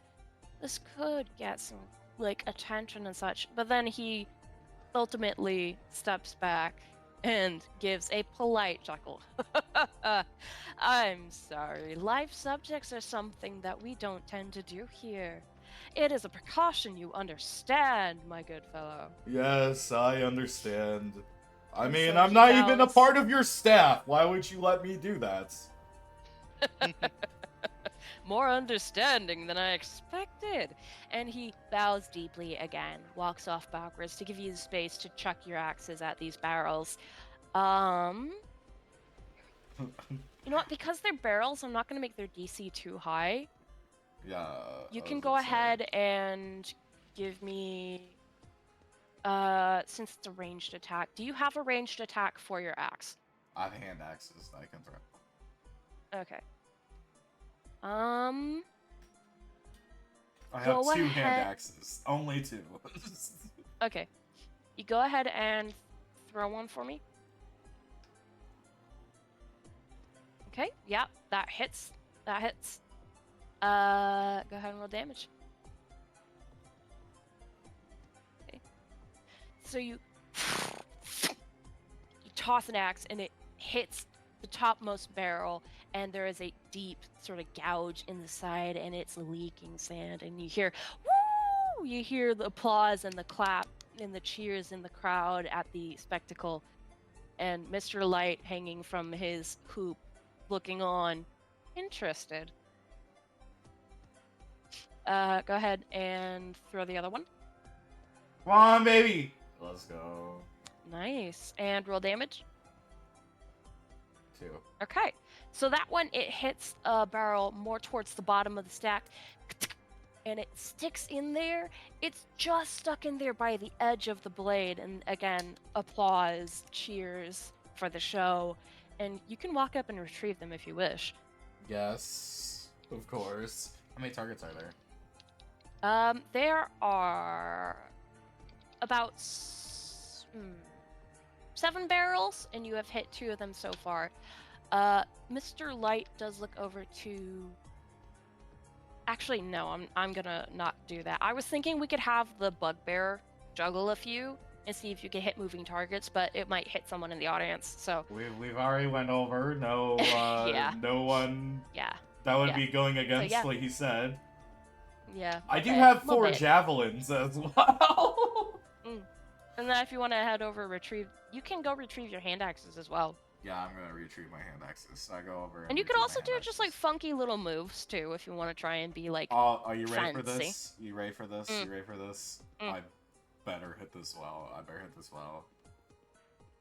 get some like attention and such. But then he ultimately steps back and gives a polite chuckle. I'm sorry, life subjects are something that we don't tend to do here. It is a precaution, you understand, my good fellow. Yes, I understand. I And mean, so I'm he not even a bows. part of your staff. Why would you let me do that? More understanding than I expected. And he bows deeply again, walks off backwards to give you the space to chuck your axes at these barrels. You know what? Because they're barrels, I'm not going to make their DC too high. Yeah. You I can was go gonna say. ahead and give me... since it's a ranged attack. Do you have a ranged attack for your axe? I have hand axes that I can throw. Okay. I have Go two ahead. hand axes. Only two. Okay. You go ahead and throw one for me. Okay, yeah, that hits. That hits. Go ahead and roll damage. Okay. So you toss an axe and it hits the topmost barrel, and there is a deep sort of gouge in the side, and it's leaking sand, and you hear woo! You hear the applause and the clap and the cheers in the crowd at the spectacle, and Mr. Light hanging from his hoop, looking on, interested. Go ahead and throw the other one. Come on, baby. Let's go. Nice. And roll damage. 2. Okay. So that one, it hits a barrel more towards the bottom of the stack. And it sticks in there. It's just stuck in there by the edge of the blade. And again, applause, cheers for the show. And you can walk up and retrieve them if you wish. Yes, of course. How many targets are there? There are about 7 barrels, and you have hit 2 of them so far. Mr. Light does look over to... Actually, no, I'm gonna not do that. I was thinking we could have the bugbear juggle a few and see if you can hit moving targets, but it might hit someone in the audience, so... We've already went over. No, Yeah. no one Yeah. that would Yeah. be going against yeah. what he said. Yeah. I do okay, have little 4 bit. javelins as well. And then if you want to head over retrieve, you can go retrieve your hand axes as well. Yeah, I'm gonna retrieve my hand axes. I go over. And you can retrieve also my do hand just like axes. funky little moves too if you want to try and be like Are you ready for fancy. this? You ready for this? Mm. You ready for this? Mm. I better hit this well. I better hit this well.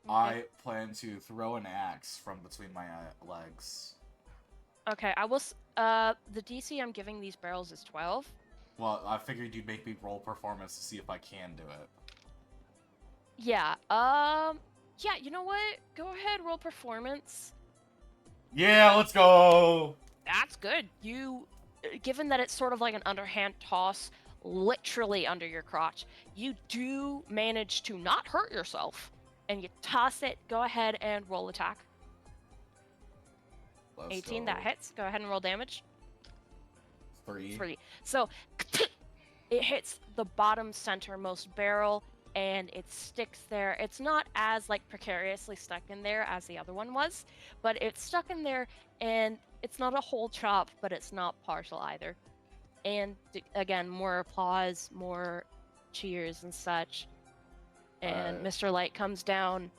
Okay. I plan to throw an axe from between my legs. Okay, I will the DC I'm giving these barrels is 12. Well, I figured you'd make me roll performance to see if I can do it. Yeah. Yeah, you know what? Go ahead, roll performance. Yeah, let's go. That's good. You given that it's sort of like an underhand toss literally under your crotch, you do manage to not hurt yourself and you toss it. Go ahead and roll attack. Let's 18 go. that hits. Go ahead and roll damage. 3. 3. So it hits the bottom centermost barrel and it sticks there. It's not as like precariously stuck in there as the other one was, but it's stuck in there and it's not a whole chop, but it's not partial either. And again, more applause, more cheers and such. And Mr. Light comes down.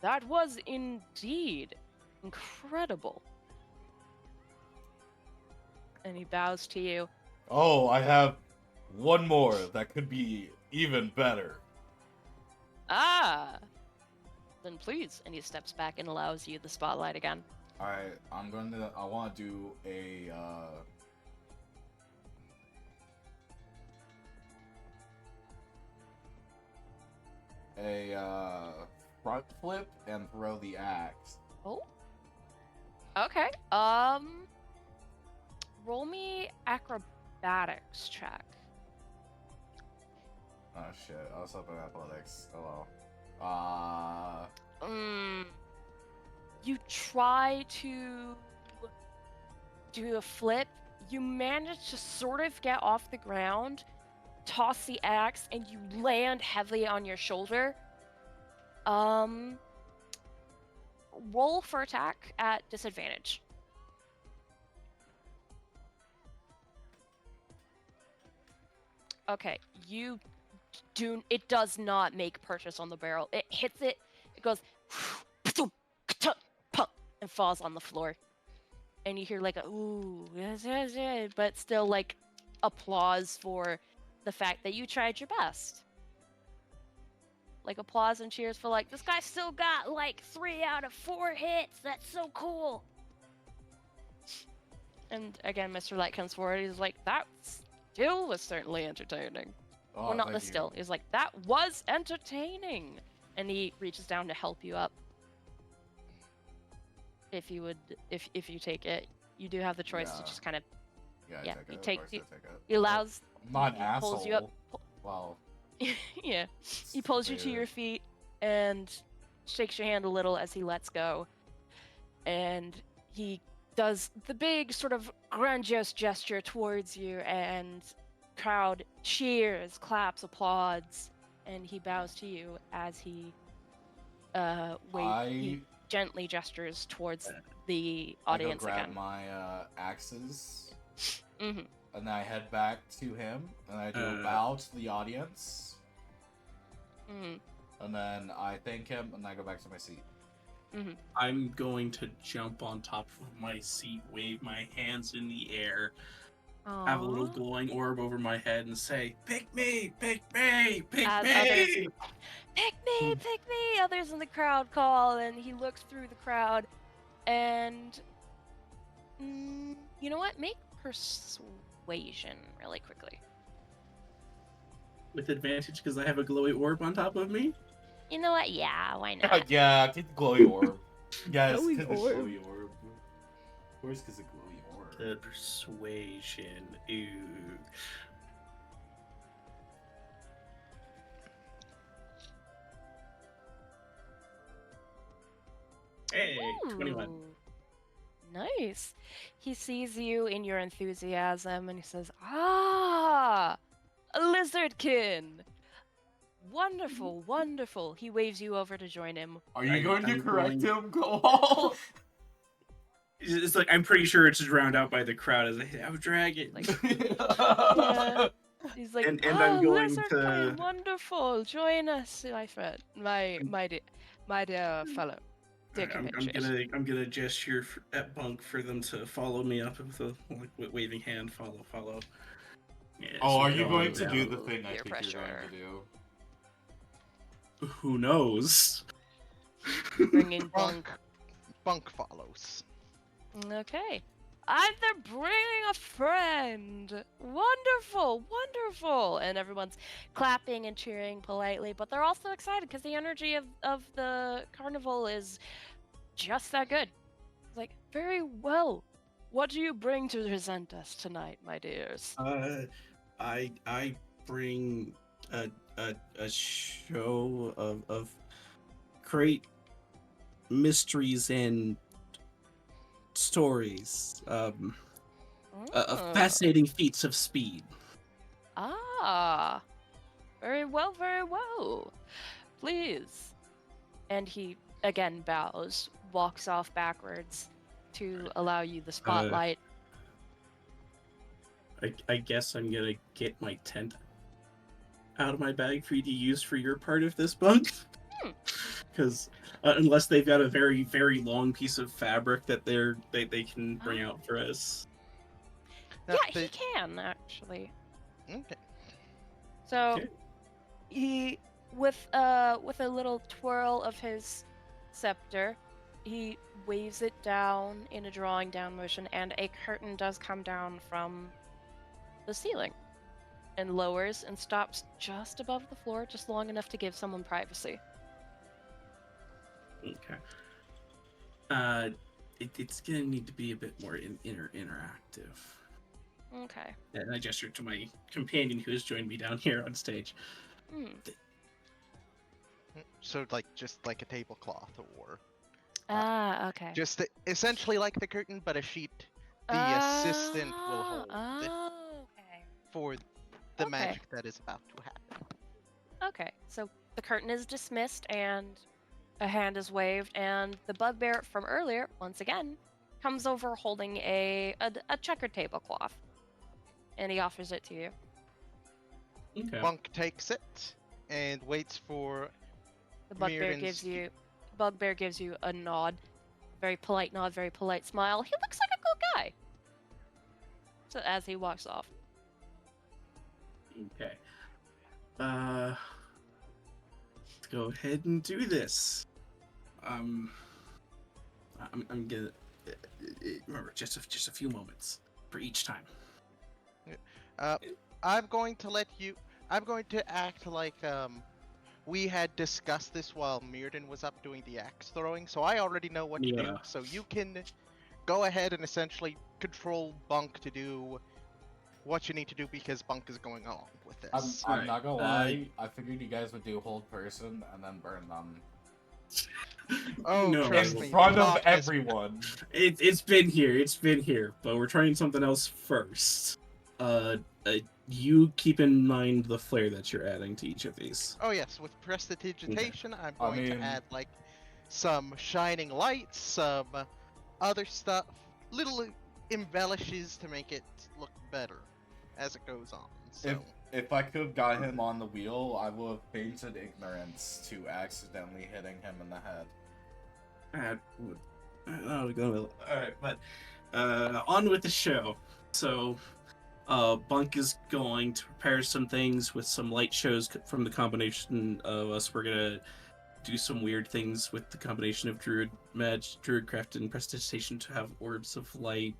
That was indeed incredible. And he bows to you. Oh, I have one more that could be even better. Ah! Then please. And he steps back and allows you the spotlight again. Alright, I want to do a, front flip and throw the axe. Oh. Okay. Roll me acrobatics check. Oh shit, I was up in athletics. Oh well. You try to do a flip. You manage to sort of get off the ground, toss the axe, and you land heavily on your shoulder. Roll for attack at disadvantage. Okay, it does not make purchase on the barrel. It hits it, it goes and falls on the floor. And you hear like a ooh, but still like applause for the fact that you tried your best. Like applause and cheers for like, this guy still got like 3 out of 4 hits. That's so cool. And again, Mr. Light comes forward. He's like, that still was certainly entertaining. Oh, Well, not thank the you. still. He's like, that was entertaining. And he reaches down to help you up. If you take it, you do have the choice to Yeah. just kind of. Yeah, Yeah, I take you it. take- Of course I take it. He allows. I'm not an he asshole. pulls you up. Wow. Yeah. He pulls you to your feet and shakes your hand a little as he lets go. And he does the big sort of grandiose gesture towards you, and crowd cheers, claps, applauds, and he bows to you as he he gently gestures towards the audience I go grab again. my axes, Mm-hmm. and then I head back to him, and I do a bow to the audience, Mm-hmm. and then I thank him, and I go back to my seat. Mm-hmm. I'm going to jump on top of my seat, wave my hands in the air. have a little Aw. glowing orb over my head and say, "Pick me, pick me, pick As me!" others, pick me! Others in the crowd call, and he looks through the crowd, and you know what? Make persuasion really quickly. With advantage because I have a glowy orb on top of me. You know what? Yeah, why not? Yeah, get the glowy orb. Yes, Glowy get the orb. glowy orb. Of course, because the glowy orb. The persuasion. Ooh. Hey, 21. Ooh, nice. He sees you in your enthusiasm and he says, "Ah, a lizardkin! Wonderful, wonderful." He waves you over to join him. Are you I'm- going to I'm correct going- him? Go on. It's like I'm pretty sure it's just drowned out by the crowd as I have dragon. Like, yeah. He's like, And I'm going lizardkin, to- wonderful. Join us, my friend, my dear fellow, dear I'm compatriot." gonna gesture at Bunk for them to follow me up with a waving hand. Follow. Yeah, Oh, so are they're you all going to down. do the thing I Peer think you're pressure. going to do? Who knows? Bringing Bunk. Bunk follows. Okay. They're bringing a friend. Wonderful, wonderful. And everyone's clapping and cheering politely, but they're also excited because the energy of the carnival is just that good. It's like, very well. What do you bring to present us tonight, my dears? I bring a show of great mysteries and stories. Ah. Fascinating feats of speed. Ah. Very well, very well. Please. And he again bows, walks off backwards to allow you the spotlight. I guess I'm gonna get my tent out of my bag for you to use for your part of this bunk. Because unless they've got a very, very long piece of fabric that they can bring out for us. Now, Yeah, he can actually. Okay. So Okay. he, with a little twirl of his scepter, he waves it down in a drawing down motion, and a curtain does come down from the ceiling and lowers and stops just above the floor, just long enough to give someone privacy. Okay. It's gonna need to be a bit more interactive. Okay. And I gesture to my companion who has joined me down here on stage. Hmm. So just like a tablecloth or Okay. just essentially like the curtain, but a sheet the assistant will hold Okay. for the Okay. magic that is about to happen. Okay. So the curtain is dismissed and a hand is waved, and the bugbear from earlier, once again, comes over holding a checkered tablecloth. And he offers it to you. Okay. Bunk takes it and waits for The bugbear gives you a nod. Very polite nod, very polite smile. He looks like a good guy. So as he walks off. Okay. Let's go ahead and do this. I'm gonna remember just a few moments for each time. I'm going to act like we had discussed this while Mirden was up doing the axe throwing, so I already know what to do. Yeah. So you can go ahead and essentially control Bunk to do what you need to do because Bunk is going along with this. I'm Right. not gonna lie, I figured you guys would do hold person and then burn them. Oh, No. trust In me, front the of thought has- everyone. It's been here, but we're trying something else first. You keep in mind the flair that you're adding to each of these. Oh yes, with prestidigitation, I'm I going mean- to add like some shining lights, some other stuff, little embellishes to make it look better as it goes on. So If I could have got him on the wheel, I would have painted ignorance to accidentally hitting him in the head. Alright, but on with the show. So, Bunk is going to prepare some things with some light shows from the combination of us. We're gonna do some weird things with the combination of druidcraft, and prestidigitation to have orbs of light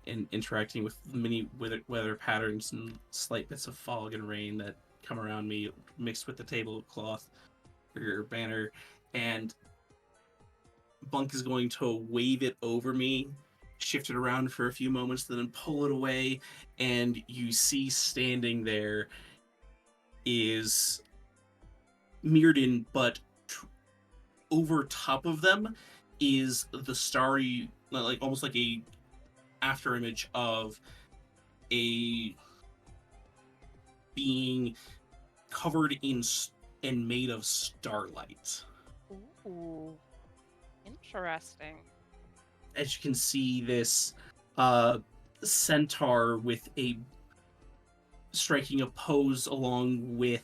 and interacting with many weather patterns and slight bits of fog and rain that come around me, mixed with the tablecloth or banner. And Bunk is going to wave it over me, shift it around for a few moments, then pull it away, and you see standing there is Mirrodin, but over top of them is the starry, like almost like a after image of a being covered in and made of starlight. Ooh, interesting. As you can see, this centaur with a striking a pose along with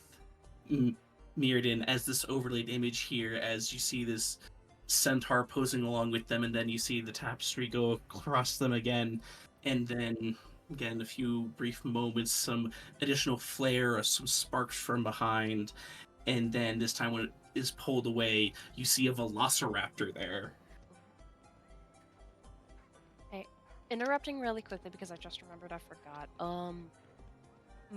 Mirrodin as this overlaid image here, as you see this centaur posing along with them, and then you see the tapestry go across them again, and then again a few brief moments, some additional flare or some sparks from behind, and then this time when it is pulled away, you see a velociraptor there. Hey, interrupting really quickly because I just remembered I forgot.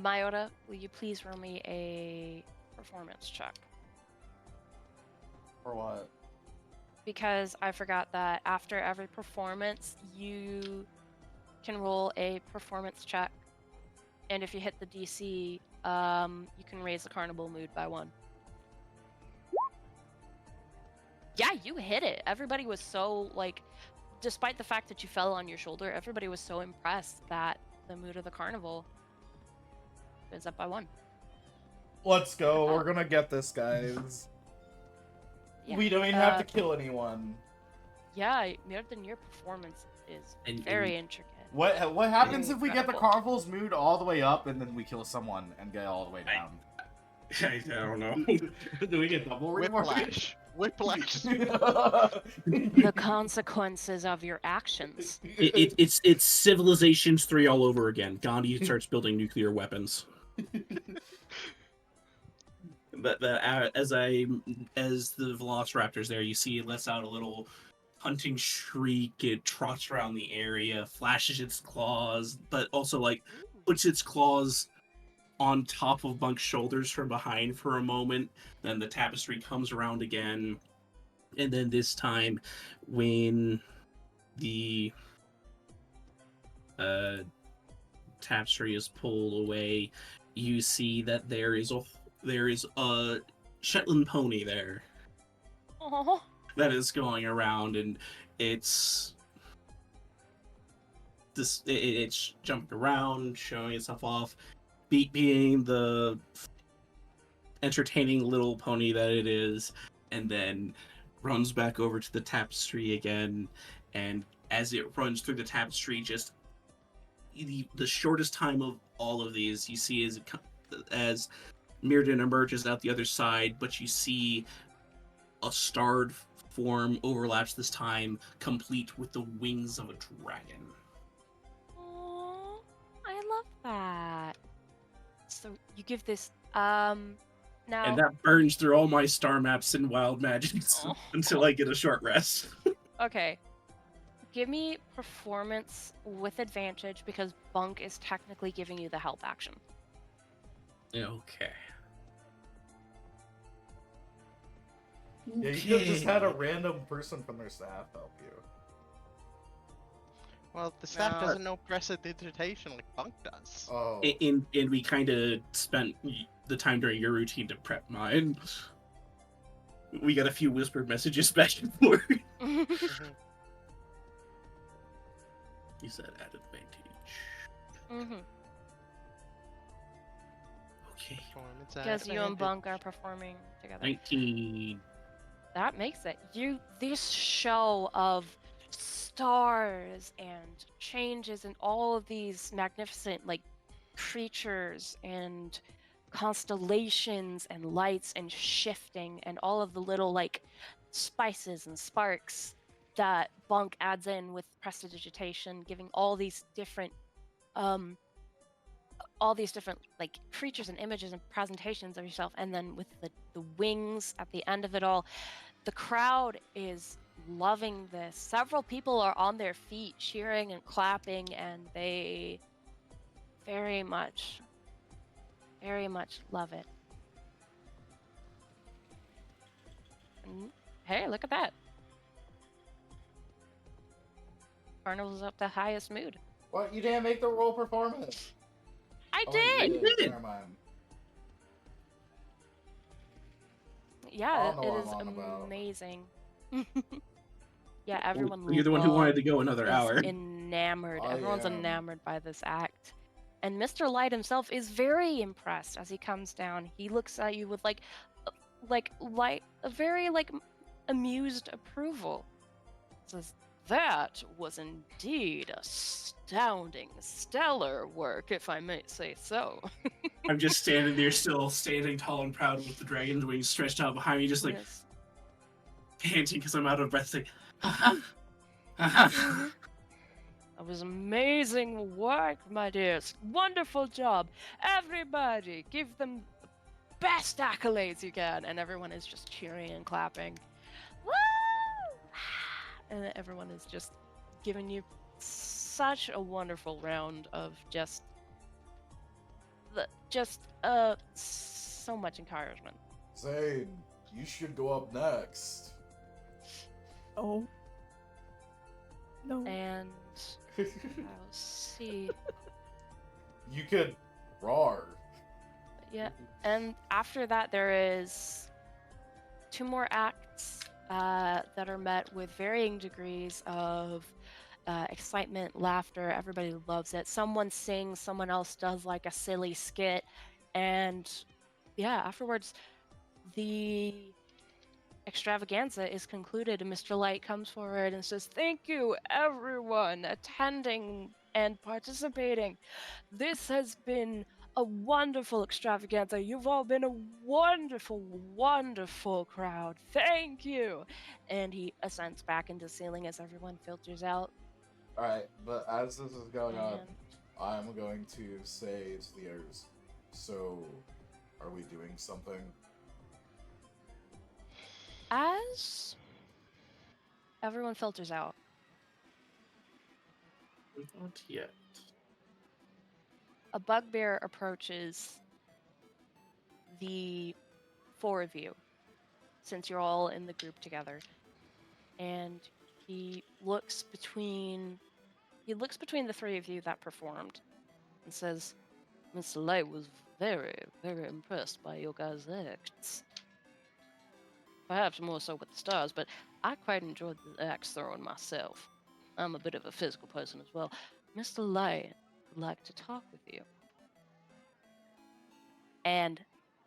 Myota, will you please roll me a performance check? For what? Because I forgot that after every performance, you can roll a performance check, and if you hit the DC, you can raise the carnival mood by 1. Yeah, you hit it. Everybody was so, like, despite the fact that you fell on your shoulder, everybody was so impressed that the mood of the carnival is up by 1. Let's go. We're gonna get this, guys. Yeah. We don't even have to kill anyone. Yeah, Mirrodin, your performance is very intricate. What happens if we get the Incredible. carnival's mood all the way up and then we kill someone and get all the way down? I don't know. Do we get double reward? Whiplash. The consequences of your actions. It's Civilizations 3 all over again. Gandhi starts building nuclear weapons. But as the Velociraptor's there, you see it lets out a little hunting shriek. It trots around the area, flashes its claws, but also like puts its claws on top of Bunk's shoulders from behind for a moment. Then the tapestry comes around again, and then this time, when the tapestry is pulled away, you see that there is a Shetland pony there. Oh. That is going around, and it's jumping around, showing itself off, being the entertaining little pony that it is, and then runs back over to the tapestry again. And as it runs through the tapestry, just the shortest time of all of these, you see as Mirrodin emerges out the other side, but you see a starred form overlaps this time, complete with the wings of a dragon. Oh, I love that. So you give this now. And that burns through all my star maps and wild magics until I get a short rest. Okay. Give me performance with advantage because Bunk is technically giving you the help action. Okay. Yeah, you could have just had a random person from their staff help you. Well, the staff No. doesn't know prestidigitation like Bunk does. Oh. And we kind of spent the time during your routine to prep mine. We got a few whispered messages back and forth. You said at advantage. Okay. Performance Because you and advantage. Bunk are performing together. 19. That makes it. This show of stars and changes and all of these magnificent like creatures and constellations and lights and shifting and all of the little like spices and sparks that Bunk adds in with prestidigitation, giving all these different all these different like creatures and images and presentations of yourself, and then with the wings at the end of it all, the crowd is loving this. Several people are on their feet cheering and clapping, and they very much love it. And hey, look at that. Carnival's up to highest mood. What? You didn't make the roll performance? I Oh, did! you did. Never mind. Yeah, I don't know it what is I'm on about. amazing. Yeah, everyone You're the one who wanted to loves go another is hour. enamored. I Everyone's am. enamored by this act. And Mr. Light himself is very impressed as he comes down. He looks at you with a very amused approval. Says, "That was indeed astounding, stellar work, if I may say so." I'm just standing there, still standing tall and proud with the dragon's wings stretched out behind me, just like Yes. panting because I'm out of breath. Like, That was amazing work, my dears. Wonderful job. Everybody, give them the best accolades you can. And everyone is just cheering and clapping. Woo! And everyone is just giving you such a wonderful round of so much encouragement. Zane, you should go up next. Oh. No. And I'll see. You could roar. Yeah, and after that, there is 2 more acts that are met with varying degrees of excitement, laughter. Everybody loves it. Someone sings, someone else does like a silly skit, and yeah, afterwards, the extravaganza is concluded, and Mr. Light comes forward and says, "Thank you, everyone, attending and participating. This has been a wonderful extravaganza. You've all been a wonderful, wonderful crowd. Thank you." And he ascends back into the ceiling as everyone filters out. Alright, but as this is going on, And I'm going to say to the others, so, are we doing something? as everyone filters out, Not yet. a bugbear approaches the 4 of you, since you're all in the group together, and he looks between the 3 of you that performed and says, "Mr. Light was very, very impressed by your guys' acts. Perhaps more so with the stars, but I quite enjoyed the axe throwing myself. I'm a bit of a physical person as well. Mr. Light would like to talk with you." And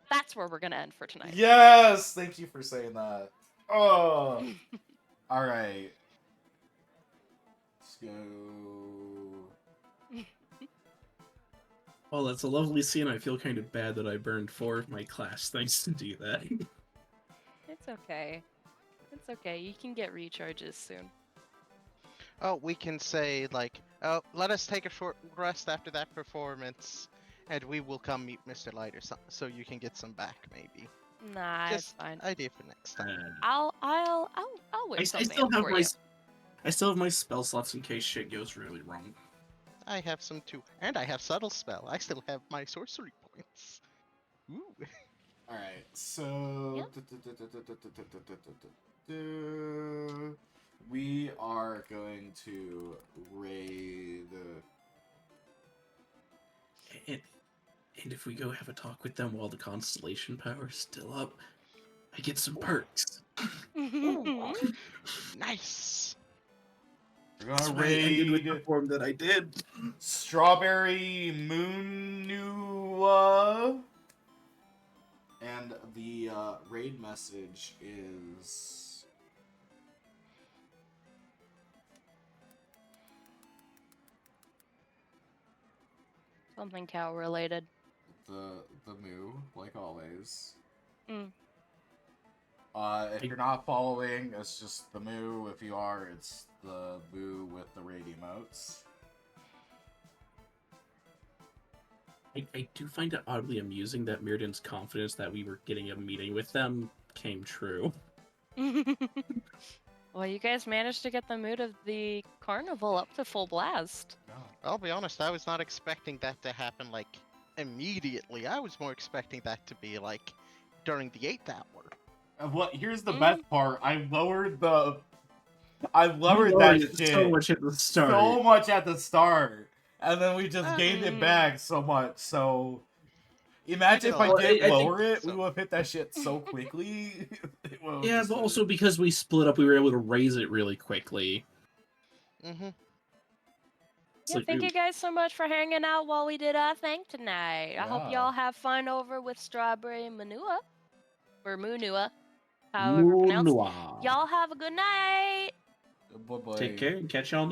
that's where we're gonna end for tonight. Yes! Thank you for saying that. Oh! Alright. Let's go. Well, that's a lovely scene. I feel kind of bad that I burned 4 of my class thanks to do that. It's okay. It's okay. You can get recharges soon. Oh, we can say, like, oh, let us take a short rest after that performance, and we will come meet Mr. Light or something, so you can get some back, maybe. Nah, it's Just fine. idea for next time. I'll wait I something still up have for my you. I still have my spell slots in case shit goes really wrong. I have some too, and I have subtle spell. I still have my sorcery points. Ooh. Alright, so... We are going to raid... And if we go have a talk with them while the constellation power is still up, I get some perks. Nice. We're That's gonna why I ended with the raid... form that I did. Strawberry Moonua. And the raid message is... Something cow related. the moo, like always. Mm. If you're not following, it's just the moo. If you are, it's the boo with the raid emotes. I do find it oddly amusing that Mirrodin's confidence that we were getting a meeting with them came true. Well, you guys managed to get the mood of the carnival up to full blast. I'll be honest, I was not expecting that to happen, like, immediately. I was more expecting that to be, like, during the 8th hour. What? Here's the Mm. best part. I lowered that shit so much at the start. so much at the start, and then we just gained it Mm. back so much. So imagine if I Well, didn't I think lower it, we so. would have hit that shit so quickly. It would've Yeah, just but been- also because we split up, we were able to raise it really quickly. Mm-hmm. It's Yeah, like, thank ooh, you guys so much for hanging out while we did our thing tonight. I hope Yeah. y'all have fun over with Strawberry Manua. Or Munua. However pronounced. Moonwa. Y'all have a good night. Bye-bye. Take care and catch y'all